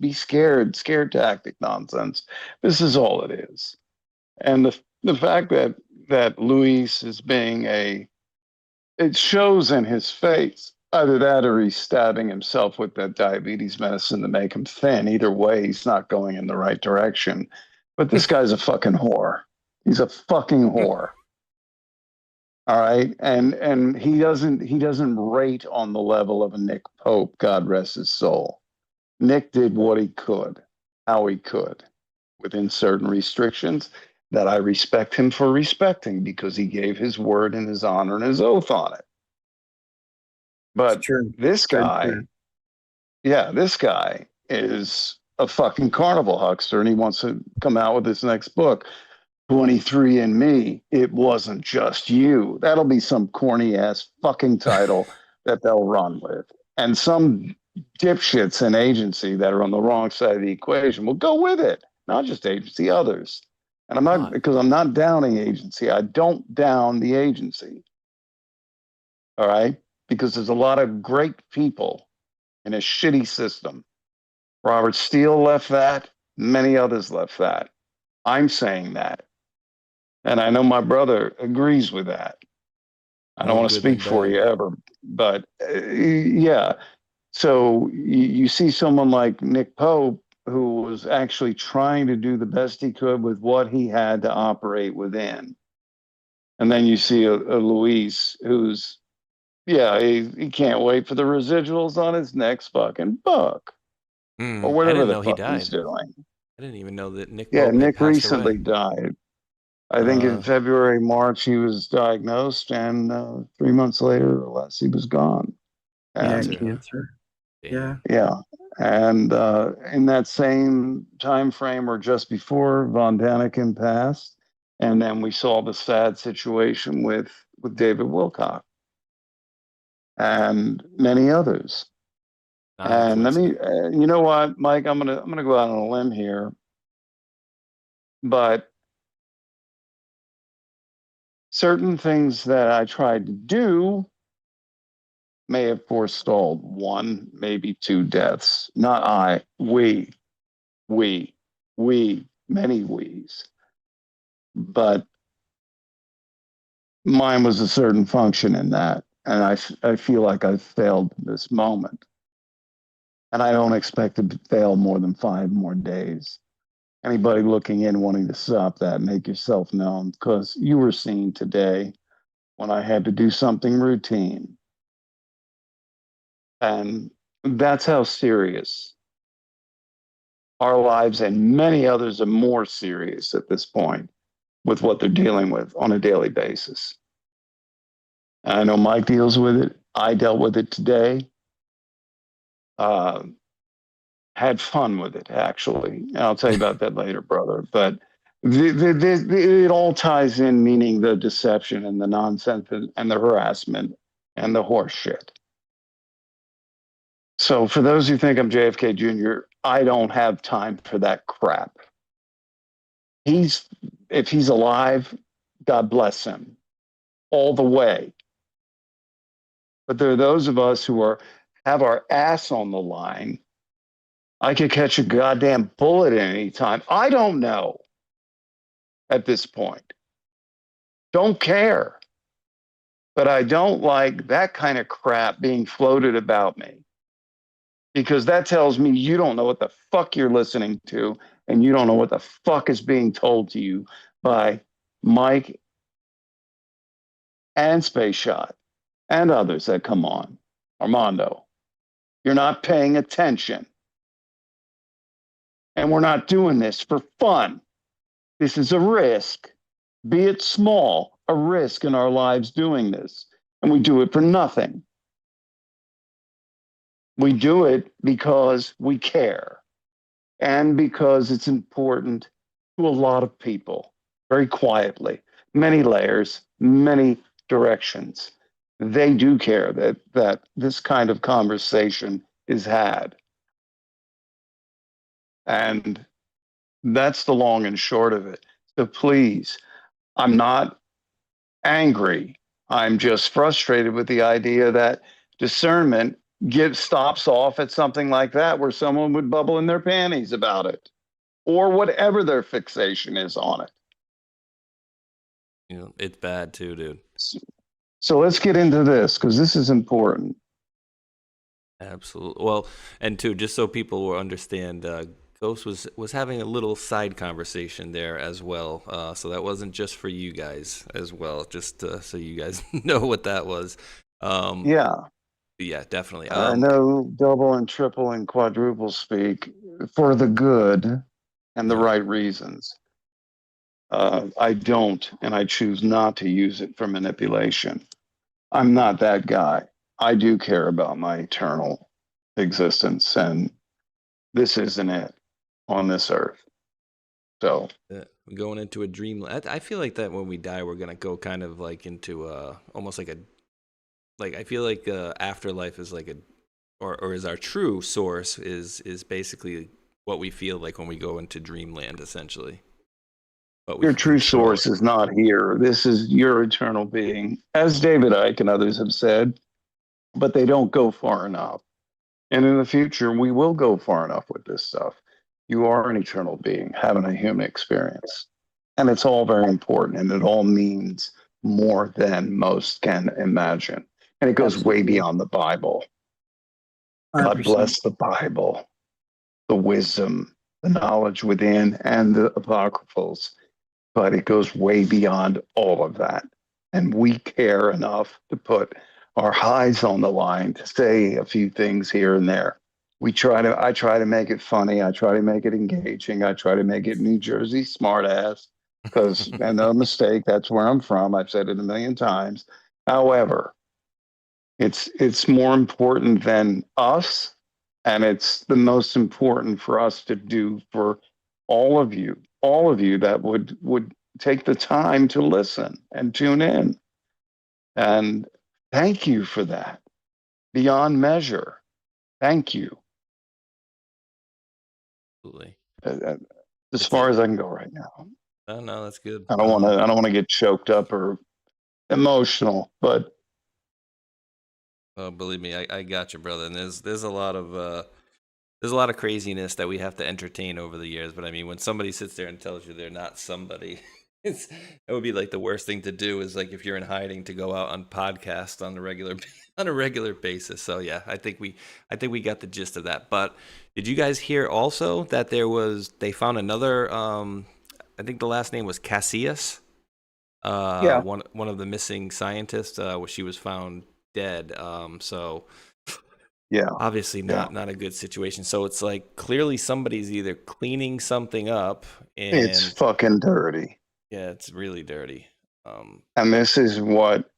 be scared tactic nonsense. This is all it is. And the fact that Luis is being it shows in his face. Either that or he's stabbing himself with that diabetes medicine to make him thin. Either way, he's not going in the right direction. But this guy's a fucking whore. He's a fucking whore. All right. And he doesn't rate on the level of a Nick Pope, God rest his soul. Nick did what he could, how he could, within certain restrictions that I respect him for respecting, because he gave his word and his honor and his oath on it. But this guy, this guy is a fucking carnival huckster, and he wants to come out with his next book, 23andMe, It Wasn't Just You. That'll be some corny ass fucking title that they'll run with. And some dipshits in agency that are on the wrong side of the equation will go with it. Not just agency, others. And I'm not downing agency. I don't down the agency. All right? Because there's a lot of great people in a shitty system. Robert Steele left that. Many others left that. I'm saying that. And I know my brother agrees with that. I don't want to speak for you ever. But yeah. So you see someone like Nick Pope, who was actually trying to do the best he could with what he had to operate within. And then you see a Luis who's, he can't wait for the residuals on his next fucking book. Or whatever the fuck he's doing. I didn't even know that Nick. Yeah, Nick recently died. I think in February, March, he was diagnosed, and 3 months later or less, he was gone. And, cancer. Yeah. Yeah. And in that same time frame, or just before, Von Daniken passed. And then we saw the sad situation with with David Wilcock and many others. And let me, you know what, Mike, I'm gonna go out on a limb here, but certain things that I tried to do may have forestalled one, maybe two deaths. Not I, we, many we's. But mine was a certain function in that. And I feel like I've failed this moment. And I don't expect to fail more than 5 more days. Anybody looking in wanting to stop that, make yourself known, because you were seen today when I had to do something routine. And that's how serious our lives and many others are more serious at this point with what they're dealing with on a daily basis. And I know Mike deals with it. I dealt with it today. Had fun with it, actually. And I'll tell you about that later, brother. But it all ties in, meaning the deception and the nonsense and the harassment and the horse shit. So for those who think I'm JFK Jr., I don't have time for that crap. If he's alive, God bless him all the way. But there are those of us who have our ass on the line. I could catch a goddamn bullet at any time. I don't know at this point. Don't care. But I don't like that kind of crap being floated about me. Because that tells me you don't know what the fuck you're listening to, and you don't know what the fuck is being told to you by Mike and Spaceshot and others that come on. Armando, you're not paying attention. And we're not doing this for fun. This is a risk, be it small, a risk in our lives doing this. And we do it for nothing. We do it because we care and because it's important to a lot of people, very quietly, many layers, many directions. They do care that this kind of conversation is had. And that's the long and short of it. So please, I'm not angry. I'm just frustrated with the idea that discernment stops off at something like that where someone would bubble in their panties about it or whatever their fixation is on it. You know, it's bad too, dude. So let's get into this because this is important. Absolutely. Well, and too, just so people will understand, Ghost was having a little side conversation there as well. So that wasn't just for you guys as well, just so you guys know what that was. Yeah, definitely. I know double and triple and quadruple speak for the good and the right reasons. I don't, and I choose not to use it for manipulation. I'm not that guy. I do care about my eternal existence, and this isn't it on this earth. So going into a dreamland. I feel like that when we die, we're gonna go kind of like into almost like I feel like afterlife is like or is our true source is basically what we feel like when we go into dreamland, essentially. But your true source is not here. This is your eternal being, as David Icke and others have said, but they don't go far enough. And in the future, we will go far enough with this stuff. You are an eternal being having a human experience. And it's all very important, and it all means more than most can imagine. And it goes way beyond the Bible. 100%. God bless the Bible, the wisdom, the knowledge within, and the apocryphals. But it goes way beyond all of that. And we care enough to put our hides on the line to say a few things here and there. I try to make it funny. I try to make it engaging. I try to make it New Jersey smartass because, and no mistake, that's where I'm from. I've said it a million times. However, it's more important than us, and it's the most important for us to do for all of you that would take the time to listen and tune in. And thank you for that. Beyond measure. Thank you. Absolutely. As far as I can go right now. Oh, no, that's good. I don't want to get choked up or emotional, but oh, believe me, I got you, brother. And there's a lot of craziness that we have to entertain over the years. But I mean, when somebody sits there and tells you they're not somebody, it would be like the worst thing to do is like if you're in hiding to go out on podcasts on a regular basis. So yeah, I think we got the gist of that. But did you guys hear also that they found another? I think the last name was Casillas. Yeah. One of the missing scientists. Where she was found dead. So. Yeah. Obviously not a good situation. So it's like clearly somebody's either cleaning something up and it's fucking dirty. Yeah, it's really dirty. And this is what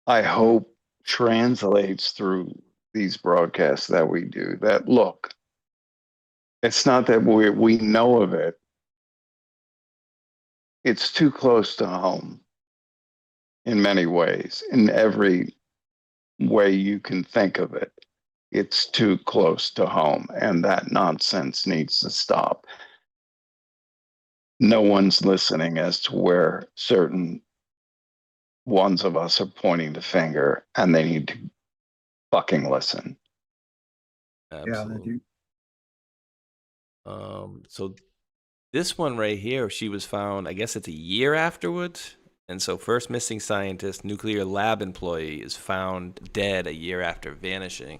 I hope translates through these broadcasts that we do. That look, it's not that we know of it. It's too close to home in many ways, in every way you can think of it. It's too close to home, and that nonsense needs to stop. No one's listening as to where certain ones of us are pointing the finger, and they need to fucking listen. Absolutely. So this one right here, she was found, I guess it's a year afterwards. And so first missing scientist, nuclear lab employee, is found dead a year after vanishing.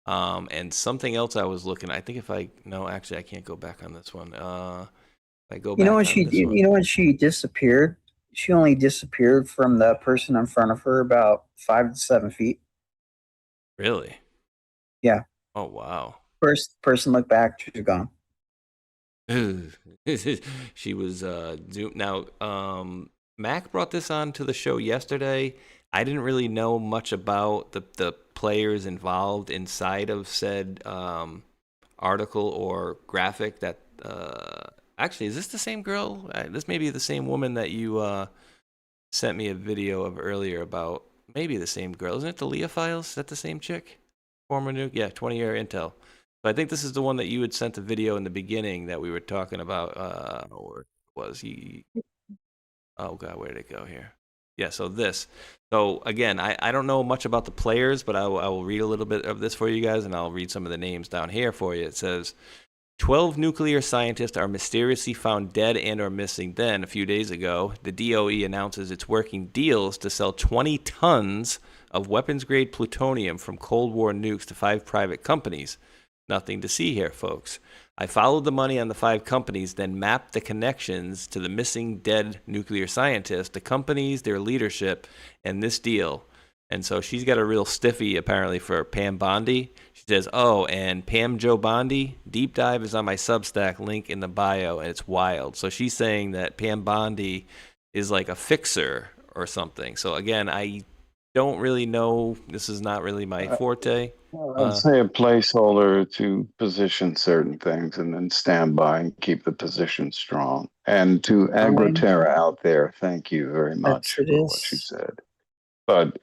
And something else I was looking, I think actually I can't go back on this one. If I go back you know when she disappeared? She only disappeared from the person in front of her about 5 to 7 feet. Really? Yeah. Oh, wow. First person looked back, she's gone. She was zoomed. Now, Mac brought this on to the show yesterday. I didn't really know much about the players involved inside of said article or graphic. That actually, is this the same girl? This may be the same woman that you sent me a video of earlier about. Maybe the same girl. Isn't it the Leah Files? Is that the same chick? Former 20-year intel. So I think this is the one that you had sent the video in the beginning that we were talking about. Or was he? Oh God, where did it go here? Yeah, so this. So again, I don't know much about the players, but I will read a little bit of this for you guys, and I'll read some of the names down here for you. It says, 12 nuclear scientists are mysteriously found dead and or missing. Then, a few days ago, the DOE announces it's working deals to sell 20 tons of weapons-grade plutonium from Cold War nukes to 5 private companies. Nothing to see here, folks. I followed the money on the 5 companies, then mapped the connections to the missing dead nuclear scientists, the companies, their leadership, and this deal. And so she's got a real stiffy, apparently, for Pam Bondi. She says, oh, and Pam Jo Bondi, deep dive is on my Substack, link in the bio, and it's wild. So she's saying that Pam Bondi is like a fixer or something. So again, I don't really know. This is not really my forte. I'd say a placeholder to position certain things and then stand by and keep the position strong. And to Agroterra out there, thank you very much for what you said. But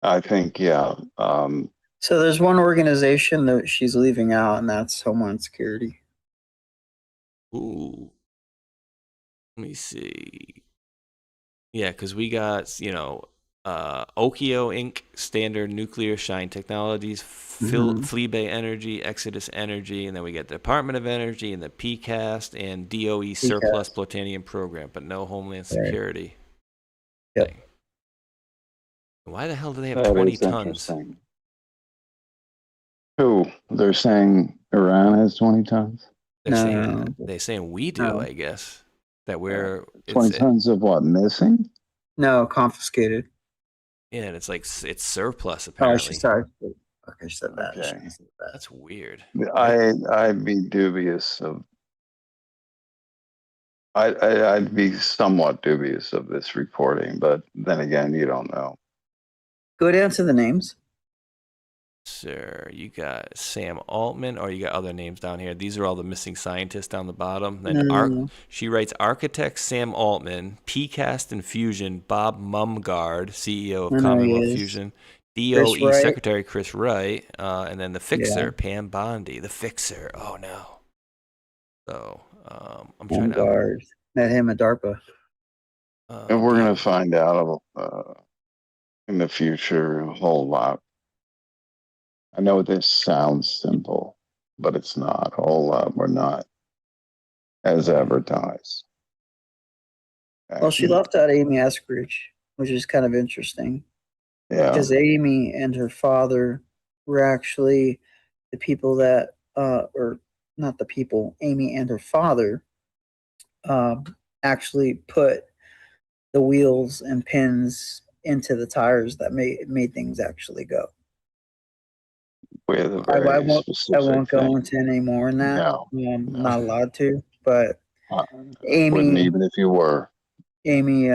I think, so there's one organization that she's leaving out, and that's Homeland Security. Ooh. Let me see. Yeah, because we got, Okio Inc., Standard Nuclear Shine Technologies, Fleabay Energy, Exodus Energy, and then we get the Department of Energy and the PCAST and DOE Surplus Plutonium Program, but no Homeland Security. Yep. Why the hell do they have 20 tons? Who? They're saying Iran has 20 tons? They're saying we do, I guess. That we're 20 tons of what, missing? No, confiscated. Yeah, and it's like it's surplus apparently. Sorry. Okay, she said that. Okay. That's weird. I'd be dubious of. I'd be somewhat dubious of this reporting, but then again, you don't know. Go down to the names. sir. You got Sam Altman, or you got other names down here. These are all the missing scientists down the bottom. Then she writes architect Sam Altman, PCAST and Fusion, Bob Mumgard, CEO of Commonwealth Fusion, DOE Secretary Chris Wright, and then the fixer, Pam Bondi. The fixer. Oh, no. So I'm trying to... Met him at DARPA. And we're going to find out in the future a whole lot. I know this sounds simple, but it's not. A whole lot we're not as advertised. Well, she left out Amy Eskridge, which is kind of interesting. Yeah. Because Amy and her father were actually the people that, or not the people, Amy and her father actually put the wheels and pins into the tires that made things actually go. I won't go into any more than that. No, I'm not allowed to, but Amy, even if you were, Amy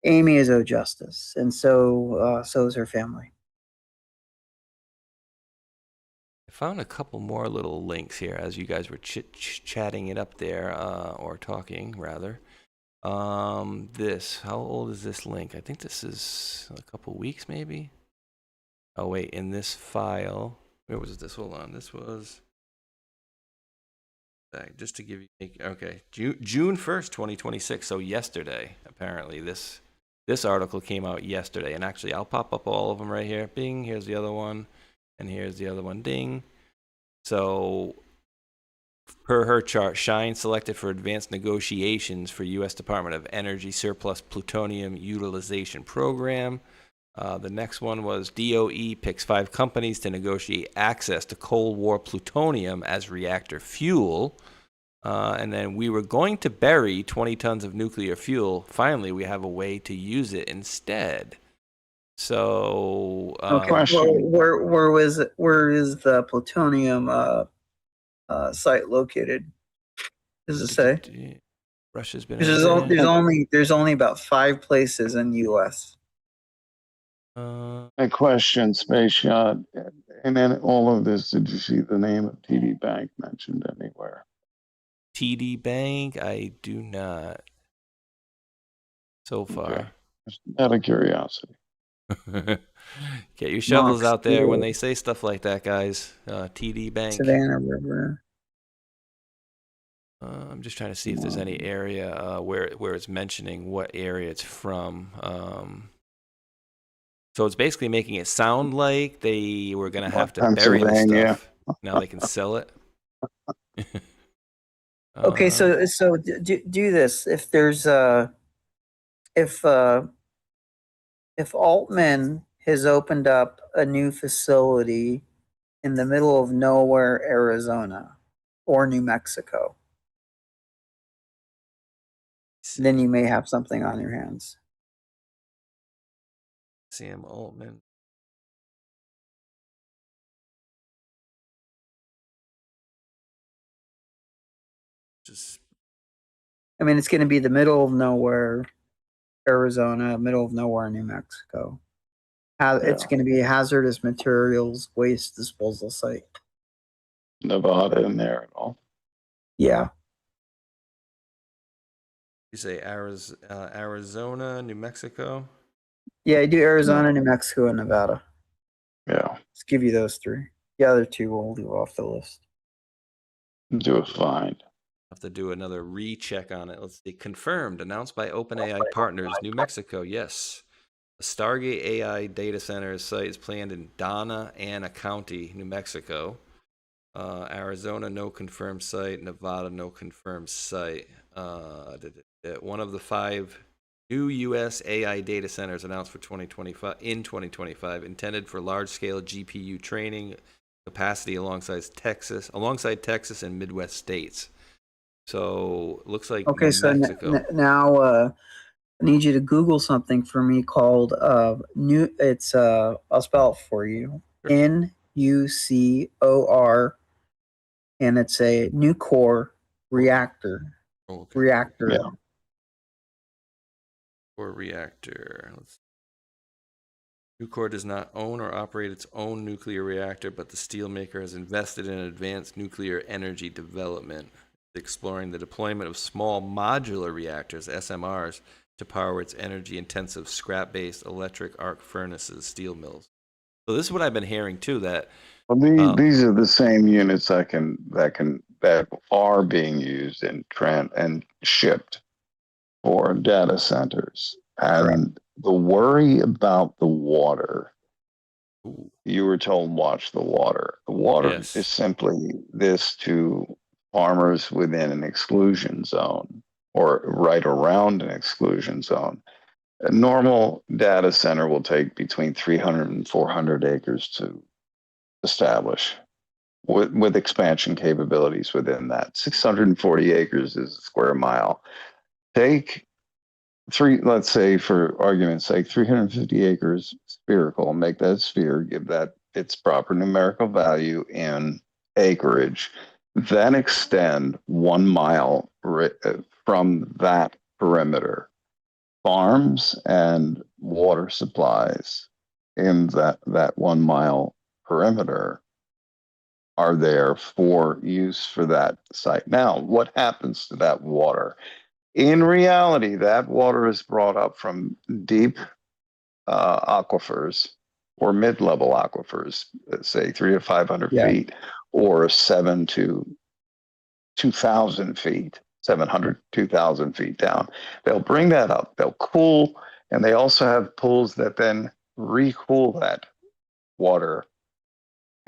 is owed justice, and so is her family. I found a couple more little links here as you guys were chatting it up there, or talking rather. How old is this link? I think this is a couple weeks maybe. Oh wait, in this file, where was this? Hold on, this was just to give you, okay, June 1st, 2026. So yesterday, apparently this article came out yesterday, and actually I'll pop up all of them right here. Bing, here's the other one, and here's the other one. Ding. So per her chart, Shine selected for advanced negotiations for U.S. Department of Energy surplus plutonium utilization program. The next one was DOE picks 5 companies to negotiate access to Cold War plutonium as reactor fuel. And then we were going to bury 20 tons of nuclear fuel. Finally, we have a way to use it instead. So, question. Well, where is the plutonium site located? Does it say? Russia's been. There's only about 5 places in the U.S. A question, Spaceshot, and then all of this, did you see the name of TD Bank mentioned anywhere? TD Bank? I do not. So far. Okay. Just out of curiosity. Get your shovels out there when they say stuff like that, guys. TD Bank. Savannah River. I'm just trying to see if there's any area where it's mentioning what area it's from. So it's basically making it sound like they were going to have to bury the stuff. Now they can sell it. Okay, so do this. If there's if Altman has opened up a new facility in the middle of nowhere, Arizona, or New Mexico, then you may have something on your hands. Sam Altman. I mean, it's going to be the middle of nowhere, Arizona, middle of nowhere, New Mexico. It's going to be a hazardous materials waste disposal site. Nevada in there at all? Yeah. You say Arizona, New Mexico? Yeah, I do Arizona, New Mexico, and Nevada. Yeah. Let's give you those 3. The other 2 we'll leave off the list. Do a find. Have to do another recheck on it. Let's see. Confirmed. Announced by OpenAI Partners, New Mexico. Yes. The Stargate AI data center site is planned in Donna Ana County, New Mexico. Arizona, no confirmed site. Nevada, no confirmed site. One of the 5 new U.S. AI data centers announced for 2025 intended for large-scale GPU training capacity alongside Texas and Midwest states. So looks like okay. So now I need you to Google something for me called new. It's I'll spell it for you. NUCOR, and it's a Nucor reactor. Okay. Reactor. Yeah. Or reactor. Nucor does not own or operate its own nuclear reactor, but the steelmaker has invested in advanced nuclear energy development, exploring the deployment of small modular reactors, SMRs, to power its energy-intensive scrap-based electric arc furnaces, steel mills. So this is what I've been hearing too. That these are the same units that are being used and shipped for data centers. And the worry about the water, you were told watch the water. The water is simply this to farmers within an exclusion zone or right around an exclusion zone. A normal data center will take between 300 and 400 acres to establish with expansion capabilities within that. 640 acres is a square mile. Take let's say for argument's sake, 350 acres spherical, make that sphere, give that its proper numerical value in acreage, then extend 1 mile from that perimeter. Farms and water supplies in that 1 mile perimeter are there for use for that site. Now, what happens to that water? In reality, that water is brought up from deep aquifers or mid-level aquifers, let's say 300 to 500 feet, or 7 to 2,000 feet, 700, 2,000 feet down. They'll bring that up, they'll cool, and they also have pools that then recool that water.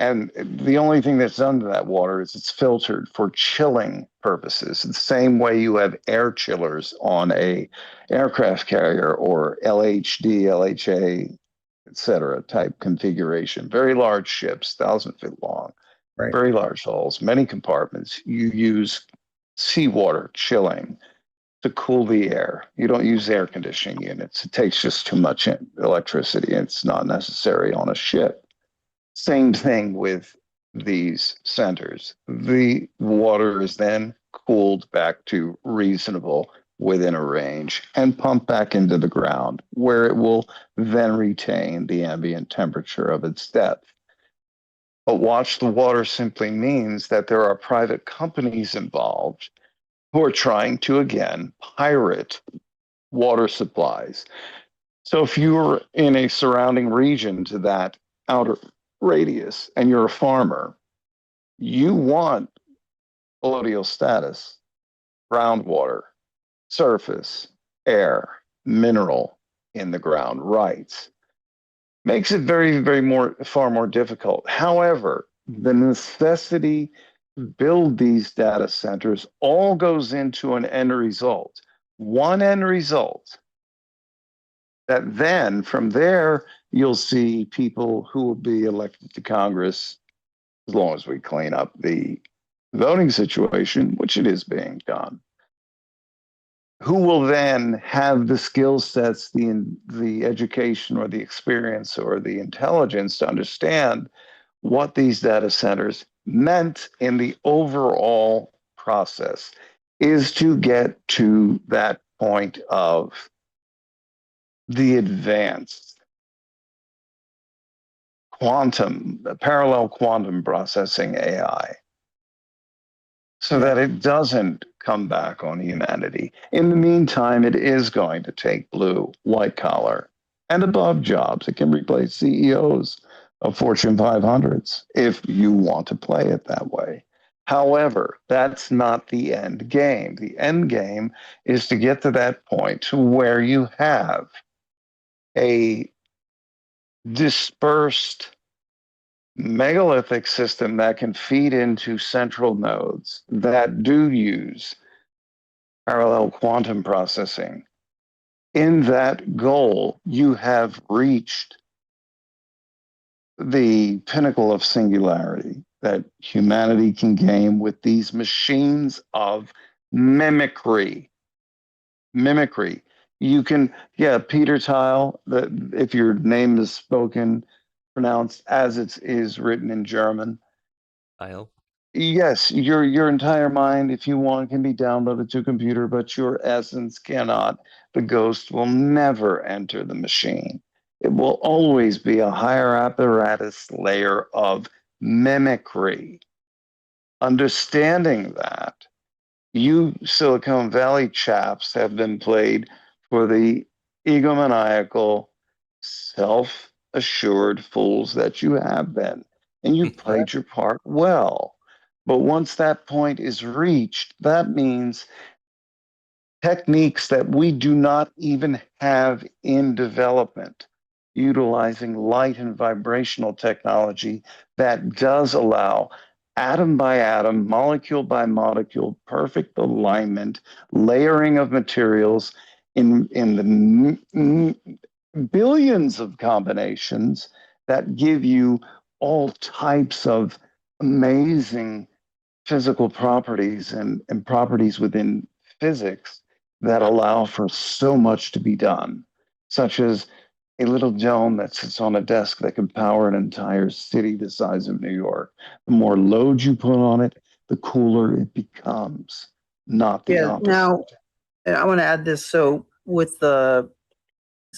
And the only thing that's done to that water is it's filtered for chilling purposes. The same way you have air chillers on a aircraft carrier or LHD, LHA, et cetera, type configuration. Very large ships, 1,000 feet long, very large hulls, many compartments. You use seawater chilling to cool the air. You don't use air conditioning units. It takes just too much electricity. It's not necessary on a ship. Same thing with these centers. The water is then cooled back to reasonable within a range and pumped back into the ground, where it will then retain the ambient temperature of its depth. But watch the water simply means that there are private companies involved who are trying to, again, pirate water supplies. So if you're in a surrounding region to that outer radius and you're a farmer, you want allodial status, groundwater, surface, air, mineral in the ground rights. Makes it far more difficult. However, the necessity to build these data centers all goes into an end result. One end result that then from there, you'll see people who will be elected to Congress, as long as we clean up the voting situation, which it is being done, who will then have the skill sets, the education or the experience or the intelligence to understand what these data centers meant in the overall process, is to get to that point of the advanced parallel quantum processing AI, so that it doesn't come back on humanity. In the meantime, it is going to take blue, white collar, and above jobs. It can replace CEOs of Fortune 500s if you want to play it that way. However, that's not the end game. The end game is to get to that point to where you have a dispersed megalithic system that can feed into central nodes that do use parallel quantum processing. In that goal, you have reached the pinnacle of singularity that humanity can gain with these machines of mimicry. Mimicry. You can, Peter Tile, if your name is pronounced as it is written in German. Tile. Yes, your entire mind, if you want, can be downloaded to a computer, but your essence cannot. The ghost will never enter the machine. It will always be a higher apparatus layer of mimicry. Understanding that, you Silicon Valley chaps have been played for the egomaniacal, self-assured fools that you have been, and you played your part well. But once that point is reached, that means techniques that we do not even have in development, utilizing light and vibrational technology that does allow atom by atom, molecule by molecule, perfect alignment, layering of materials in the billions of combinations that give you all types of amazing physical properties and properties within physics that allow for so much to be done, such as a little dome that sits on a desk that can power an entire city the size of New York. The more load you put on it, the cooler it becomes, not the opposite. Now, I want to add this. So with a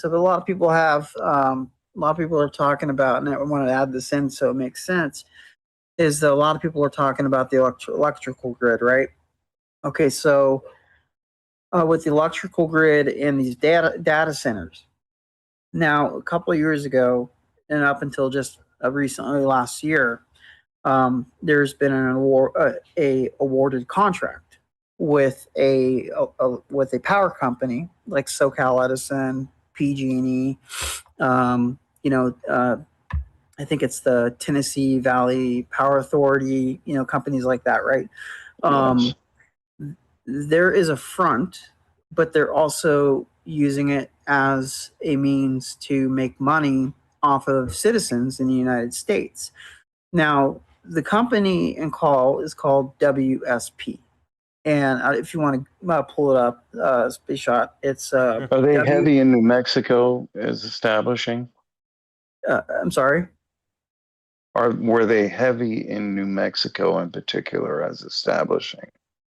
lot of people have, a lot of people are talking about, and I want to add this in so it makes sense, is that a lot of people are talking about the electrical grid, right? Okay, so with the electrical grid and these data centers. Now, a couple of years ago, and up until just recently last year, there's been an awarded contract with a power company like SoCal Edison, PG&E. I think it's the Tennessee Valley Power Authority. Companies like that, right? Yes. There is a front, but they're also using it as a means to make money off of citizens in the United States. Now, the company in call is called WSP. And if you want to pull it up, Spaceshot, it's Are they heavy in New Mexico as establishing? I'm sorry? Were they heavy in New Mexico in particular as establishing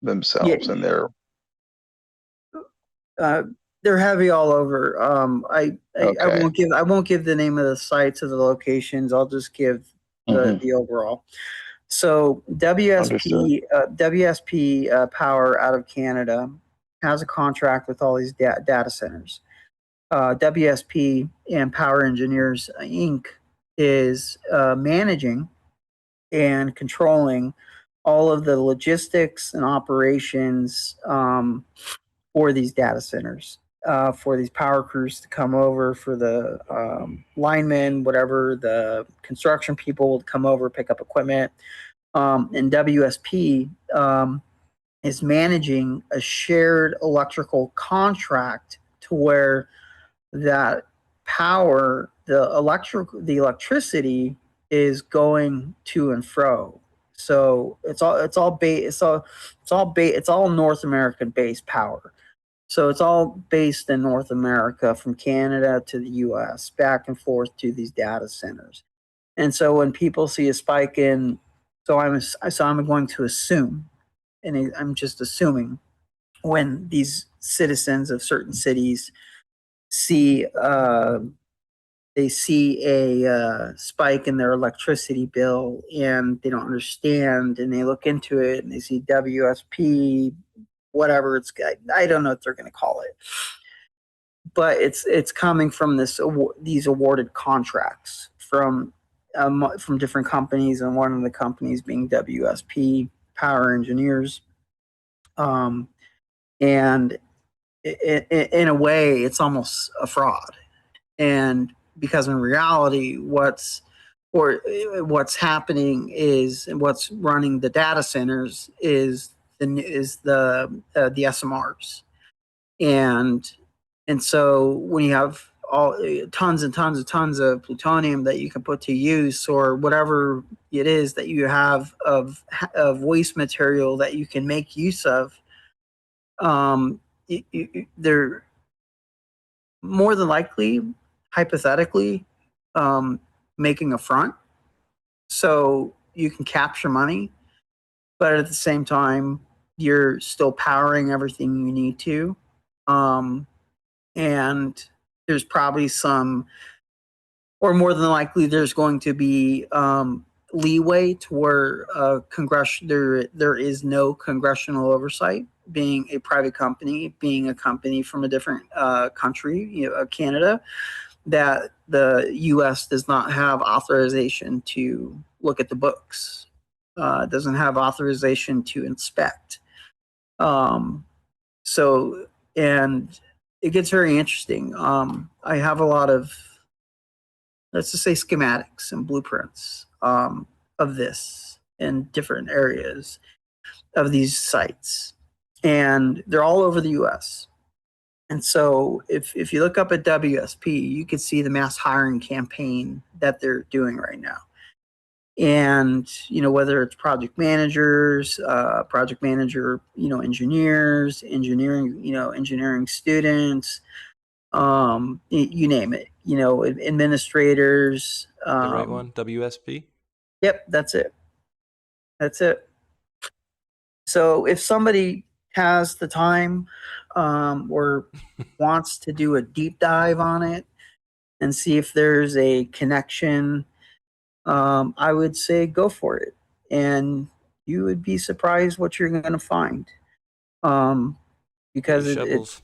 themselves and their? They're heavy all over. I won't give the name of the sites or the locations. I'll just give the overall. So WSP Power out of Canada has a contract with all these data centers. WSP and Power Engineers Inc. is managing and controlling all of the logistics and operations for these data centers, for these power crews to come over, for the linemen, whatever, the construction people will come over, pick up equipment. And WSP is managing a shared electrical contract to where that power, the electricity is going to and fro. So it's all North American based power. So it's all based in North America, from Canada to the U.S., back and forth to these data centers. And so when people see a spike in, I'm going to assume, and I'm just assuming, when these citizens of certain cities see they see a spike in their electricity bill and they don't understand, and they look into it and they see WSP, whatever I don't know what they're going to call it, but it's coming from these awarded contracts from different companies, and one of the companies being WSP Power Engineers, and in a way it's almost a fraud, and because in reality what's happening is, and what's running the data centers is the SMRs, and so when you have tons and tons of plutonium that you can put to use, or whatever it is that you have of waste material that you can make use of, they're more than likely, hypothetically, making a front so you can capture money, but at the same time you're still powering everything you need to, and there's probably some or more than likely, there's going to be leeway to where there is no congressional oversight, being a private company, being a company from a different country, Canada, that the U.S. does not have authorization to look at the books, doesn't have authorization to inspect. So, and it gets very interesting. I have a lot of, let's just say, schematics and blueprints of this in different areas of these sites, and they're all over the U.S. And so if you look up at WSP, you can see the mass hiring campaign that they're doing right now. And, whether it's project managers, engineers, engineering students, you name it, administrators. The right one, WSP? Yep, that's it. So if somebody has the time or wants to do a deep dive on it and see if there's a connection, I would say go for it. And you would be surprised what you're going to find. Because it's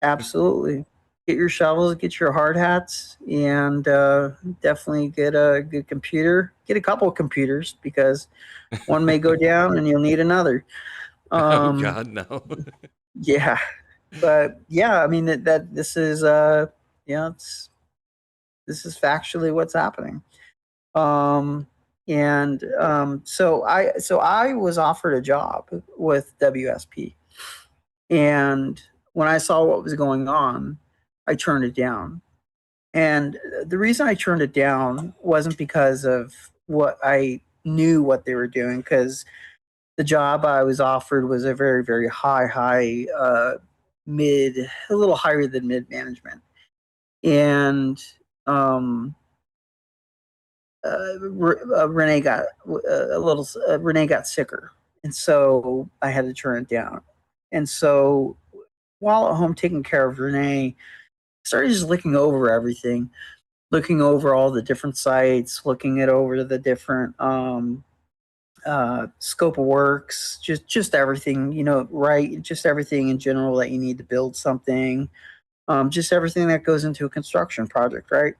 absolutely. Get your shovels, get your hard hats, and definitely get a good computer. Get a couple of computers, because one may go down and you'll need another. Oh God, no. Yeah, but yeah, I mean that this is this is factually what's happening. So I was offered a job with WSP, and when I saw what was going on, I turned it down. And the reason I turned it down wasn't because of what I knew what they were doing, because the job I was offered was a very, very high mid, a little higher than mid management. And Renee got Renee got sicker, and so I had to turn it down. And so while at home taking care of Renee, I started just looking over everything, looking over all the different sites, looking over the different scope of works, just everything, right? Just everything in general that you need to build something, just everything that goes into a construction project, right?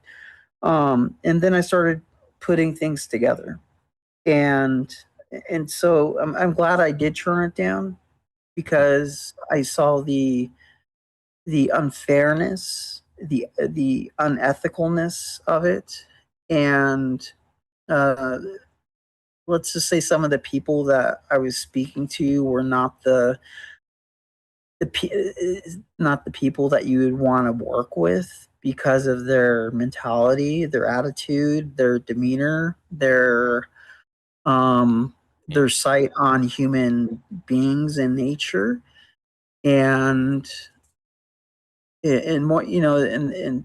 And then I started putting things together, and so I'm glad I did turn it down, because I saw the unfairness, the unethicalness of it, and let's just say some of the people that I was speaking to were not the people that you would want to work with, because of their mentality, their attitude, their demeanor, their sight on human beings and nature, and more, and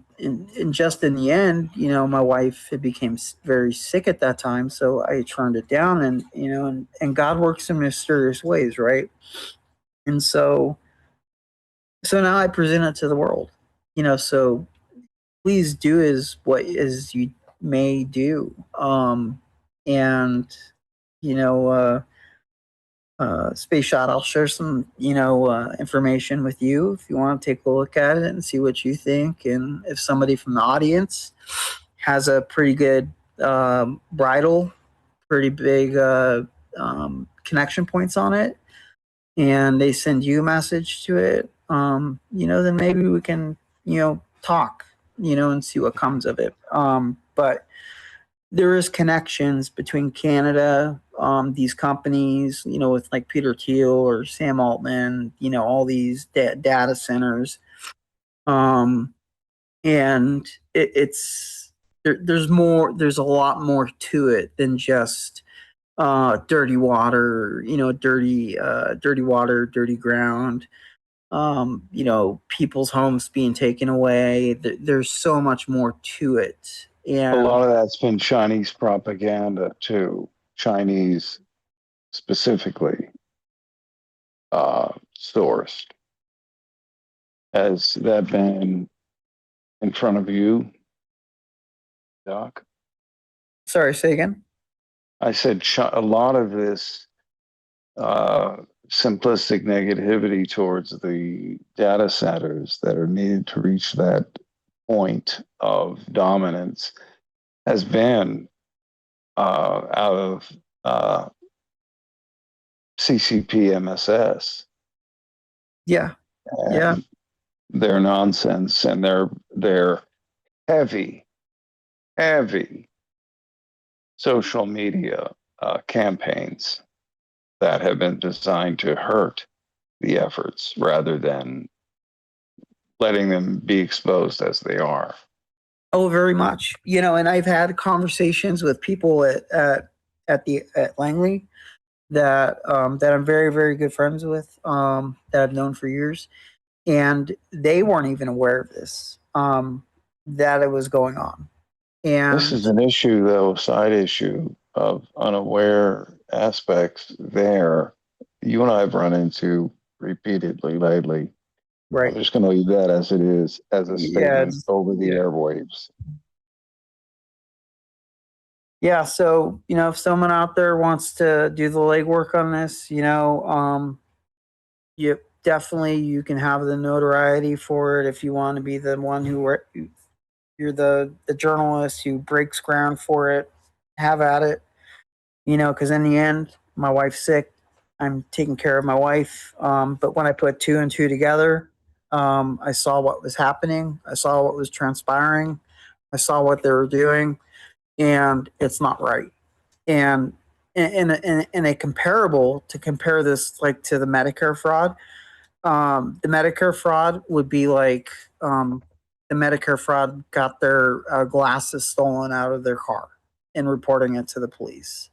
just in the end, my wife had became very sick at that time, so I turned it down, and and God works in mysterious ways, right? And so now I present it to the world, so please do as you may do. And Spaceshot, I'll share some information with you if you want to take a look at it and see what you think. And if somebody from the audience has a pretty good bridle, pretty big connection points on it, and they send you a message to it, then maybe we can talk, and see what comes of it. But there is connections between Canada, these companies, with like Peter Thiel or Sam Altman, all these data centers. And there's a lot more to it than just dirty water, dirty water, dirty ground. People's homes being taken away. There's so much more to it. And a lot of that's been Chinese propaganda too. Chinese specifically sourced. Has that been in front of you? Doc? Sorry, say again. I said a lot of this simplistic negativity towards the data centers that are needed to reach that point of dominance has been out of CCP MSS. Yeah. Yeah. Their nonsense and their heavy social media campaigns that have been designed to hurt the efforts rather than letting them be exposed as they are. Oh, very much. You know, and I've had conversations with people at Langley that that I'm very, very good friends with, that I've known for years, and they weren't even aware of this, that it was going on. And this is an issue, though, side issue of unaware aspects there. You and I have run into repeatedly lately. Right. I'm just going to leave that as it is, as a statement over the airwaves. Yeah, so, you know, if someone out there wants to do the legwork on this, you know, you can have the notoriety for it if you want to be the one you're the journalist who breaks ground for it. Have at it, you know, because in the end, my wife's sick. I'm taking care of my wife. But when I put two and two together, I saw what was happening. I saw what was transpiring. I saw what they were doing. And it's not right. And in a comparable, to compare this like to the Medicare fraud, the Medicare fraud would be like the Medicare fraud got their glasses stolen out of their car and reporting it to the police.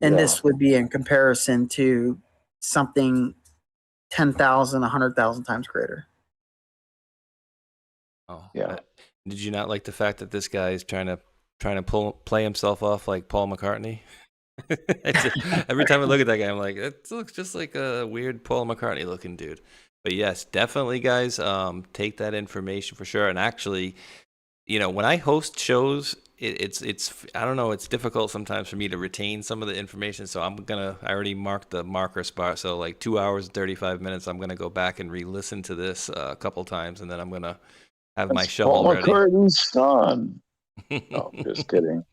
And this would be in comparison to something 10,000, 100,000 times greater. Oh, yeah. Did you not like the fact that this guy is trying to play himself off like Paul McCartney? Every time I look at that guy, I'm like, it looks just like a weird Paul McCartney looking dude. But yes, definitely, guys, take that information for sure. And actually, you know, when I host shows, it's I don't know, it's difficult sometimes for me to retain some of the information. So I already marked the marker spot. So like 2 hours and 35 minutes, I'm gonna go back and re-listen to this a couple times, and then I'm gonna have my shovel Paul ready. McCartney's son. No, just kidding.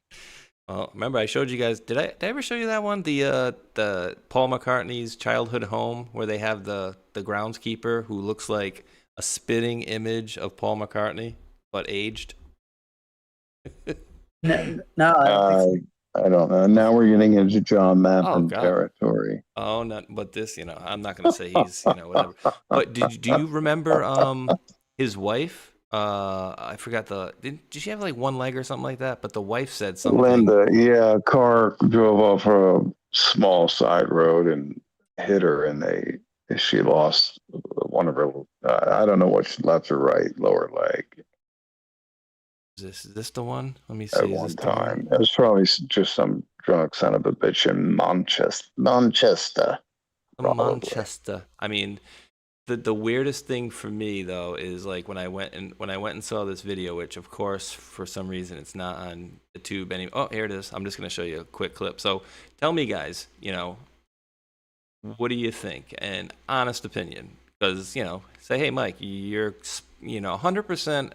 Well, remember I showed you guys. Did I ever show you that one? The Paul McCartney's childhood home, where they have the groundskeeper who looks like a spitting image of Paul McCartney but aged. No, I don't know. Now we're getting into John Mappin territory. Oh, no, but this, you know, I'm not going to say he's, you know, whatever. But do you remember his wife? I forgot did she have like one leg or something like that? But the wife said something. Linda, yeah, a car drove off a small side road and hit her, and she lost one of her. I don't know what she left her right lower leg. Is this the one? Let me see. At one time, it was probably just some drunk son of a bitch in Manchester. I mean, the weirdest thing for me though is like when I went and saw this video, which of course for some reason it's not on the tube anymore. Oh, here it is. I'm just gonna show you a quick clip. So tell me, guys, you know, what do you think? And honest opinion, because you know, say, hey, Mike, you're 100%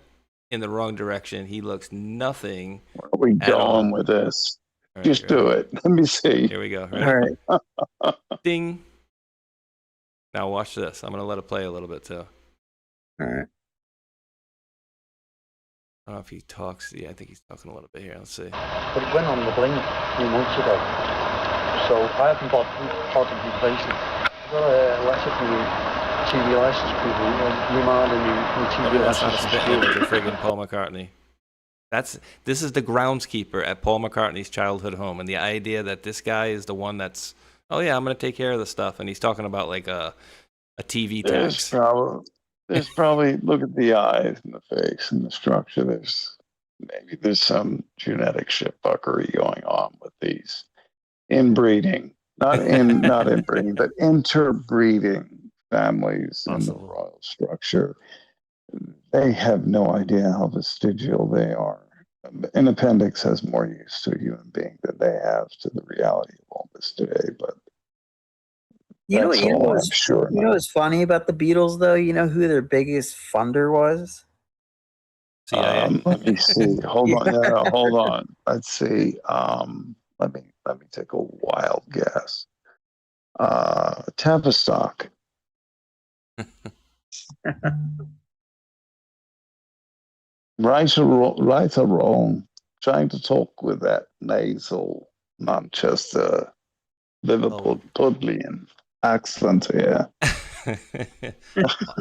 in the wrong direction. He looks nothing. Where are we going with this? Right, just do it. Let me see. Here we go. Ready? All right. Ding. Now watch this. I'm going to let it play a little bit too. All right. I don't know if he talks. Yeah, I think he's talking a little bit here. Let's see. But it went on the blink a few months ago. So I haven't got part of replacement. I've got a letter from the TV license people, reminding me from TV That's not a license. spit image of friggin' Paul McCartney. This is the groundskeeper at Paul McCartney's childhood home, and the idea that this guy is the one that's, oh yeah, I'm gonna take care of the stuff, and he's talking about like a TV tax. There's probably look at the eyes and the face and the structure. There's some genetic shitfuckery going on with these inbreeding, not inbreeding, but interbreeding families in the royal structure. They have no idea how vestigial they are. an appendix has more use to a human being than they have to the reality of all this today. But that's all I'm sure. You know what's funny about the Beatles, though? You know who their biggest funder was? Let me see. Hold on. No, hold on. Let's see. Let me take a wild guess. Tavistock. Right or wrong? Trying to talk with that nasal Manchester Liverpudlian accent here.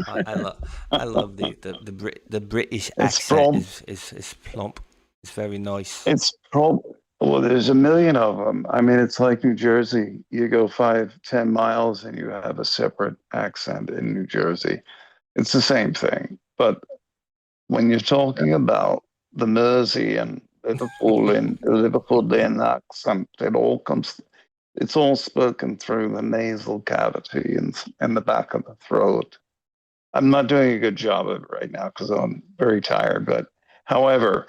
I love the British accent is plump. It's very nice. It's well, there's a million of them. I mean, it's like New Jersey. You go 5-10 miles and you have a separate accent in New Jersey. It's the same thing. But when you're talking about the Mersey and Liverpudlian accent, it's all spoken through the nasal cavity and the back of the throat. I'm not doing a good job of it right now because I'm very tired. But however,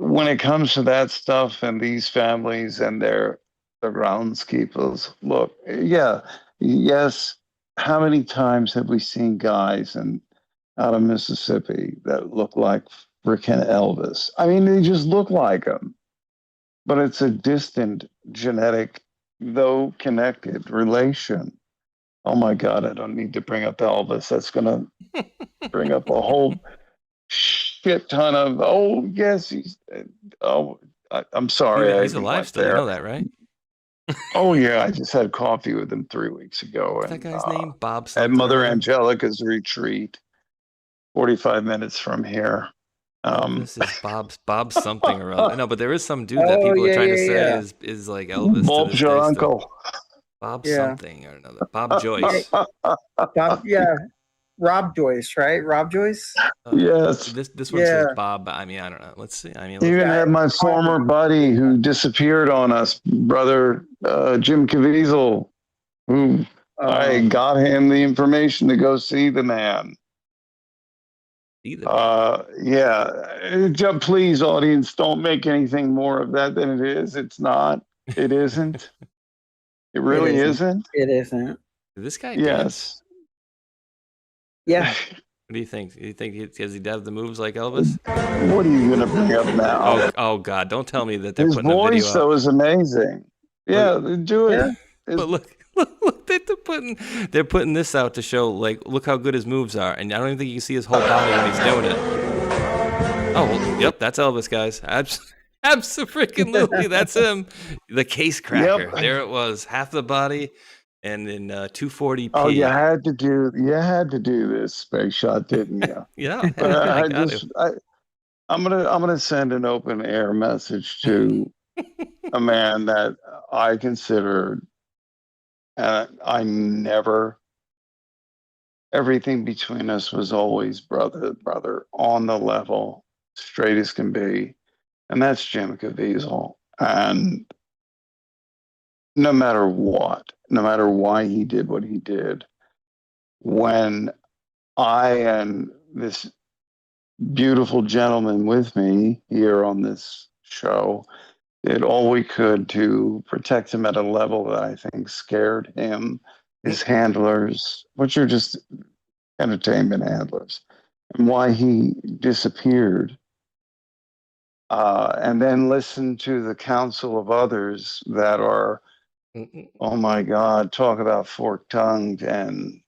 when it comes to that stuff and these families and the groundskeepers, look, yes. How many times have we seen guys out of Mississippi that look like freaking Elvis? I mean, they just look like him. But it's a distant genetic, though connected relation. Oh my God, I don't need to bring up Elvis. That's going to bring up a whole shit ton of, I'm sorry. He's alive still, you know that, right? Oh yeah, I just had coffee with him 3 weeks ago. What's that guy's name? Bob at something. Mother Angelica's retreat, 45 minutes from here. This is Bob something or other. No, but there is some dude that people are trying to say is like Elvis. Bob's your uncle. Bob something or another. Bob Joyce. Rob Joyce, right? Rob Joyce? Yes. This one says Bob. I mean, I don't know. Let's see. I mean, even had my former buddy who disappeared on us, brother Jim Caviezel, who I got him the information to go see the man. Please, audience, don't make anything more of that than it is. It's not. It isn't. It really isn't. It isn't. This guy. Yes. Yeah. What do you think? Do you think does he have the moves like Elvis? What are you going to bring up now? Oh God! Don't tell me that they're his putting a video voice though is amazing. Do it. Yeah. But look, they're putting this out to show like look how good his moves are, and I don't even think you can see his whole body when he's doing it. Oh, well, yep, that's Elvis, guys. Absolutely, that's him. The case cracker. Yep. There it was, half the body. And in 240p. Oh, you had to do this Spaceshot, didn't you? Yeah. I'm gonna send an open air message to a man that I considered, everything between us was always brother on the level, straight as can be, and that's Jim Caviezel. And no matter why he did what he did, when I and this beautiful gentleman with me here on this show did all we could to protect him at a level that I think scared him, his handlers, which are just entertainment handlers, and why he disappeared. And then listen to the counsel of others that are, oh my God, talk about fork-tongued and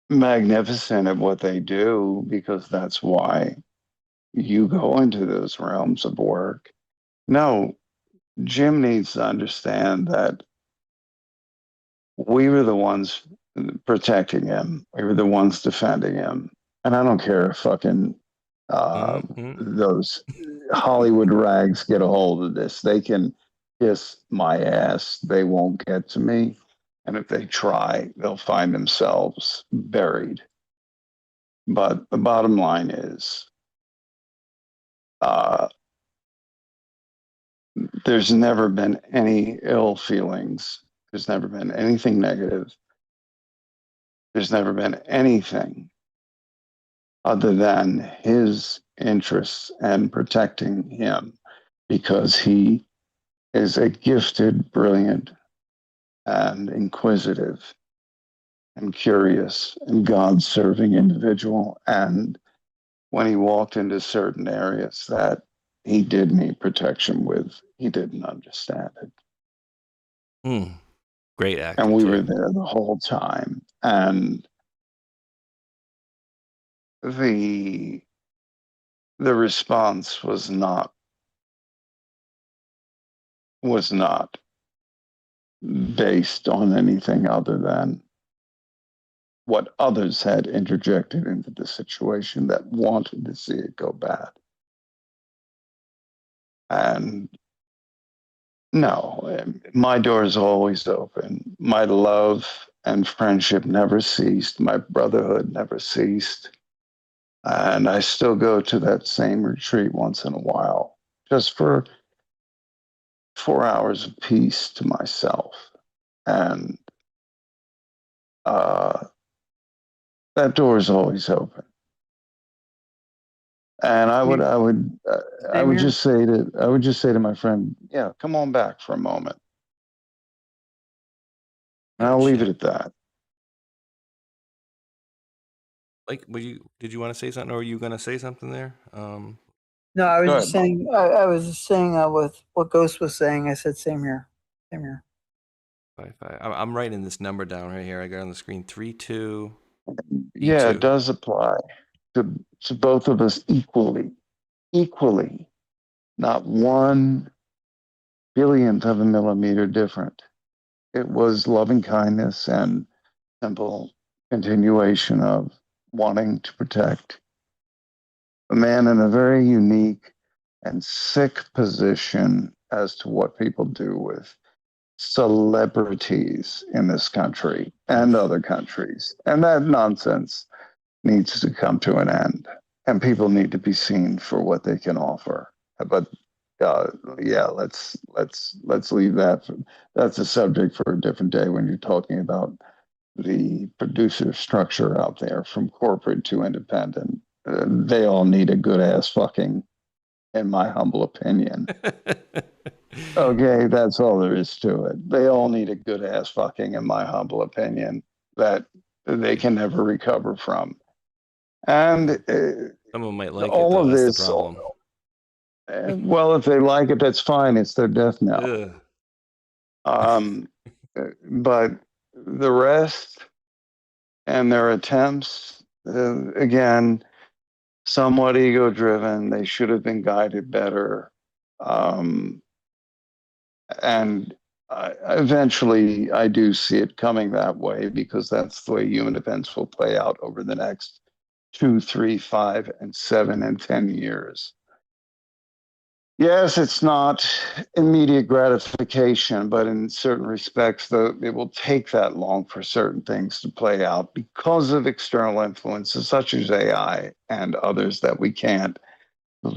magnificent at what they do, because that's why you go into those realms of work. No, Jim needs to understand that we were the ones protecting him. We were the ones defending him. And I don't care if fucking those Hollywood rags get a hold of this. They can kiss my ass. They won't get to me. And if they try, they'll find themselves buried. But the bottom line is, there's never been any ill feelings. There's never been anything negative. There's never been anything other than his interests and protecting him, because he is a gifted, brilliant, and inquisitive and curious and God-serving individual. And when he walked into certain areas that he did need protection with, he didn't understand it. Great actor. And we were there the whole time. And the response was not based on anything other than what others had interjected into the situation that wanted to see it go bad. And no, my door is always open. My love and friendship never ceased. My brotherhood never ceased. And I still go to that same retreat once in a while, just for 4 hours of peace to myself. And that door is always open. And I would just say to my friend, yeah, come on back for a moment. And I'll leave it at that. Like, did you want to say something, or were you going to say something there? No, I was just saying. I was just saying with what Ghost was saying. I said same here. Same here. I'm writing this number down right here. I got on the screen 32. Yeah, it does apply to both of us equally, not 1 billionth of a millimeter different. It was loving kindness and simple continuation of wanting to protect a man in a very unique and sick position as to what people do with celebrities in this country and other countries. And that nonsense needs to come to an end. And people need to be seen for what they can offer. But yeah, let's leave that. That's a subject for a different day when you're talking about the producer structure out there from corporate to independent. They all need a good ass fucking, in my humble opinion. Okay, that's all there is to it. They all need a good ass fucking, in my humble opinion, that they can never recover from. And someone might like all it, though. of That's this. The problem. Well, if they like it, that's fine. It's their death knell. But the rest and their attempts, again, somewhat ego-driven. They should have been guided better. And eventually, I do see it coming that way, because that's the way human events will play out over the next 2, 3, 5, and 7, and 10 years. Yes, it's not immediate gratification, but in certain respects, it will take that long for certain things to play out because of external influences such as AI and others that we can't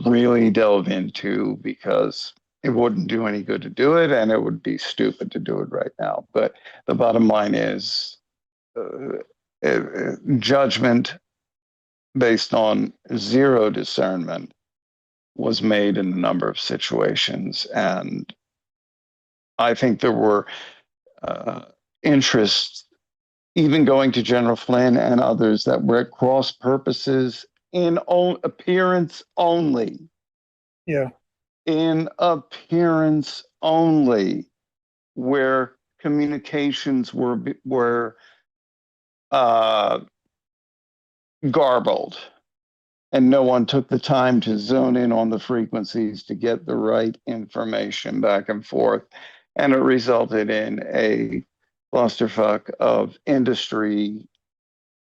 really delve into, because it wouldn't do any good to do it, and it would be stupid to do it right now. But the bottom line is judgment based on zero discernment was made in a number of situations. And I think there were interests, even going to General Flynn and others, that were at cross purposes in appearance only. Yeah. In appearance only, where communications were garbled. And no one took the time to zone in on the frequencies to get the right information back and forth. And it resulted in a clusterfuck of industry,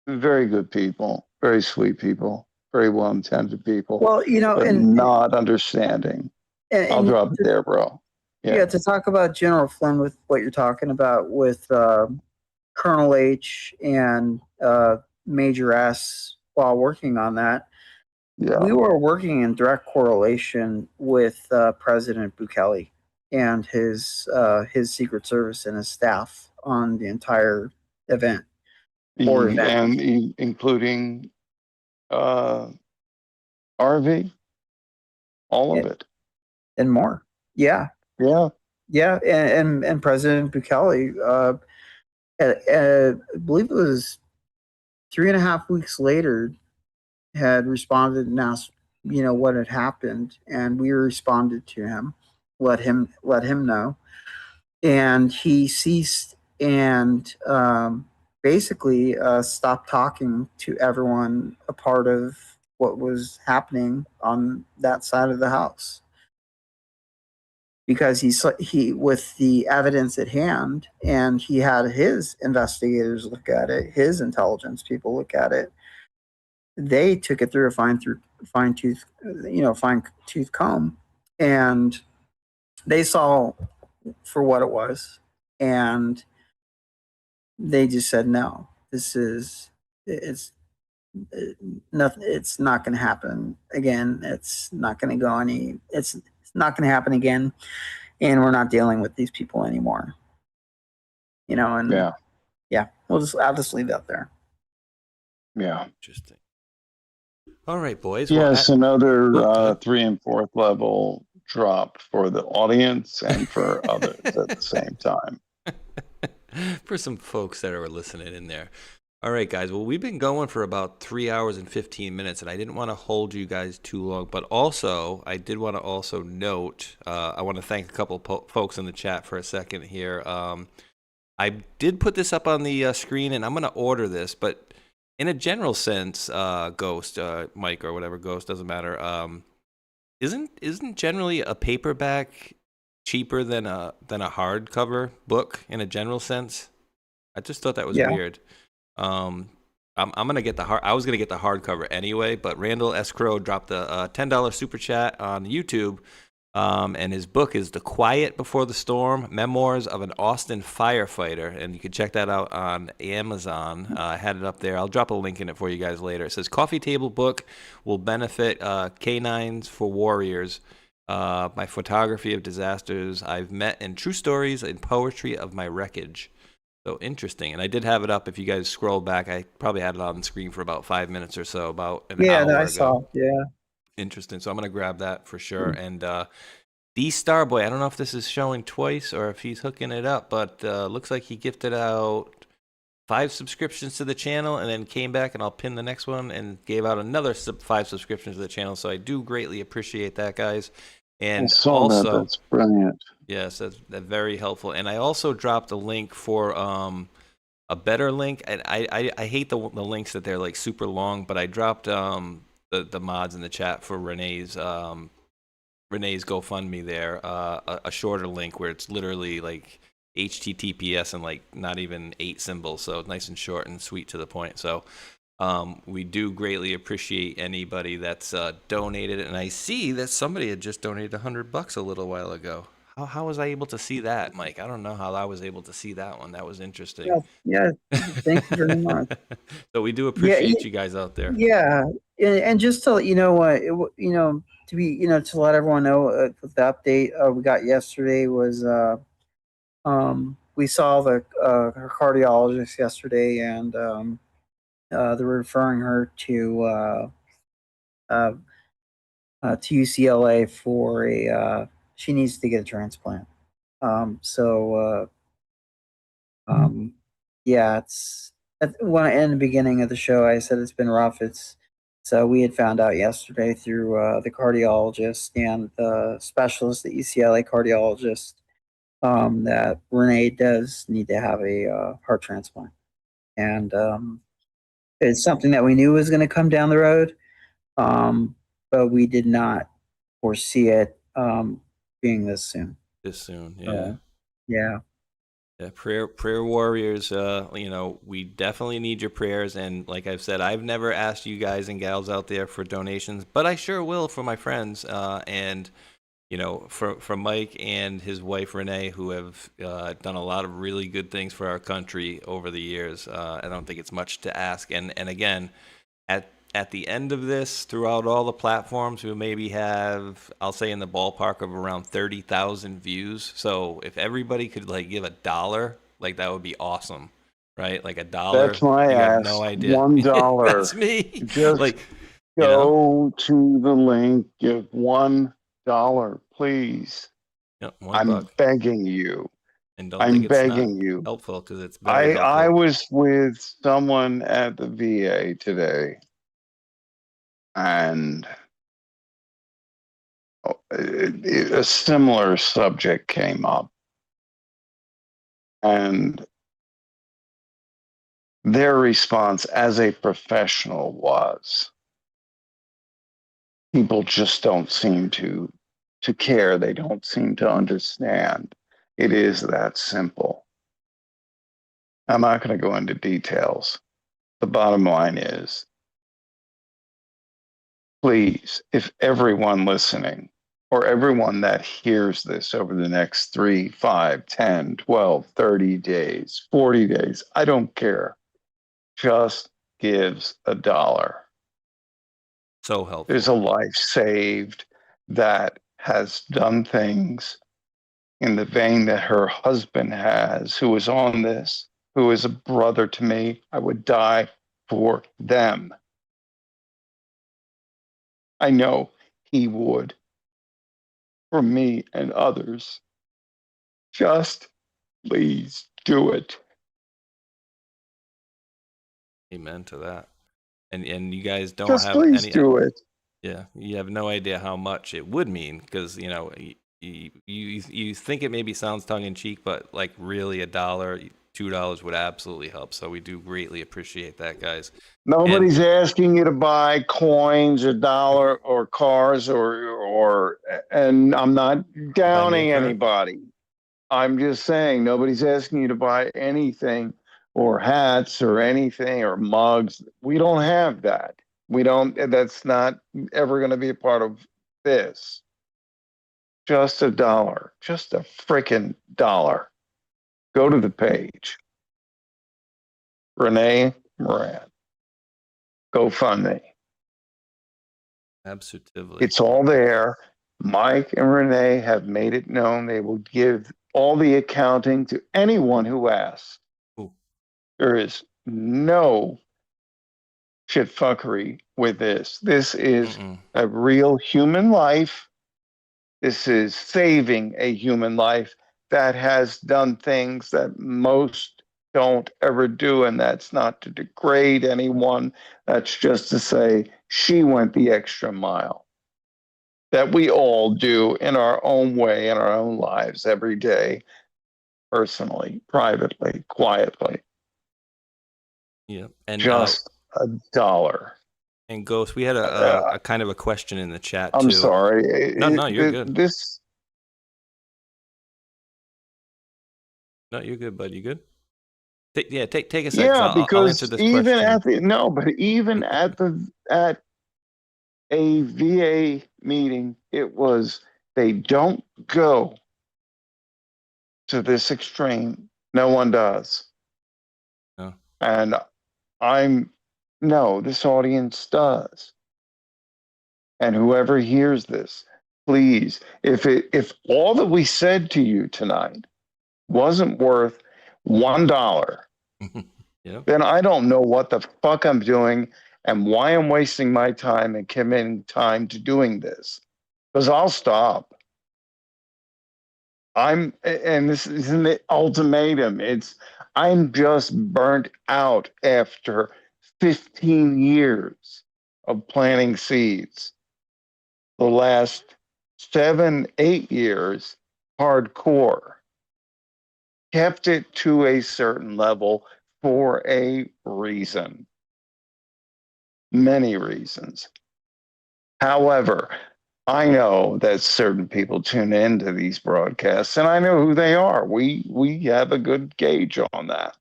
very good people, very sweet people, very well-intended people. Well, but and not understanding. I'll drop it there, bro. Yeah, to talk about General Flynn with what you're talking about with Colonel H and Major S while working on that. Yeah. We were working in direct correlation with President Bukele and his Secret Service and his staff on the entire event. And including RV, all of it. And more. Yeah. Yeah. Yeah. And President Bukele, I believe it was 3.5 weeks later, had responded and asked, what had happened. And we responded to him, let him know. And he ceased and basically stopped talking to everyone a part of what was happening on that side of the house, because he with the evidence at hand, and he had his investigators look at it, his intelligence people look at it. They took it through a fine tooth comb, and they saw for what it was, and they just said, no, it's nothing. It's not going to happen again. It's not going to go it's not going to happen again, and we're not dealing with these people anymore. And I'll just leave that there. Yeah. Interesting. All right, boys. Yes, another 3 and 4th level drop for the audience and for others at the same time. For some folks that are listening in there. All right, guys. Well, we've been going for about 3 hours and 15 minutes, and I didn't want to hold you guys too long. But also, I did want to also note, I want to thank a couple folks in the chat for a second here. I did put this up on the screen, and I'm going to order this. But in a general sense, Ghost, Mike, or whatever, Ghost, doesn't matter. Isn't generally a paperback cheaper than a hardcover book in a general sense? I just thought that was weird. I'm gonna get I was gonna get the hardcover anyway, but Randall Escrow dropped a $10 super chat on YouTube, and his book is The Quiet Before the Storm: Memoirs of an Austin Firefighter, and you can check that out on Amazon. I had it up there. I'll drop a link in it for you guys later. It says coffee table book will benefit canines for warriors. My photography of disasters I've met, and true stories and poetry of my wreckage. So interesting. And I did have it up. If you guys scroll back, I probably had it on the screen for about 5 minutes or so, about an hour ago. I saw. Yeah. Interesting. So I'm going to grab that for sure. And D Starboy, I don't know if this is showing twice or if he's hooking it up, but looks like he gifted out 5 subscriptions to the channel and then came back, and I'll pin the next one, and gave out another 5 subscriptions to the channel. So I do greatly appreciate that, guys. And I saw also, that's brilliant. Yes, that's very helpful. And I also dropped a link for a better link. And I hate the links that they're like super long, but I dropped the mods in the chat for Renee's GoFundMe there, a shorter link where it's literally like HTTPS and like not even 8 symbols, so nice and short and sweet to the point. So we do greatly appreciate anybody that's donated, and I see that somebody had just donated $100 a little while ago. How was I able to see that, Mike? I don't know how I was able to see that one. That was interesting. Yeah. Thank you very much. So we do appreciate you guys out there. Yeah, and just to let you know, to let everyone know the update we got yesterday was we saw her cardiologist yesterday, and they're referring her to UCLA for she needs to get a transplant. It's when in the beginning of the show I said it's been rough. So we had found out yesterday through the cardiologist and the specialist, the UCLA cardiologist, that Renee does need to have a heart transplant, and it's something that we knew was going to come down the road, but we did not foresee it being this soon. Yeah. Prayer warriors, we definitely need your prayers. And like I've said, I've never asked you guys and gals out there for donations, but I sure will for my friends. And, for Mike and his wife, Renee, who have done a lot of really good things for our country over the years. I don't think it's much to ask. And again, at the end of this, throughout all the platforms, we maybe have, I'll say in the ballpark of around 30,000 views. So if everybody could give $1, that would be awesome, right? Like $1. That's my ask. No idea. $1. That's me. Just Go to the link. Give $1, please. Yep, I'm $1. begging you. And don't I'm think it's not begging you. helpful, because it's very helpful. I was with someone at the VA today, and a similar subject came up, and their response as a professional was, people just don't seem to care. They don't seem to understand. It is that simple. I'm not going to go into details. The bottom line is, please, if everyone listening or everyone that hears this over the next 3, 5, 10, 12, 30 days, 40 days, I don't care, just gives $1. So helpful. There's a life saved that has done things in the vein that her husband has, who is on this, who is a brother to me. I would die for them. I know he would for me and others. Just please do it. Amen to that. And you guys don't Just have please any. Do it. Yeah, you have no idea how much it would mean, because you think it maybe sounds tongue in cheek, but like really $1, $2 would absolutely help. So we do greatly appreciate that, guys. Nobody's asking you to buy coins or dollar or cars or and I'm not downing anybody. I'm just saying nobody's asking you to buy anything or hats or anything or mugs. We don't have that. That's not ever going to be a part of this. Just $1, just a freaking $1. Go to the page. Renee Moran. Gofundme. Absolutely. It's all there. Mike and Renee have made it known. They will give all the accounting to anyone who asks. Ooh. There is no shitfuckery with this. This is a real human life. This is saving a human life that has done things that most don't ever do, and that's not to degrade anyone. That's just to say she went the extra mile that we all do in our own way, in our own lives every day, personally, privately, quietly. Yeah, and just $1. And Ghost, we had a kind of a question in the chat too. I'm sorry. No, you're good. No, you're good, bud. You good? Take a second. Yeah, I'll answer this even question. Even at a VA meeting, it was, they don't go to this extreme. No one does. No. And this audience does. And whoever hears this, please, if all that we said to you tonight wasn't worth $1, yeah, then I don't know what the fuck I'm doing and why I'm wasting my time and committing time to doing this. Because I'll stop. And this isn't the ultimatum. I'm just burnt out after 15 years of planting seeds. The last 7, 8 years, hardcore. Kept it to a certain level for a reason. Many reasons. However, I know that certain people tune into these broadcasts, and I know who they are. We have a good gauge on that.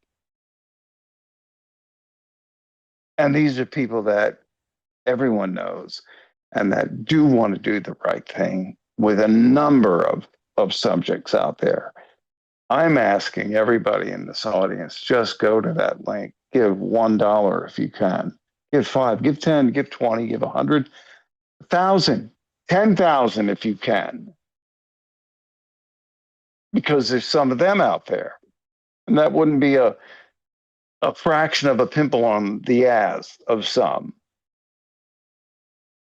And these are people that everyone knows and that do want to do the right thing with a number of subjects out there. I'm asking everybody in this audience, just go to that link, give $1 if you can, give 5, give 10, give 20, give 100, 1,000, 10,000 if you can, because there's some of them out there, and that wouldn't be a fraction of a pimple on the ass of some.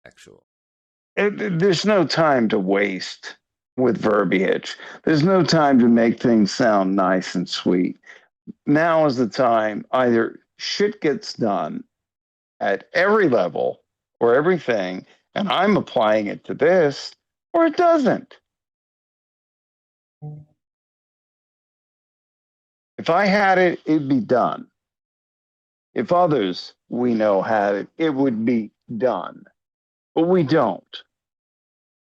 Actual. There's no time to waste with verbiage. There's no time to make things sound nice and sweet. Now is the time. Either shit gets done at every level or everything, and I'm applying it to this, or it doesn't. If I had it, it'd be done. If others we know had it, it would be done. But we don't.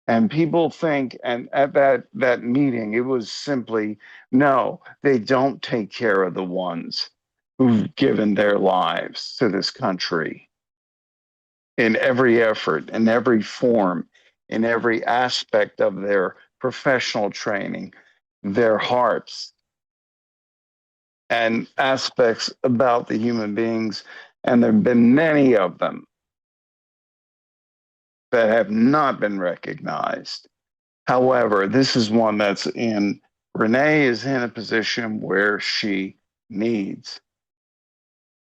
And people think, and at that meeting, it was simply, no, they don't take care of the ones who've given their lives to this country in every effort, in every form, in every aspect of their professional training, their hearts, and aspects about the human beings. And there have been many of them that have not been recognized. However, this is one that's in, Renee is in a position where she needs.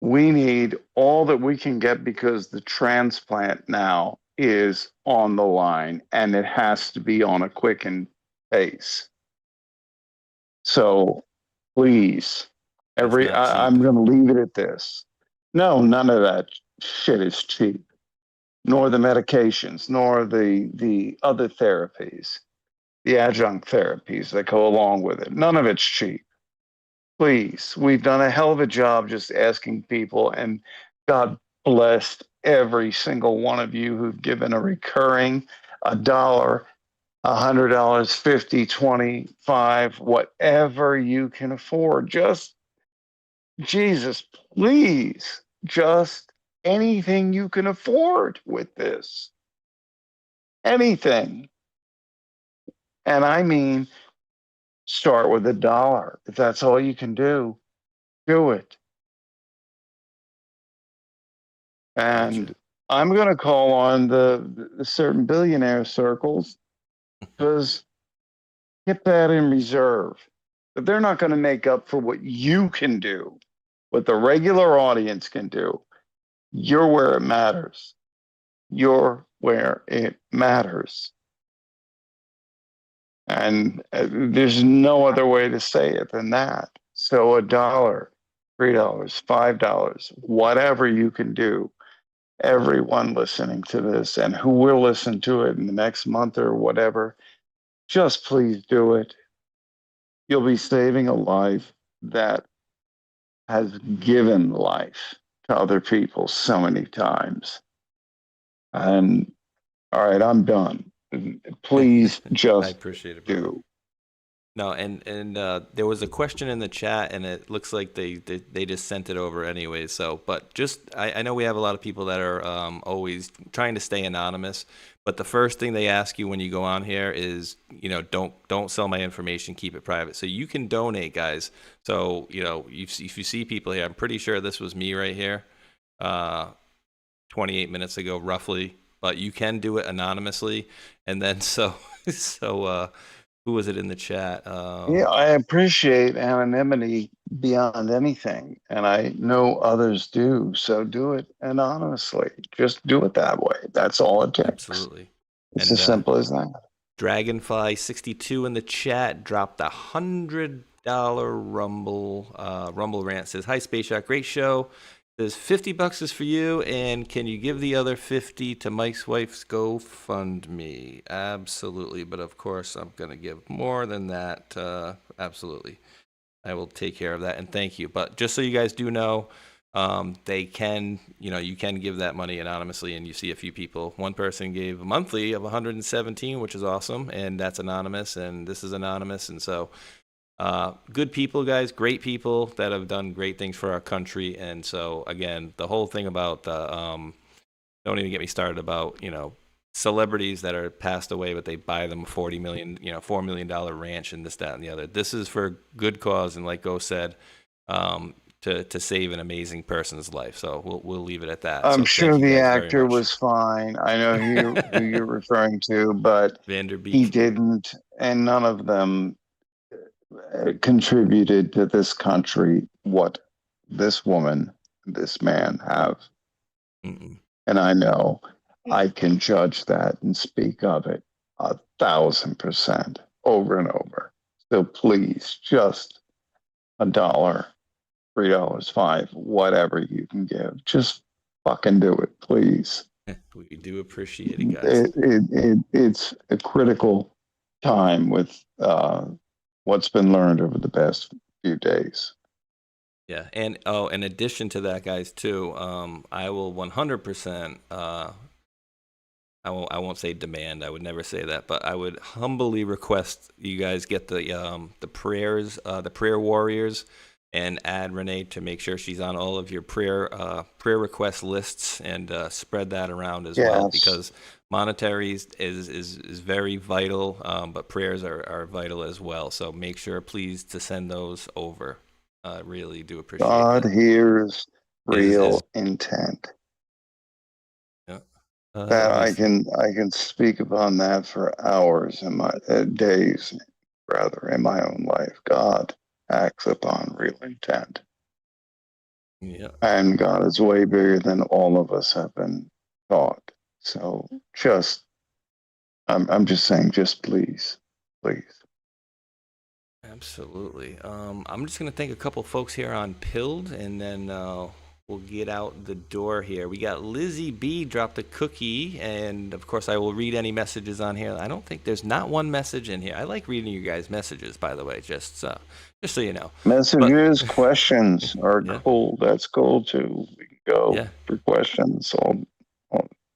We need all that we can get because the transplant now is on the line and it has to be on a quickened pace. So please, I'm going to leave it at this. No, none of that shit is cheap. Nor the medications, nor the other therapies, the adjunct therapies that go along with it. None of it's cheap. Please, we've done a hell of a job just asking people, and God bless every single one of you who've given a recurring $1, $100, $50, $25, whatever you can afford. Just, Jesus, please, just anything you can afford with this. Anything. And I mean, start with $1. If that's all you can do it. And I'm going to call on the certain billionaire circles, because get that in reserve. But they're not going to make up for what you can do, what the regular audience can do. You're where it matters. You're where it matters. And there's no other way to say it than that. So $1, $3, $5, whatever you can do, everyone listening to this and who will listen to it in the next month or whatever, just please do it. You'll be saving a life that has given life to other people so many times. And all right, I'm done. Please just I appreciate it, bro. No, and there was a question in the chat, and it looks like they just sent it over anyway. So, but just I know we have a lot of people that are always trying to stay anonymous. But the first thing they ask you when you go on here is, don't sell my information, keep it private. So you can donate, guys. So if you see people here, I'm pretty sure this was me right here, 28 minutes ago, roughly. But you can do it anonymously, and then so who was it in the chat? Yeah, I appreciate anonymity beyond anything, and I know others do. So do it anonymously. Just do it that way. That's all it takes. Absolutely. It's as simple as that. Dragonfly62 in the chat dropped $100 Rumble rant. Says, "Hi Spaceshot, great show. Says $50 is for you, and can you give the other 50 to Mike's wife's GoFundMe?" Absolutely, but of course I'm gonna give more than that. Absolutely, I will take care of that, and thank you. But just so you guys do know, they can, you can give that money anonymously, and you see a few people. One person gave a monthly of 117, which is awesome, and that's anonymous, and this is anonymous, and so. Good people, guys, great people that have done great things for our country. And so again, the whole thing about don't even get me started about celebrities that are passed away, but they buy them a $4 million ranch and this, that, and the other. This is for good cause, and like Go said, to save an amazing person's life. So we'll leave it at that. I'm sure the actor was fine. I know who you're referring to, but he didn't, and none of them contributed to this country what this woman, this man have. And I know I can judge that and speak of it 1,000% over and over. So please, just $1, $3, $5, whatever you can give, just fucking do it, please. We do appreciate it, guys. It's a critical time with what's been learned over the past few days. Yeah, and in addition to that, guys, too, I will 100%. I won't say demand. I would never say that, but I would humbly request you guys get the prayers, the prayer warriors, and add Renee to make sure she's on all of your prayer request lists, and spread that around as well, because monetary is very vital, but prayers are vital as well. So make sure, please, to send those over. Really do appreciate God that. hears real intent. Yeah. That I can speak upon that for hours in my days, rather, in my own life. God acts upon real intent. Yeah. And God is way bigger than all of us have been taught. So I'm just saying, just please. Absolutely. I'm just going to thank a couple folks here on Pilled, and then we'll get out the door here. We got Lizzie B dropped a cookie, and of course I will read any messages on here. I don't think there's not one message in here. I like reading you guys' messages, by the way, just so you know. Messages, questions are cool. That's cool too. We can go for questions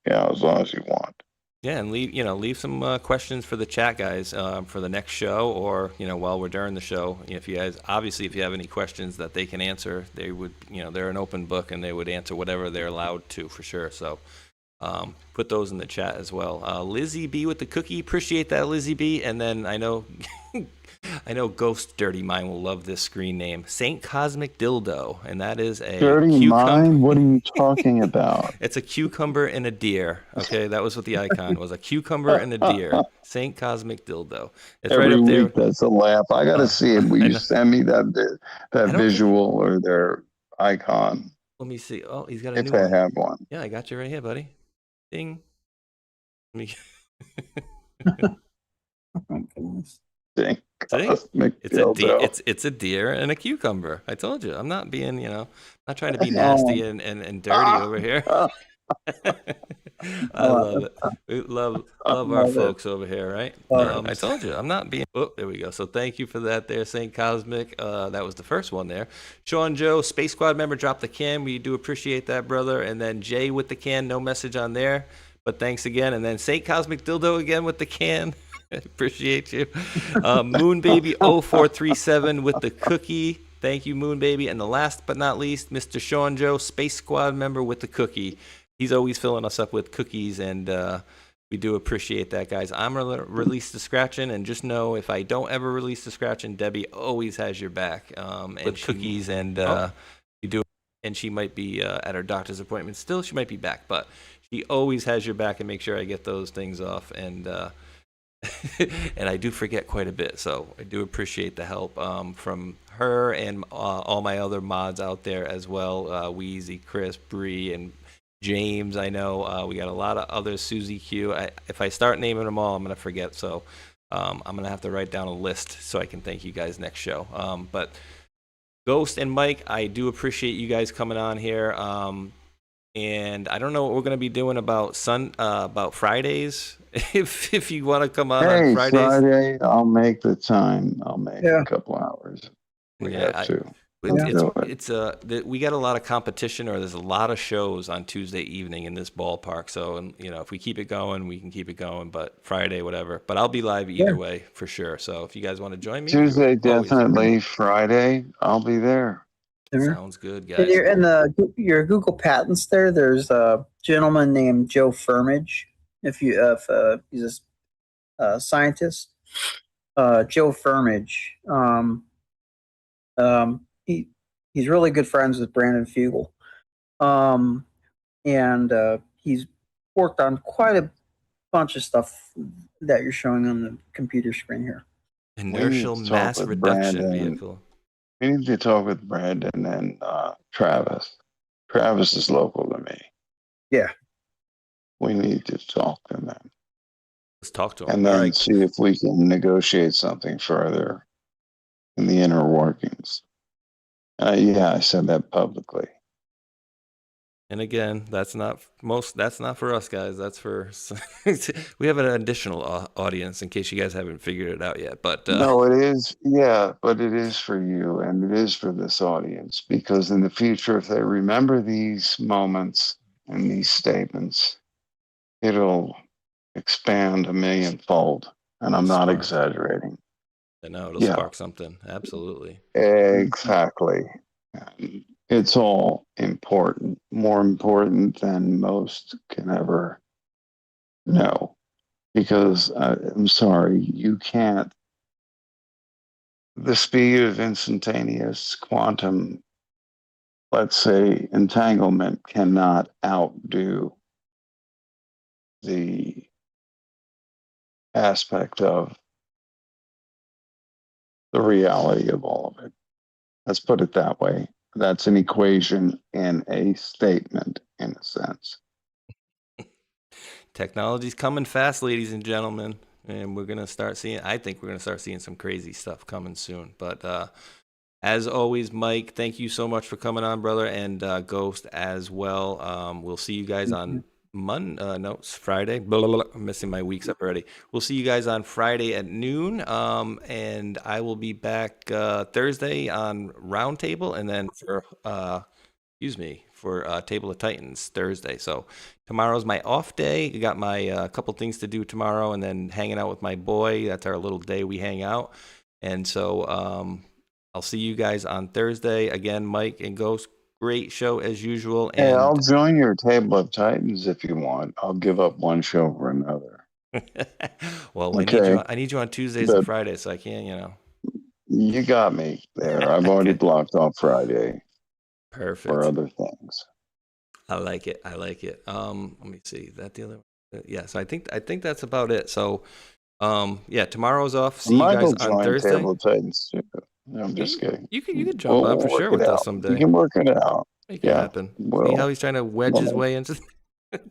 as long as you want. Yeah, and leave some questions for the chat, guys, for the next show, or while we're during the show. If you guys if you have any questions that they can answer, they would, they're an open book and they would answer whatever they're allowed to, for sure. So put those in the chat as well. Lizzie B with the cookie, appreciate that, Lizzie B. And then I know Ghost Dirty Mind will love this screen name, Saint Cosmic Dildo, and that is a Dirty Mind. What are you talking about? It's a cucumber and a deer. Okay, that was what the icon was, a cucumber and a deer. Saint Cosmic Dildo. It's Every right up there. week, that's a laugh. I gotta see it. Will you send me that visual or their icon? Let me see. Oh, he's got a new one. one. If I have one. Yeah, I got you right here, buddy. Ding. Let me. Oh my goodness. See? It's a deer and a cucumber. I told you. I'm not being, not trying to be nasty and dirty over here. I love it. We love our folks over here, right? I told you. I'm not being. Oh, there we go. So thank you for that there, St. Cosmic. That was the first one there. Sean Joe, Space Squad member, dropped the can. We do appreciate that, brother. And then Jay with the can. No message on there, but thanks again. And then St. Cosmic Dildo again with the can. Appreciate you. Moon Baby 0437 with the cookie. Thank you, Moon Baby. And the last but not least, Mr. Sean Joe, Space Squad member with the cookie. He's always filling us up with cookies, and we do appreciate that, guys. I'm going to release the scratching, and just know if I don't ever release the scratching, Debbie always has your back. And cookies, and you do. And she might be at her doctor's appointment still. She might be back, but she always has your back, and make sure I get those things off. And and I do forget quite a bit, so I do appreciate the help from her and all my other mods out there as well. Wheezy, Chris, Bree, and James. I know we got a lot of others. Susie Q. If I start naming them all, I'm gonna forget. So I'm gonna have to write down a list so I can thank you guys next show. But Ghost and Mike, I do appreciate you guys coming on here. And I don't know what we're gonna be doing about Fridays. If you want to come on Fridays. Friday, I'll make the time. I'll make a couple hours. We have to. We got a lot of competition, or there's a lot of shows on Tuesday evening in this ballpark. So, and if we keep it going, we can keep it going. But Friday, whatever. But I'll be live either way for sure. So if you guys want to join me, Tuesday definitely. Friday, I'll be there. Sounds good, guys. In your Google patents there's a gentleman named Joe Firmage. If he's a scientist, Joe Firmage. He's really good friends with Brandon Fugel, and he's worked on quite a bunch of stuff that you're showing on the computer screen here. Inertial mass reduction vehicle. We need to talk with Brandon and Travis. Travis is local to me. Yeah. We need to talk to them. Let's talk to them. And then All right. see if we can negotiate something further in the inner workings. Yeah, I said that publicly. And again, that's not for us, guys. That's for we have an additional audience in case you guys haven't figured it out yet. But no, it is. Yeah, but it is for you, and it is for this audience, because in the future, if they remember these moments and these statements, it'll expand 1,000,000-fold, and I'm not exaggerating. no, it'll spark something. Absolutely. Exactly. It's all important, more important than most can ever know. Because I'm sorry, you can't. The speed of instantaneous quantum, let's say, entanglement cannot outdo the aspect of the reality of all of it. Let's put it that way. That's an equation and a statement, in a sense. Technology's coming fast, ladies and gentlemen, and we're gonna start seeing. I think we're gonna start seeing some crazy stuff coming soon. But as always, Mike, thank you so much for coming on, brother, and Ghost as well. We'll see you guys on it's Friday. Blah, blah, blah. I'm missing my weeks up already. We'll see you guys on Friday at noon. And I will be back Thursday on Roundtable, and then for Table of Titans Thursday. So tomorrow's my off day. I got my couple things to do tomorrow, and then hanging out with my boy. That's our little day we hang out. And so I'll see you guys on Thursday. Again, Mike and Ghost, great show as usual. And I'll join your Table of Titans if you want. I'll give up one show for another. Well, okay. I need you on Tuesdays and Fridays, so I can't, You got me there. I've already blocked off Friday. Perfect. For other things. I like it. Let me see. Is that the other one? Yeah, so I think that's about it. So tomorrow's off. See Michael you guys on Thursday. Table of Titans too. No, I'm just kidding. You can jump on for sure with us someday. You can work it out. Make it happen. See how he's trying to wedge his way into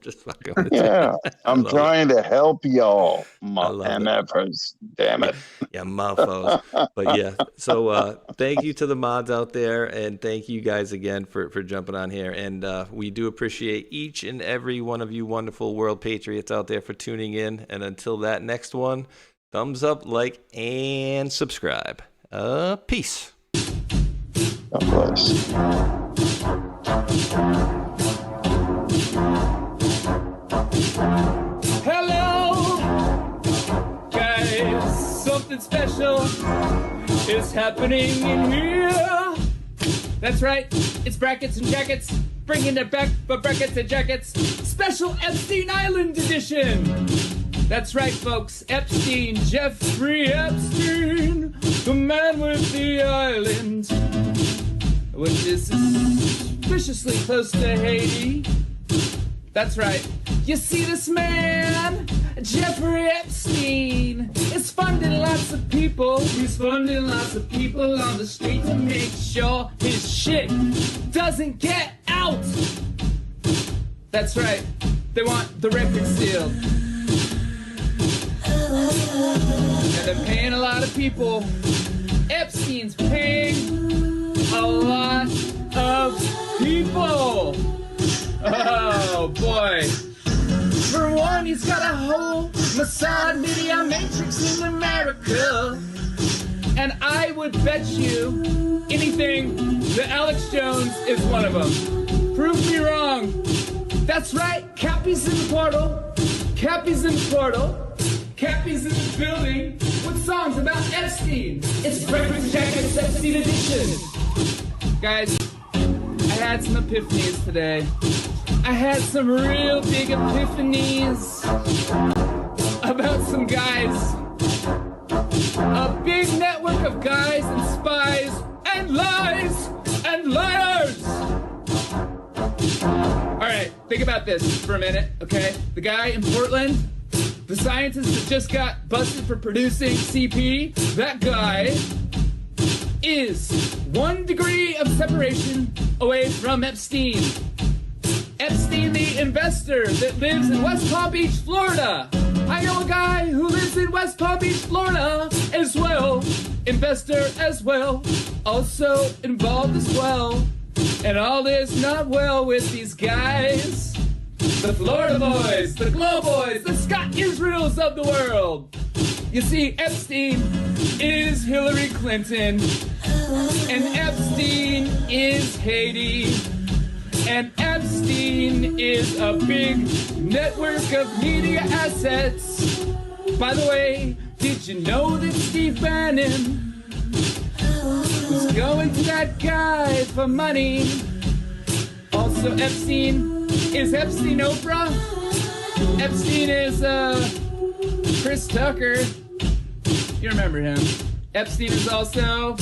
just fucking with it. Yeah, I'm trying to help y'all, MFers. Damn it. Yeah, mofos. But yeah, so thank you to the mods out there, and thank you guys again for jumping on here. And we do appreciate each and every one of you wonderful world patriots out there for tuning in. And until that next one, thumbs up, like, and subscribe. Peace. God bless. Hello, guys. Something special is happening in here. That's right. It's brackets and jackets. Bringing it back, but brackets and jackets. Special Epstein Island edition. That's right, folks. Epstein, Jeffrey Epstein, the man with the island, which is suspiciously close to Haiti. That's right. You see, this man, Jeffrey Epstein, is funding lots of people. He's funding lots of people on the street to make sure his shit doesn't get out. That's right. They want the record sealed. And they're paying a lot of people. Epstein's paying a lot of people. Oh boy. For one, he's got a whole Mossad media matrix in America. And I would bet you anything that Alex Jones is one of them. Prove me wrong. That's right, Cappy's in the portal. Cappy's in the portal. Cappy's in the building with songs about Epstein. It's Breakfast Jacket's Epstein edition. Guys, I had some epiphanies today. I had some real big epiphanies about some guys. A big network of guys and spies and lies and liars. All right, think about this for a minute, okay? The guy in Portland, the scientist that just got busted for producing CP, that guy is 1 degree of separation away from Epstein. Epstein, the investor that lives in West Palm Beach, Florida. I know a guy who lives in West Palm Beach, Florida as well. Investor as well. Also involved as well. And all is not well with these guys. The Florida boys, the Glow boys, the Scott Israels of the world. You see, Epstein is Hillary Clinton. And Epstein is Haiti. And Epstein is a big network of media assets. By the way, did you know that Steve Bannon was going to that guy for money? Also, Epstein is Epstein Oprah. Epstein is Chris Tucker. You remember him. Epstein is also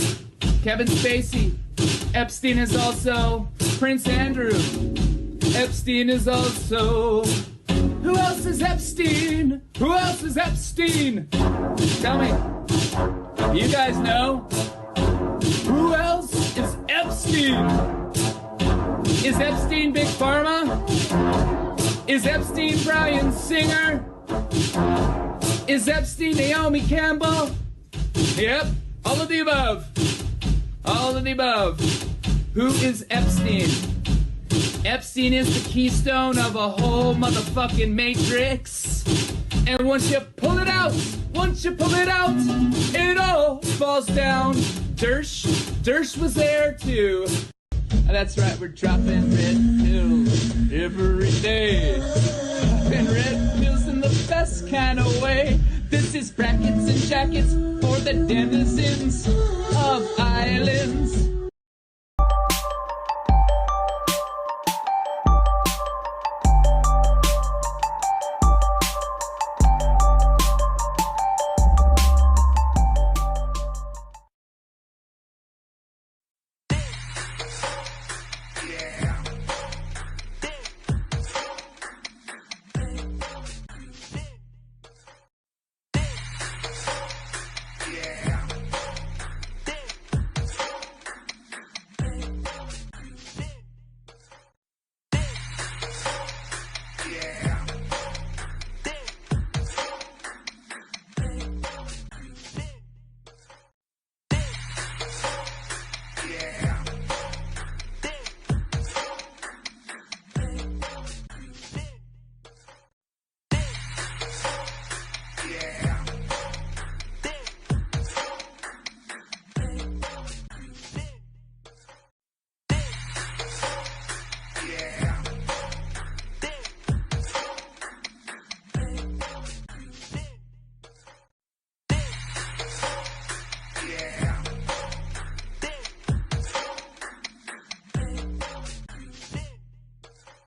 Kevin Spacey. Epstein is also Prince Andrew. Epstein is also... Who else is Epstein? Who else is Epstein? Tell me. You guys know? Who else is Epstein? Is Epstein Big Pharma? Is Epstein Bryan Singer? Is Epstein Naomi Campbell? Yep, all of the above. All of the above. Who is Epstein? Epstein is the keystone of a whole motherfucking matrix. And once you pull it out, it all falls down. Dersh was there too. That's right, we're dropping red pills every day. Dropping red pills in the best kind of way. This is brackets and jackets for the denizens of islands.